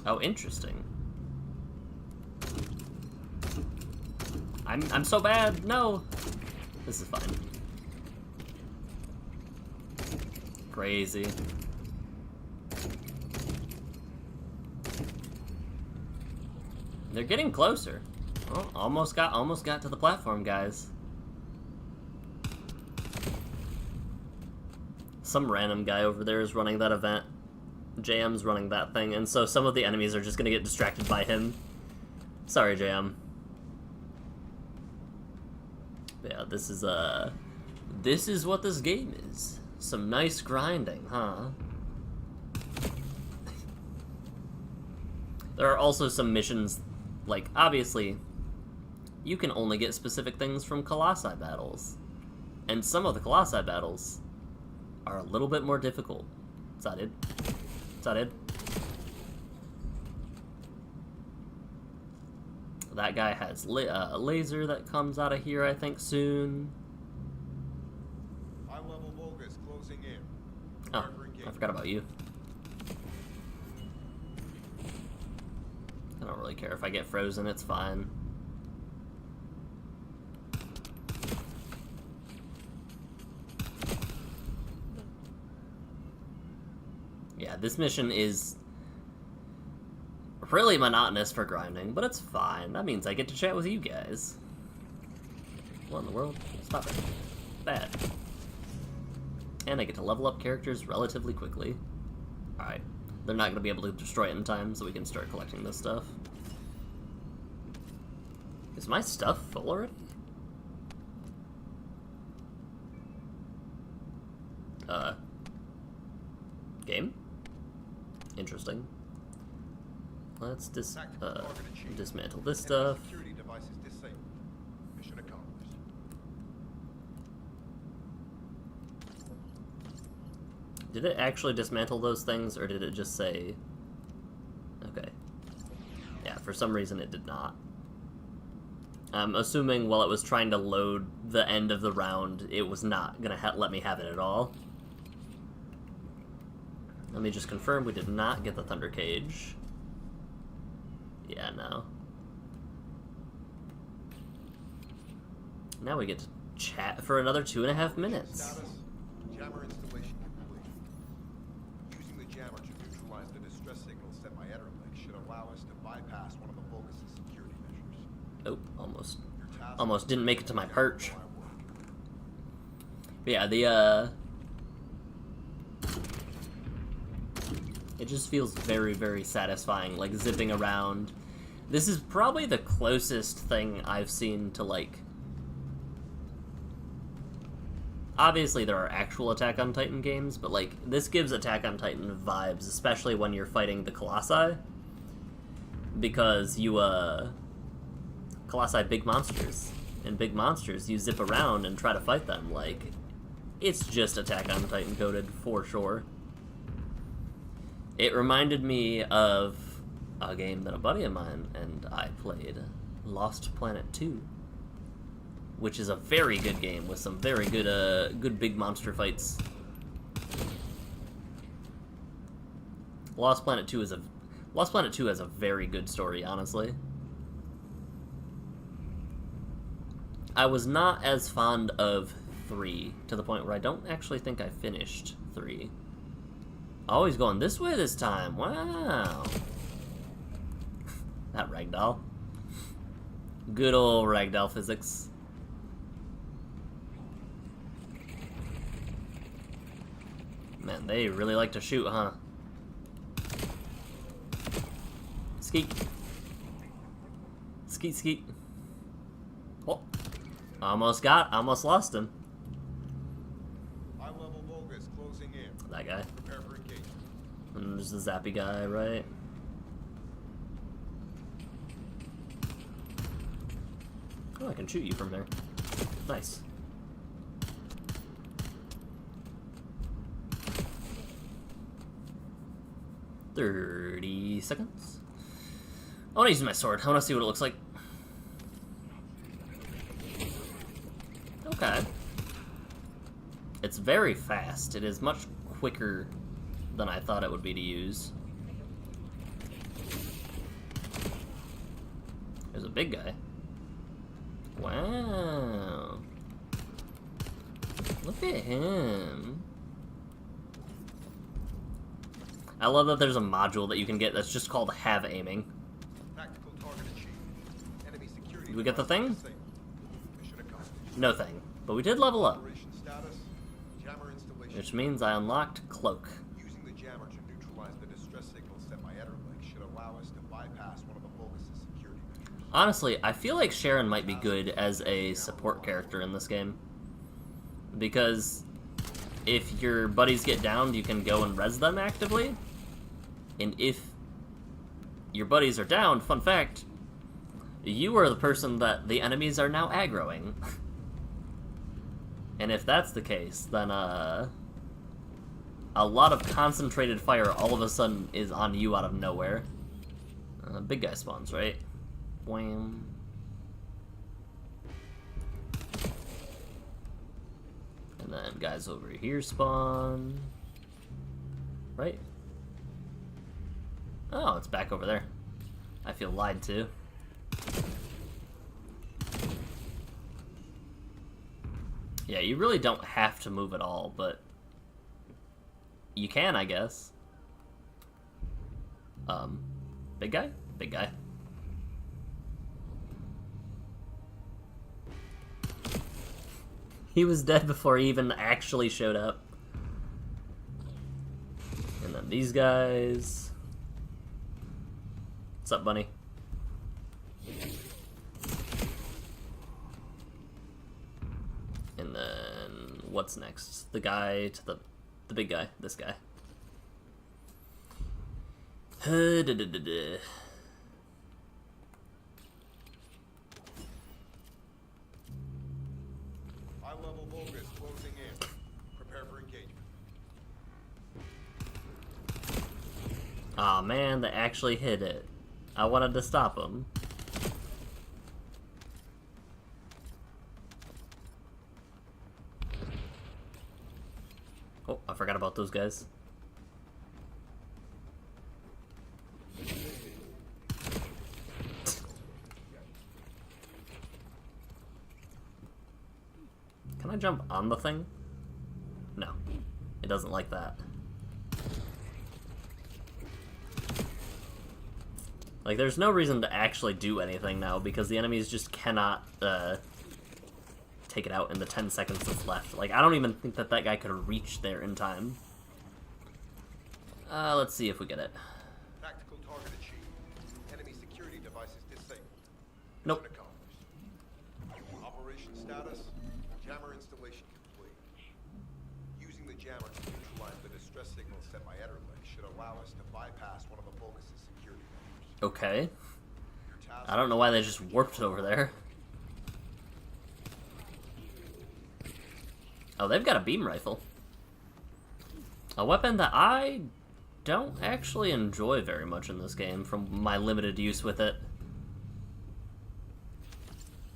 Oh, interesting. I'm so bad. No. This is fine. Crazy. They're getting closer. Oh, almost got to the platform, guys. Some random guy over there is running that event. JM's running that thing, and so some of the enemies are just gonna get distracted by him. Sorry, JM. But yeah, this is what this game is. Some nice grinding, huh? There are also some missions, like, obviously, you can only get specific things from Colossi battles. And some of the Colossi battles are a little bit more difficult. Is that it? Is that it? That guy has a laser that comes out of here, I think, soon. High-level Vulgus closing in. Oh, I forgot about you. I don't really care if I get frozen, it's fine. Yeah, this mission is really monotonous for grinding, but it's fine. That means I get to chat with you guys. What in the world? Stop it. Bad. And I get to level up characters relatively quickly. Alright. They're not going to be able to destroy it in time, so we can start collecting this stuff. Is my stuff full already? Game? Interesting. Let's dismantle this stuff. Security devices disabled. Mission accomplished. Did it actually dismantle those things, or did it just say... Okay. Yeah, for some reason it did not. I'm assuming while it was trying to load the end of the round, it was not gonna let me have it at all. Let me just confirm we did not get the Thunder Cage. Yeah, no. Now we get to chat for another 2.5 minutes. Status, jammer installation complete. Using the jammer to neutralize the distress signal sent by Ederlich should allow us to bypass one of the Vulgus' security measures. Nope, almost. Your task Almost didn't make it to my perch. But yeah, it just feels very, very satisfying, like, zipping around. This is probably the closest thing I've seen to, like... Obviously, there are actual Attack on Titan games, but, like, this gives Attack on Titan vibes, especially when you're fighting the Colossi. Because you, Colossi big monsters. And big monsters, you zip around and try to fight them, like... It's just Attack on Titan coded, for sure. It reminded me of a game that a buddy of mine and I played, Lost Planet 2, which is a very good game with some very good, good big monster fights. Lost Planet 2 has a very good story, honestly. I was not as fond of 3, to the point where I don't actually think I finished 3. Oh, he's going this way this time. Wow. That ragdoll. Good old ragdoll physics. Man, they really like to shoot, huh? Skeet. Skeet, skeet. Oh. Almost lost him. High-level Vulgus closing in. That guy. Prepare for engagement. And there's the zappy guy, right? Oh, I can shoot you from there. Nice. $30 seconds. I want to use my sword. I want to see what it looks like. Okay. It's very fast. It is much quicker than I thought it would be to use. There's a big guy. Wow. Look at him. I love that there's a module that you can get that's just called Have Aiming. Tactical target achieved. Enemy security Did we get the thing? disabled. Mission accomplished. No thing. But we did level up. Operation status, jammer installation. Which means I unlocked Cloak. Using the jammer to neutralize the distress signal sent by Ederlich should allow us to bypass one of the Vulgus' security measures. Honestly, I feel like Sharon might be good as a support character in this game. Because if your buddies get downed, you can go and res them actively. And if your buddies are downed, fun fact, you are the person that the enemies are now aggroing. And if that's the case, then a lot of concentrated fire all of a sudden is on you out of nowhere. Big guy spawns, right? Wham. And then guys over here spawn. Right? Oh, it's back over there. I feel lied to. Yeah, you really don't have to move at all, but you can, I guess. Big guy? Big guy. He was dead before he even actually showed up. And then these guys. What's up, bunny? And then what's next? The guy to the big guy, this guy. High level Vulgus closing in. Prepare for engagement. Aw, man, they actually hit it. I wanted to stop him. Oh, I forgot about those guys. Can I jump on the thing? No. It doesn't like that. Like, there's no reason to actually do anything now, because the enemies just cannot, take it out in the 10 seconds that's left. Like, I don't even think that that guy could reach there in time. Let's see if we get it. Tactical target achieved. Enemy security devices disabled. Nope. Mission accomplished. Operation status. Jammer installation complete. Using the jammer to neutralize the distress signal sent by Ederle should allow us to bypass one of the Vulgus' security measures. Okay. Your task I don't know why they just warped over there. Oh, they've got a beam rifle. A weapon that I don't actually enjoy very much in this game from my limited use with it.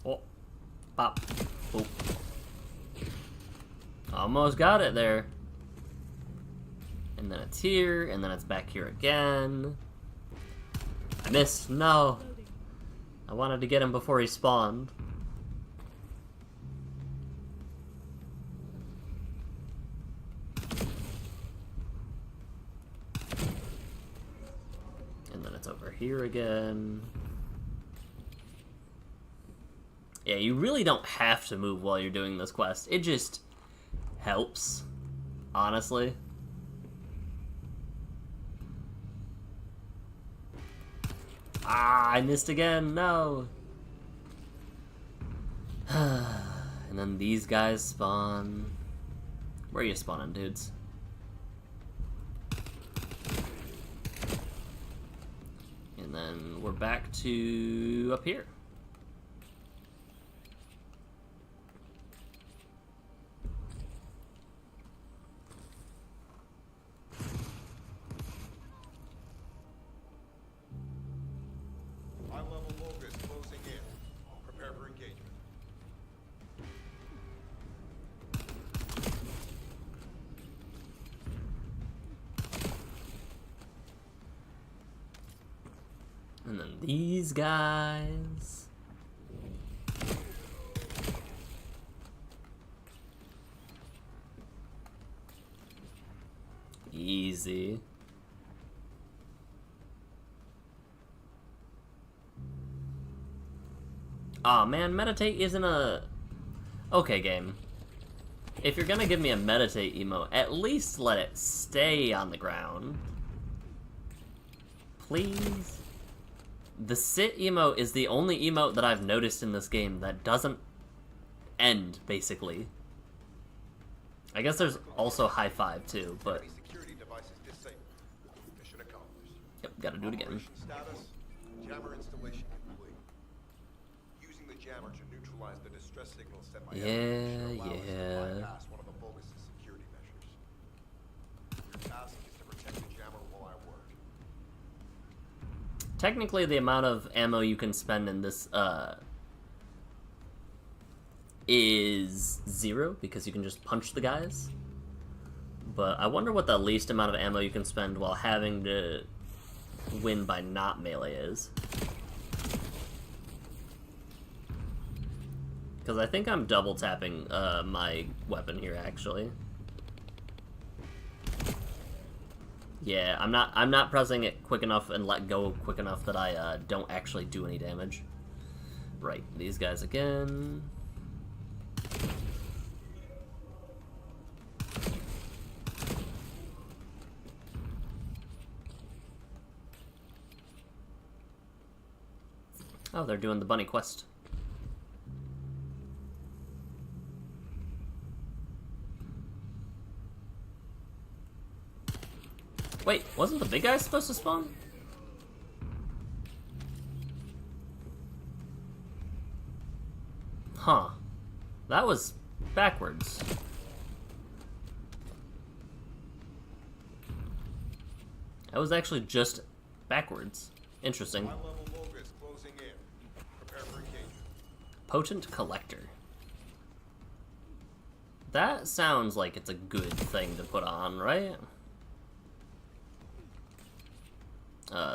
Oh. Pop. Oh. Almost got it there. And then it's here, and then it's back here again. I missed. No. I wanted to get him before he spawned. And then it's over here again. Yeah, you really don't have to move while you're doing this quest. It just helps, honestly. Ah, I missed again. No. And then these guys spawn. Where are you spawning, dudes? And then we're back to up here. High level Vulgus closing in. Prepare for engagement. And then these guys. Easy. Aw, man, meditate isn't a... Okay, game. If you're gonna give me a meditate emote, at least let it stay on the ground. Please? The sit emote is the only emote that I've noticed in this game that doesn't end, basically. I guess there's also high five, too, but... Enemy security devices disabled. Mission accomplished. Yep, gotta do it again. Operation status. Jammer installation complete. Using the jammer to neutralize the distress signal sent by Ederle should allow us to bypass one of the Vulgus' security measures. Your task is to protect the jammer while I work. Technically, the amount of ammo you can spend in this, is 0, because you can just punch the guys. But I wonder what the least amount of ammo you can spend while having to win by not melee is. Because I think I'm double tapping my weapon here, actually. Yeah, I'm not pressing it quick enough and let go quick enough that I don't actually do any damage. Right, these guys again. Oh, they're doing the bunny quest. Wait, wasn't the big guy supposed to spawn? Huh. That was backwards. That was actually just backwards. Interesting. High-level Vulgus closing in. Prepare for engagement. Potent Collector. That sounds like it's a good thing to put on, right?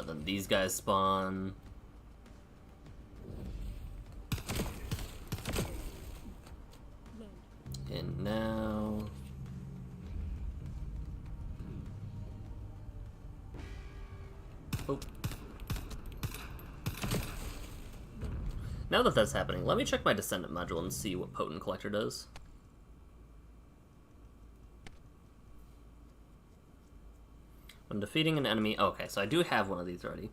Then these guys spawn. And now... Oh. Now that that's happening, let me check my Descendant module and see what Potent Collector does. When defeating an enemy... Okay, so I do have one of these already.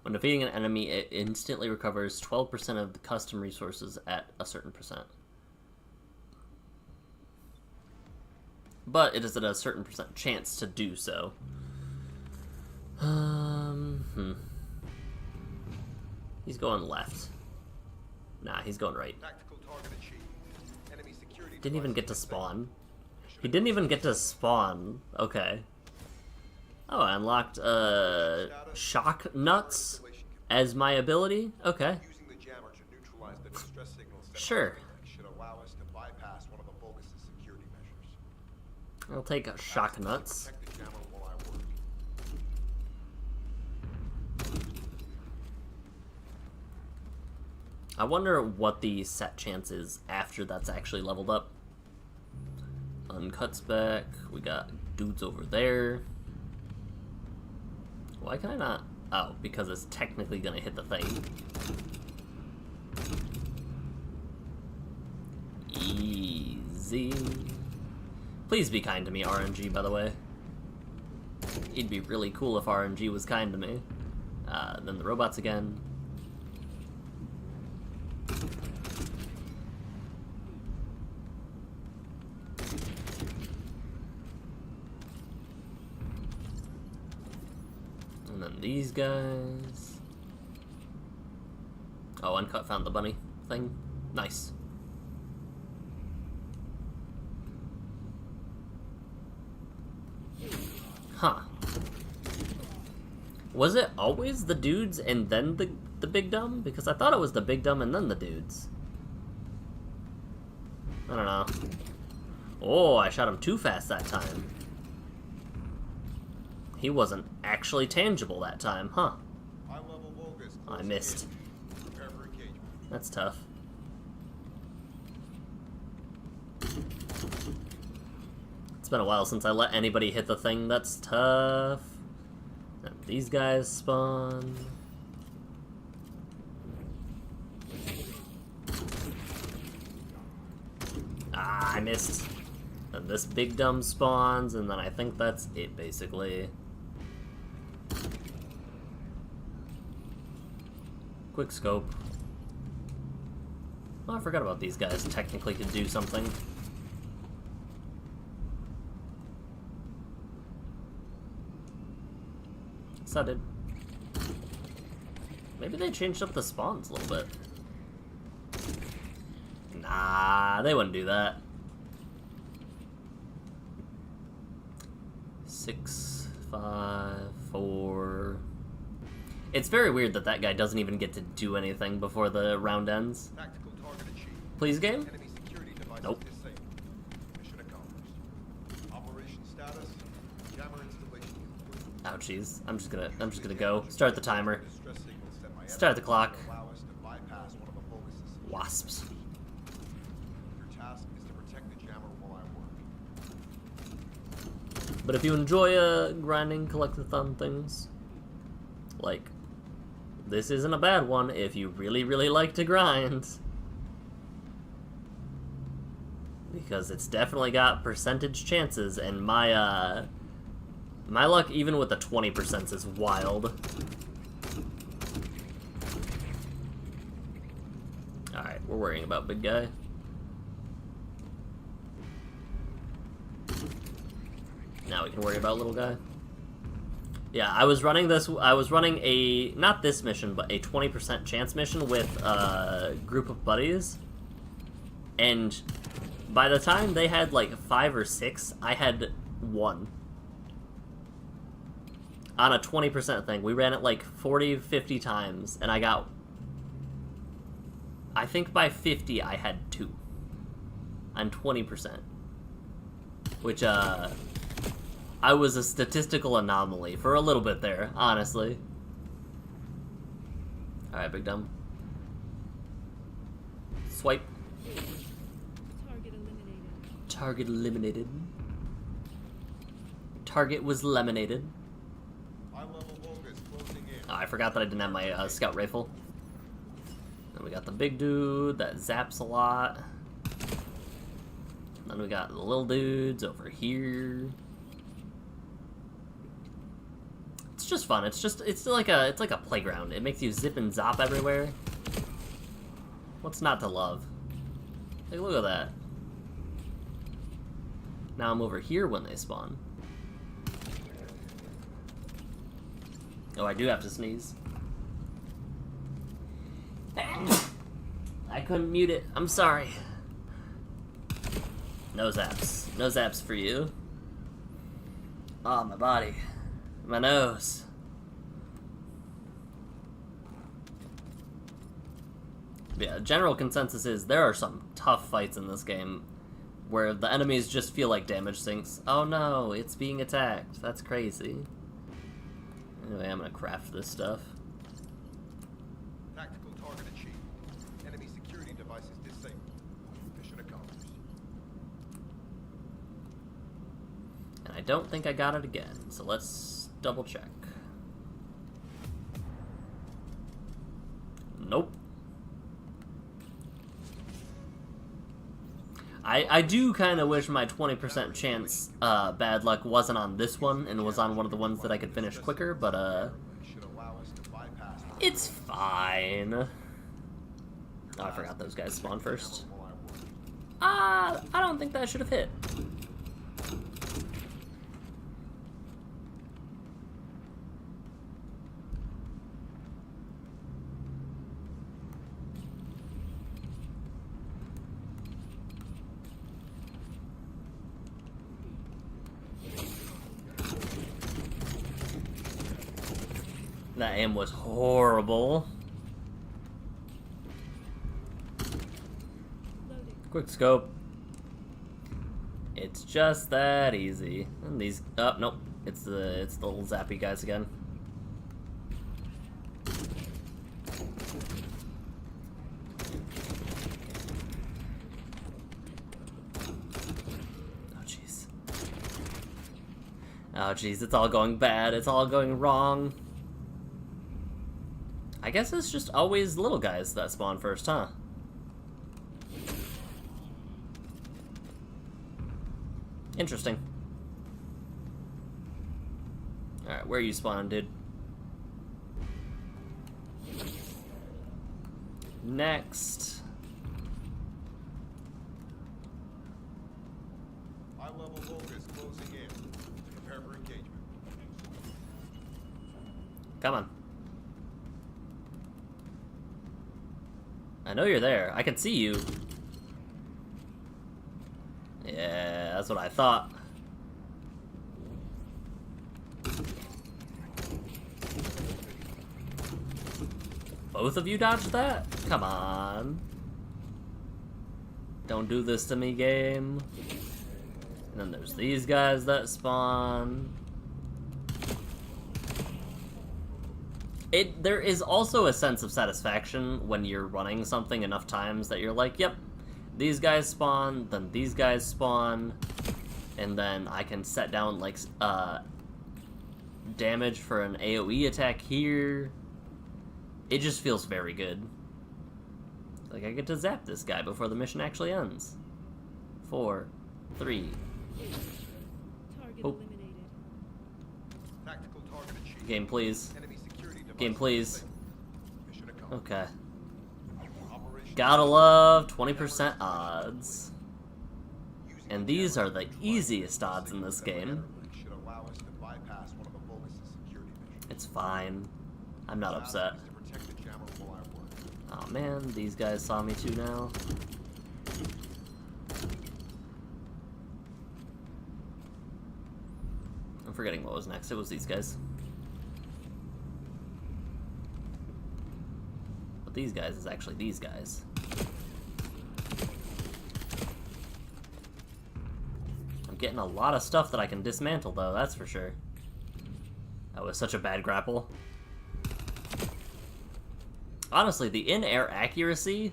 When defeating an enemy, it instantly recovers 12% of the custom resources at a certain percent. But it is at a certain percent chance to do so. He's going left. Nah, he's going right. Tactical target achieved. Enemy security Didn't even device get to spawn. Mission He didn't even get to spawn. Okay. Oh, I unlocked, shock nuts as my ability? Okay. Using the jammer to neutralize the distress signals sent Sure. should allow us to bypass one of the Vulgus' security measures. I'll take shock nuts. Protect the jammer while I work. I wonder what the set chance is after that's actually leveled up. Uncuts back. We got dudes over there. Why can I not? Oh, because it's technically gonna hit the thing. Easy. Please be kind to me, RNG, by the way. It'd be really cool if RNG was kind to me. Then the robots again. And then these guys. Oh, Uncut found the bunny thing. Nice. Huh. Was it always the dudes and then the big dumb? Because I thought it was the big dumb and then the dudes. I don't know. Oh, I shot him too fast that time. He wasn't actually tangible that time, huh? High-level Vulgus I closing missed. in. Prepare for engagement. That's tough. It's been a while since I let anybody hit the thing. That's tough. And these guys spawn. Ah, I missed. And this big dumb spawns, and then I think that's it, basically. Quick scope. Oh, I forgot about these guys technically could do something. So I did. Maybe they changed up the spawns a little bit. Nah, they wouldn't do that. 6, 5, 4. It's very weird that that guy doesn't even get to do anything before the round ends. Tactical target achieved. Please, game? Enemy security device Nope. disabled. Mission accomplished. Operation status. Jammer installation complete. Oh jeez, I'm just gonna go. Start the timer. Distress signals that my Start the clock. allow us to bypass one of the Vulguses. Wasps. Your task is to protect the jammer while I work. But if you enjoy grinding collectathon things, like, this isn't a bad one if you really, really like to grind. Because it's definitely got percentage chances, and my luck, even with the 20%, is wild. Alright, we're worrying about big guy. Now we can worry about little guy. Yeah, I was running a, not this mission, but a 20% chance mission with a group of buddies. And by the time they had like 5 or 6, I had 1. On a 20% thing. We ran it like 40, 50 times, and I got... I think by 50 I had 2. On 20%. Which, I was a statistical anomaly for a little bit there, honestly. Alright, big dumb. Swipe. Target eliminated. Target eliminated. Target was lemonaded. High-level Vulgus closing in. Oh, I forgot that I didn't have my scout rifle. Then we got the big dude that zaps a lot. Then we got the little dudes over here. It's just fun. It's like a playground. It makes you zip and zop everywhere. What's not to love? Like, look at that. Now I'm over here when they spawn. Oh, I do have to sneeze. I couldn't mute it. I'm sorry. No zaps. No zaps for you. Oh, my body. My nose. Yeah, general consensus is there are some tough fights in this game where the enemies just feel like damage sinks. Oh no, it's being attacked. That's crazy. Anyway, I'm gonna craft this stuff. Tactical target achieved. Enemy security devices disabled. Mission accomplished. And I don't think I got it again, so let's double check. Nope. I do kind of wish my 20% chance bad luck wasn't on this one and was on one of the ones that I could finish quicker, but Should allow us to bypass it's fine. Oh, I forgot those guys spawn first. I don't think that should have hit. That aim was horrible. Loading. Quick scope. It's just that easy. And these, oh nope, it's the little zappy guys again. Oh jeez. Oh jeez, it's all going bad. It's all going wrong. I guess it's just always little guys that spawn first, huh? Interesting. Alright, where are you spawning, dude? Next. high-level Vulgus closing in. Prepare for engagement. Come on. I know you're there. I can see you. Yeah, that's what I thought. Both of you dodged that? Come on. Don't do this to me, game. And then there's these guys that spawn. There is also a sense of satisfaction when you're running something enough times that you're like, yep, these guys spawn, then these guys spawn, and then I can set down, like, damage for an AoE attack here. It just feels very good. Like, I get to zap this guy before the mission actually ends. 4, 3. Target Oh. eliminated. Tactical target achieved. Game, please. Enemy security device Game, please. disabled. Mission accomplished. Okay. Operation Gotta love 20% odds. And these are the easiest odds in this game. should allow us to bypass one of the Vulgus' security measures. It's fine. I'm not upset. To protect the jammer while I work. Oh man, these guys saw me too now. I'm forgetting what was next. It was these guys. But these guys is actually these guys. I'm getting a lot of stuff that I can dismantle though, that's for sure. That was such a bad grapple. Honestly, the in-air accuracy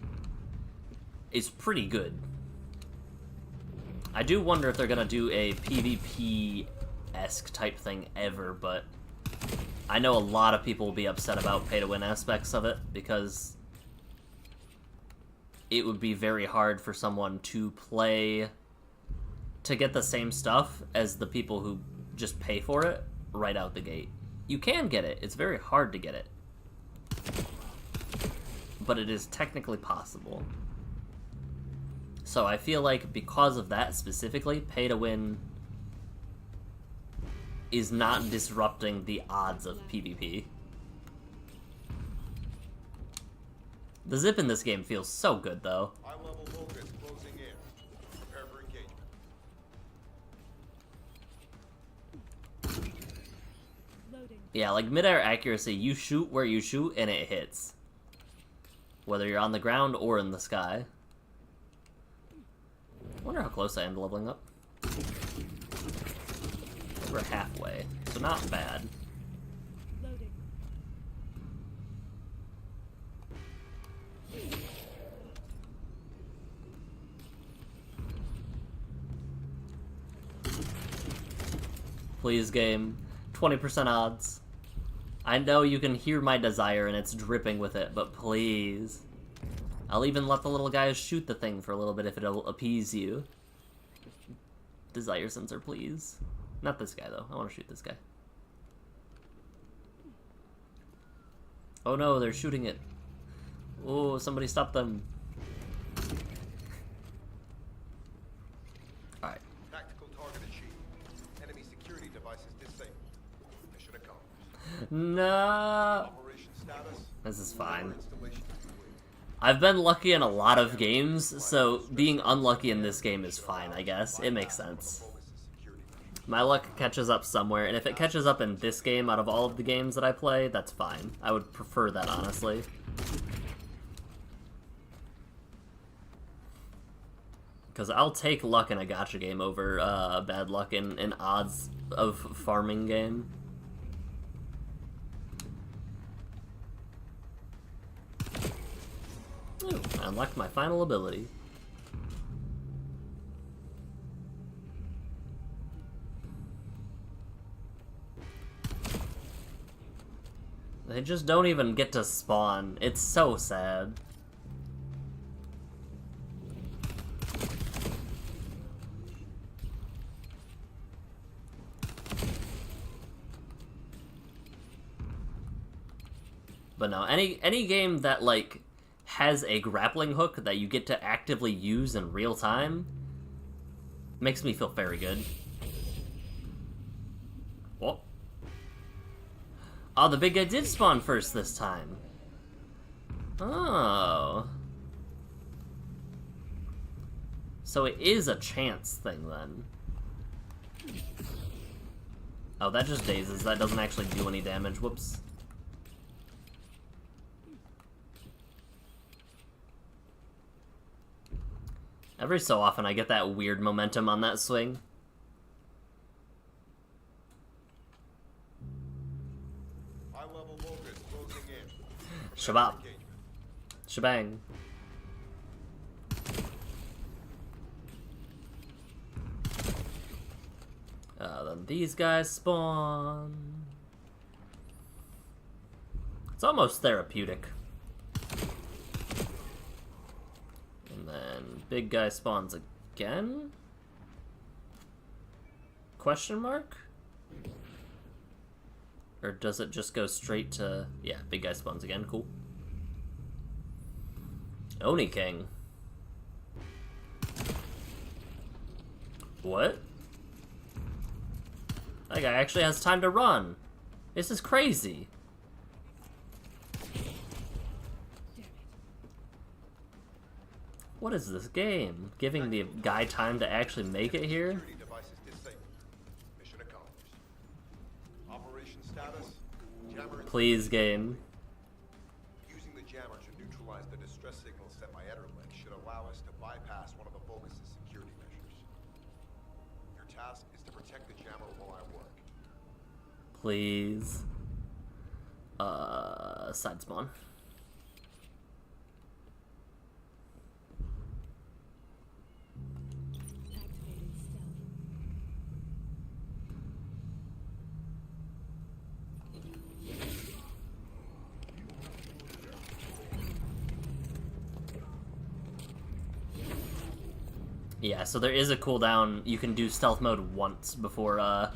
is pretty good. I do wonder if they're gonna do a PvP-esque type thing ever, but I know a lot of people will be upset about pay-to-win aspects of it, because it would be very hard for someone to play to get the same stuff as the people who just pay for it right out the gate. You can get it, it's very hard to get it, but it is technically possible. So I feel like because of that specifically, pay-to-win is not disrupting the odds of PvP. The zip in this game feels so good, though. High-level Vulgus closing in. Prepare for engagement. Loading. Yeah, like mid-air accuracy, you shoot where you shoot and it hits. Whether you're on the ground or in the sky. I wonder how close I am to leveling up. We're halfway, so not bad. Loading. Please, game. 20% odds. I know you can hear my desire and it's dripping with it, but please. I'll even let the little guys shoot the thing for a little bit if it'll appease you. Desire sensor, please. Not this guy, though. I want to shoot this guy. Oh no, they're shooting it. Oh, somebody stop them. Alright. Tactical target achieved. Enemy security devices disabled. Mission accomplished. No. Operation status. This is fine. Installation complete. I've been lucky in a lot of games, so being unlucky in this game is fine, I guess. It makes sense. My luck catches up somewhere, and if it catches up in this game out of all of the games that I play, that's fine. I would prefer that, honestly. Because I'll take luck in a gacha game over bad luck in an odds of farming game. Ooh, I unlocked my final ability. They just don't even get to spawn. It's so sad. But no, any game that, like, has a grappling hook that you get to actively use in real time makes me feel very good. Oh. Oh, the big guy did spawn first this time. Oh. So it is a chance thing, then. Oh, that just dazes. That doesn't actually do any damage. Whoops. Every so often I get that weird momentum on that swing. High-level Vulgus closing Shabab. Shebang. Then these guys spawn. It's almost therapeutic. And then big guy spawns again? Question mark? Or does it just go straight to... Yeah, big guy spawns again, cool. Oni King. What? That guy actually has time to run. This is crazy. What is this game? Giving the guy time to actually make it here? Security devices disabled. Mission accomplished. Operation status, jammer Please, game. using the jammer to neutralize the distress signal sent by Ederlink should allow us to bypass one of the Vulgus' security measures. Your task is to protect the jammer while I work. Please. Side spawn. Activating stealth. Yeah, so there is a cooldown. You can do stealth mode once before,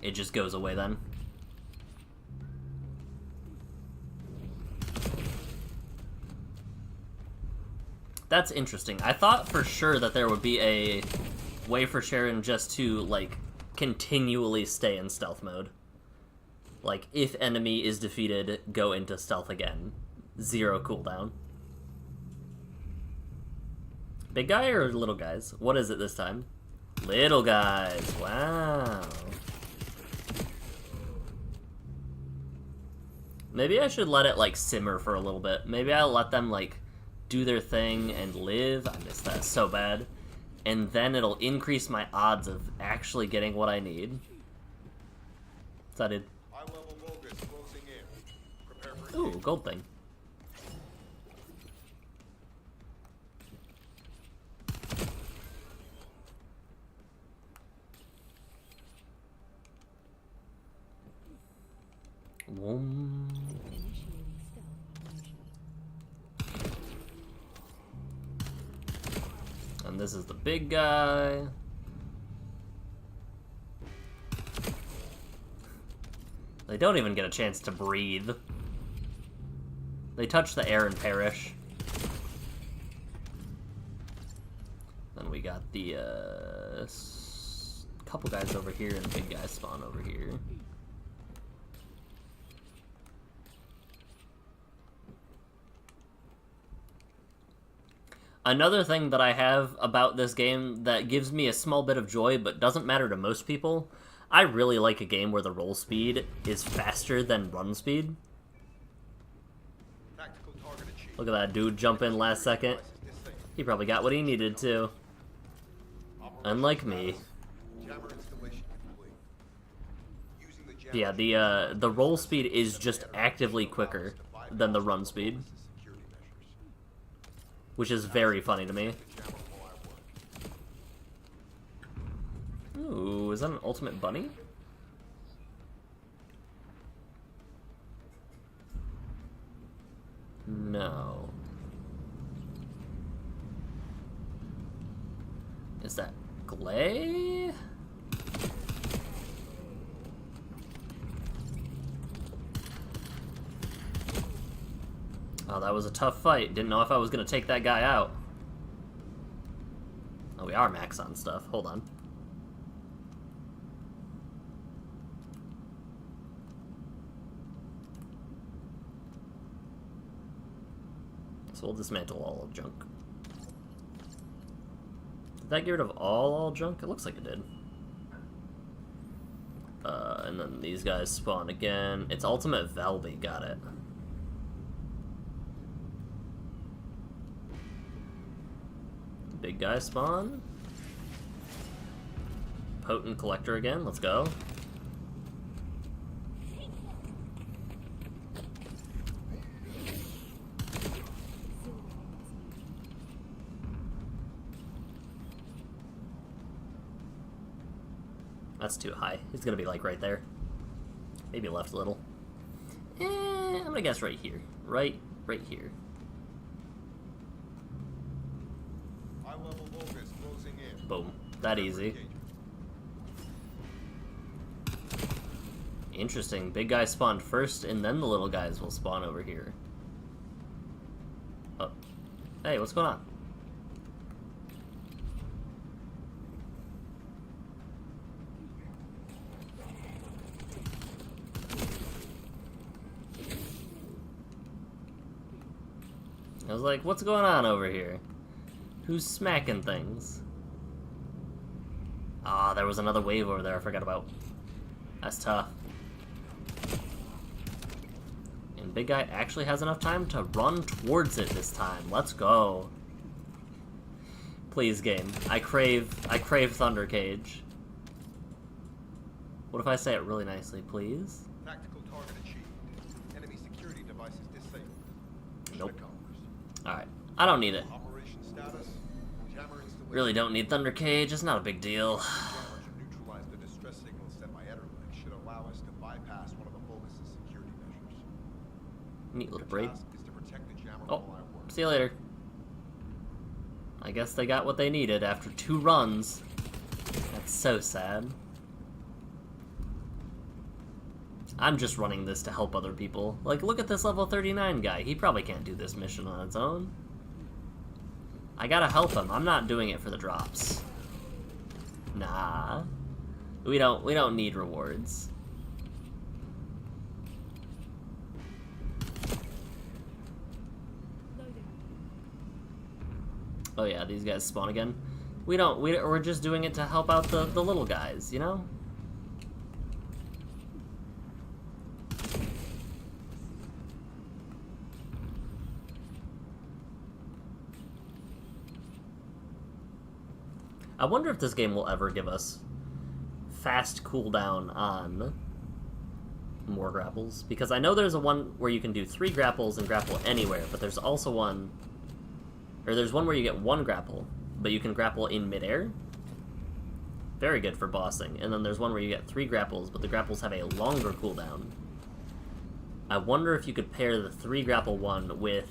it just goes away then. That's interesting. I thought for sure that there would be a way for Sharon just to, like, continually stay in stealth mode. Like, if enemy is defeated, go into stealth again. 0 cooldown. Big guy or little guys? What is it this time? Little guys. Wow. Maybe I should let it, like, simmer for a little bit. Maybe I'll let them, like, do their thing and live. I miss that so bad. And then it'll increase my odds of actually getting what I need. Excited. High-level Vulgus closing in. Prepare for Ooh, gold thing. Whoom. Initiating stealth operation. And this is the big guy. They don't even get a chance to breathe. They touch the air and perish. Then we got the couple guys over here and big guy spawn over here. Another thing that I have about this game that gives me a small bit of joy but doesn't matter to most people, I really like a game where the roll speed is faster than run speed. tactical target achieved. Look at that dude jump in last second. He probably got what he needed to. Unlike me. Jammer installation complete. Using the jammer Yeah, the roll speed is just actively quicker than the run speed, security measures. which is very funny to me. The jammer while I work. Ooh, is that an ultimate bunny? No. Is that Glay? Oh, that was a tough fight. Didn't know if I was gonna take that guy out. Oh, we are max on stuff. Hold on. So we'll dismantle all junk. Did that get rid of all junk? It looks like it did. And then these guys spawn again. It's ultimate Velby, got it. Big guy spawn. Potent collector again, let's go. That's too high. He's gonna be like right there. Maybe left a little. I'm gonna guess right here. Right here. High-level Vulgus closing in. Boom. That easy. Interesting. Big guy spawned first, and then the little guys will spawn over here. Oh. Hey, what's going on? I was like, what's going on over here? Who's smacking things? Ah, there was another wave over there I forgot about. That's tough. And big guy actually has enough time to run towards it this time. Let's go. Please, game. I crave Thunder Cage. What if I say it really nicely, please? Tactical target achieved. Enemy security devices disabled. Nope. Check numbers. Alright. I don't need it. Operation status. Jammer installation. Really don't need Thunder Cage. It's not a big deal. Jammer to neutralize the distress signal sent by Ederlich should allow us to bypass one of the Vulgus' security measures. Neat little Your braid. task is to protect the jammer Oh, while I work. see you later. I guess they got what they needed after 2 runs. That's so sad. I'm just running this to help other people. Like, look at this level 39 guy. He probably can't do this mission on its own. I gotta help him. I'm not doing it for the drops. Nah. We don't need rewards. Loading. Oh yeah, these guys spawn again. We're just doing it to help out the little guys, you know? I wonder if this game will ever give us fast cooldown on more grapples, because I know there's a one where you can do 3 grapples and grapple anywhere, but there's also one, or there's one where you get 1 grapple, but you can grapple in midair. Very good for bossing. And then there's one where you get 3 grapples, but the grapples have a longer cooldown. I wonder if you could pair the 3 grapple one with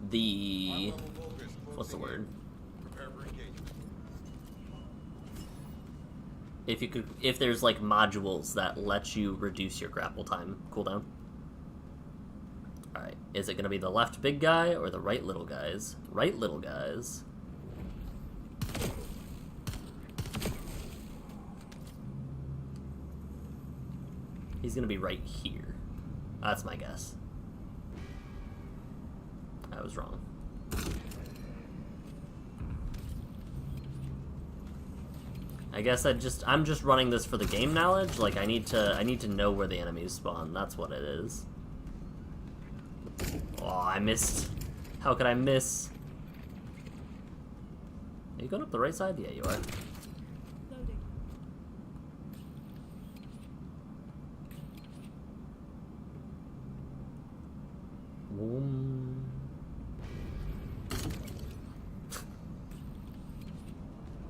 the... High-level Vulgus what's the closing word? in. Prepare for engagement. If there's like modules that let you reduce your grapple time cooldown. Alright, is it gonna be the left big guy or the right little guys? Right little guys. He's gonna be right here. That's my guess. I was wrong. I guess I'm just running this for the game knowledge. Like I need to know where the enemies spawn. That's what it is. Oh, I missed. How could I miss? Are you going up the right side? Yeah, you are. Loading. Boom.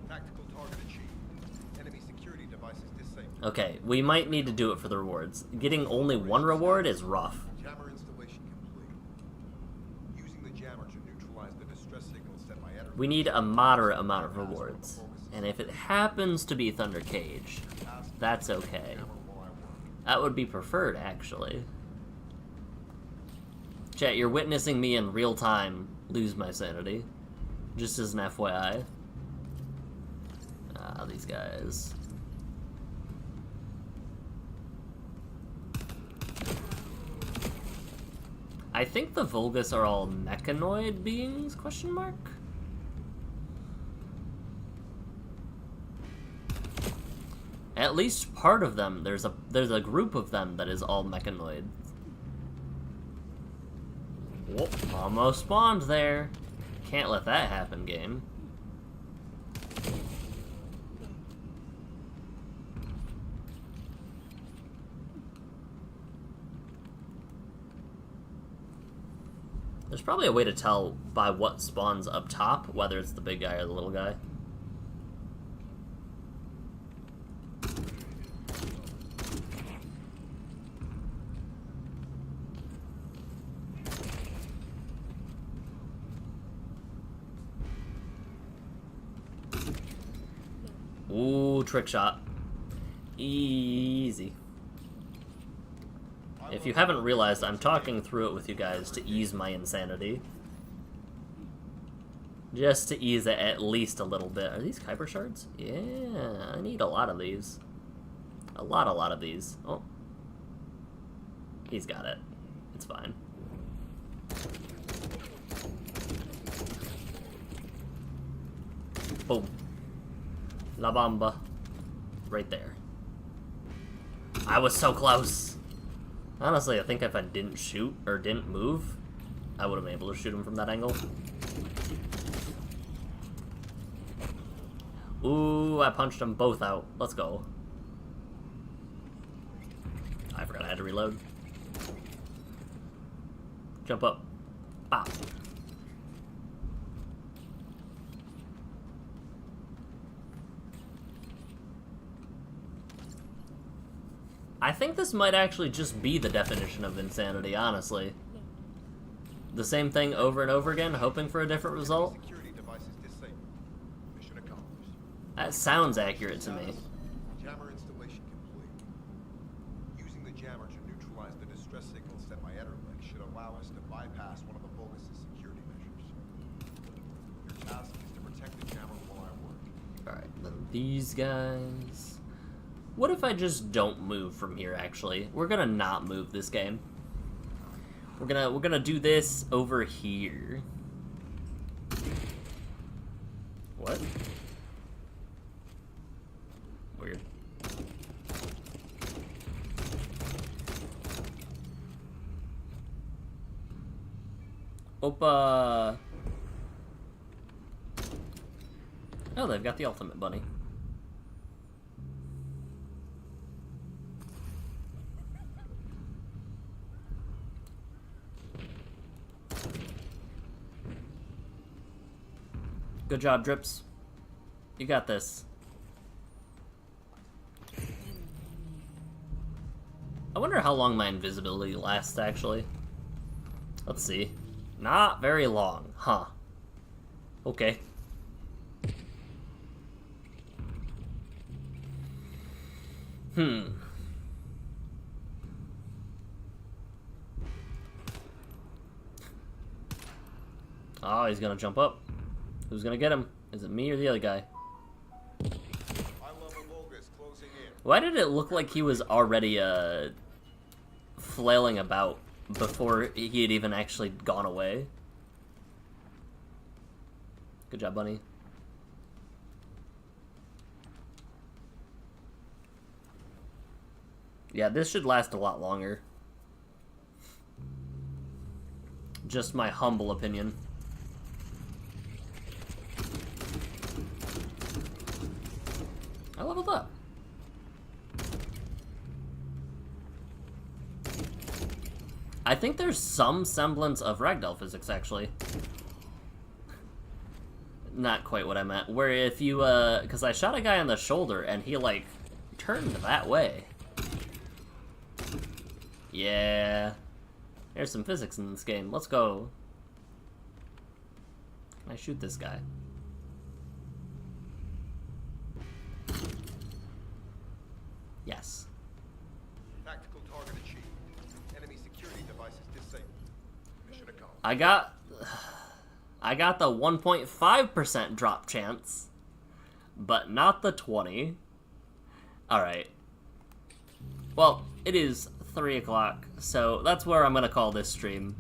Tactical target achieved. Enemy security devices disabled. Okay, we might need to do it for the rewards. Getting only 1 reward is rough. Jammer installation complete. Using the jammer to neutralize the distress signal sent by Ederlich. We need a moderate amount of rewards. And if it happens to be Thunder Cage, that's okay. Jammer while I work. That would be preferred, actually. Chat, you're witnessing me in real time lose my sanity. Just as an FYI. Ah, these guys. I think the Vulgus are all mechanoid beings, question mark? At least part of them, there's a group of them that is all mechanoid. Whoop, almost spawned there. Can't let that happen, game. There's probably a way to tell by what spawns up top, whether it's the big guy or the little guy. Ooh, trick shot. Easy. If you haven't realized, I'm talking through it with you guys to ease my insanity. Just to ease it at least a little bit. Are these Kyber shards? Yeah, I need a lot of these. A lot of these. Oh. He's got it. It's fine. Boom. La Bamba. Right there. I was so close. Honestly, I think if I didn't shoot or didn't move, I would have been able to shoot him from that angle. Ooh, I punched them both out. Let's go. I forgot I had to reload. Jump up. Pop. I think this might actually just be the definition of insanity, honestly. The same thing over and over again, hoping for a different result? Security devices disabled. Mission accomplished. That sounds accurate to me. Jammer installation complete. Using the jammer to neutralize the distress signal sent by Etterlink should allow us to bypass one of the Vulgus' security measures. Your task is to protect the jammer while I work. Alright, then these guys... What if I just don't move from here, actually? We're gonna not move this game. We're gonna do this over here. What? Weird. Opa! Oh, they've got the ultimate bunny. Good job, Drips. You got this. I wonder how long my invisibility lasts, actually. Let's see. Not very long, huh? Okay. Oh, he's gonna jump up. Who's gonna get him? Is it me or the other guy? Why did it look like he was already, flailing about before he had even actually gone away? Good job, bunny. Yeah, this should last a lot longer. Just my humble opinion. I leveled up. I think there's some semblance of ragdoll physics, actually. Not quite what I meant. Where if you, because I shot a guy on the shoulder and he, like, turned that way. Yeah. There's some physics in this game. Let's go. Can I shoot this guy? Yes. Tactical target achieved. Enemy security devices disabled. Mission accomplished. I got the 1.5% drop chance, but not the 20. Alright. Well, it is 3 o'clock, so that's where I'm gonna call this stream.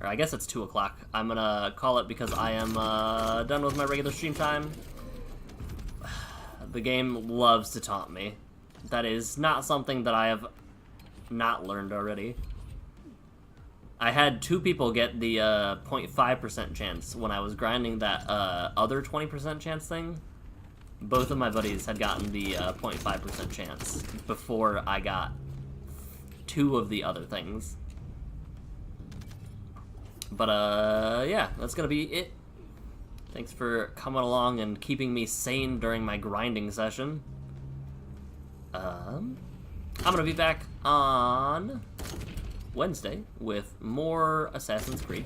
Or I guess it's 2 o'clock. I'm gonna call it because I am done with my regular stream time. The game loves to taunt me. That is not something that I have not learned already. I had 2 people get the 0.5% chance when I was grinding that other 20% chance thing. Both of my buddies had gotten the 0.5% chance before I got 2 of the other things. But yeah, that's gonna be it. Thanks for coming along and keeping me sane during my grinding session. I'm gonna be back on Wednesday with more Assassin's Creed.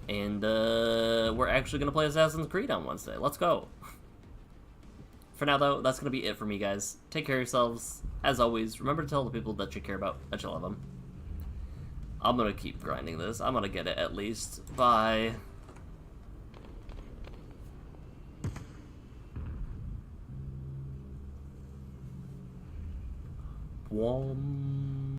And we're actually gonna play Assassin's Creed on Wednesday. Let's go. For now, though, that's going to be it for me, guys. Take care of yourselves. As always, remember to tell the people that you care about that you love them. I'm going to keep grinding this. I'm going to get it at least. Bye. Wom.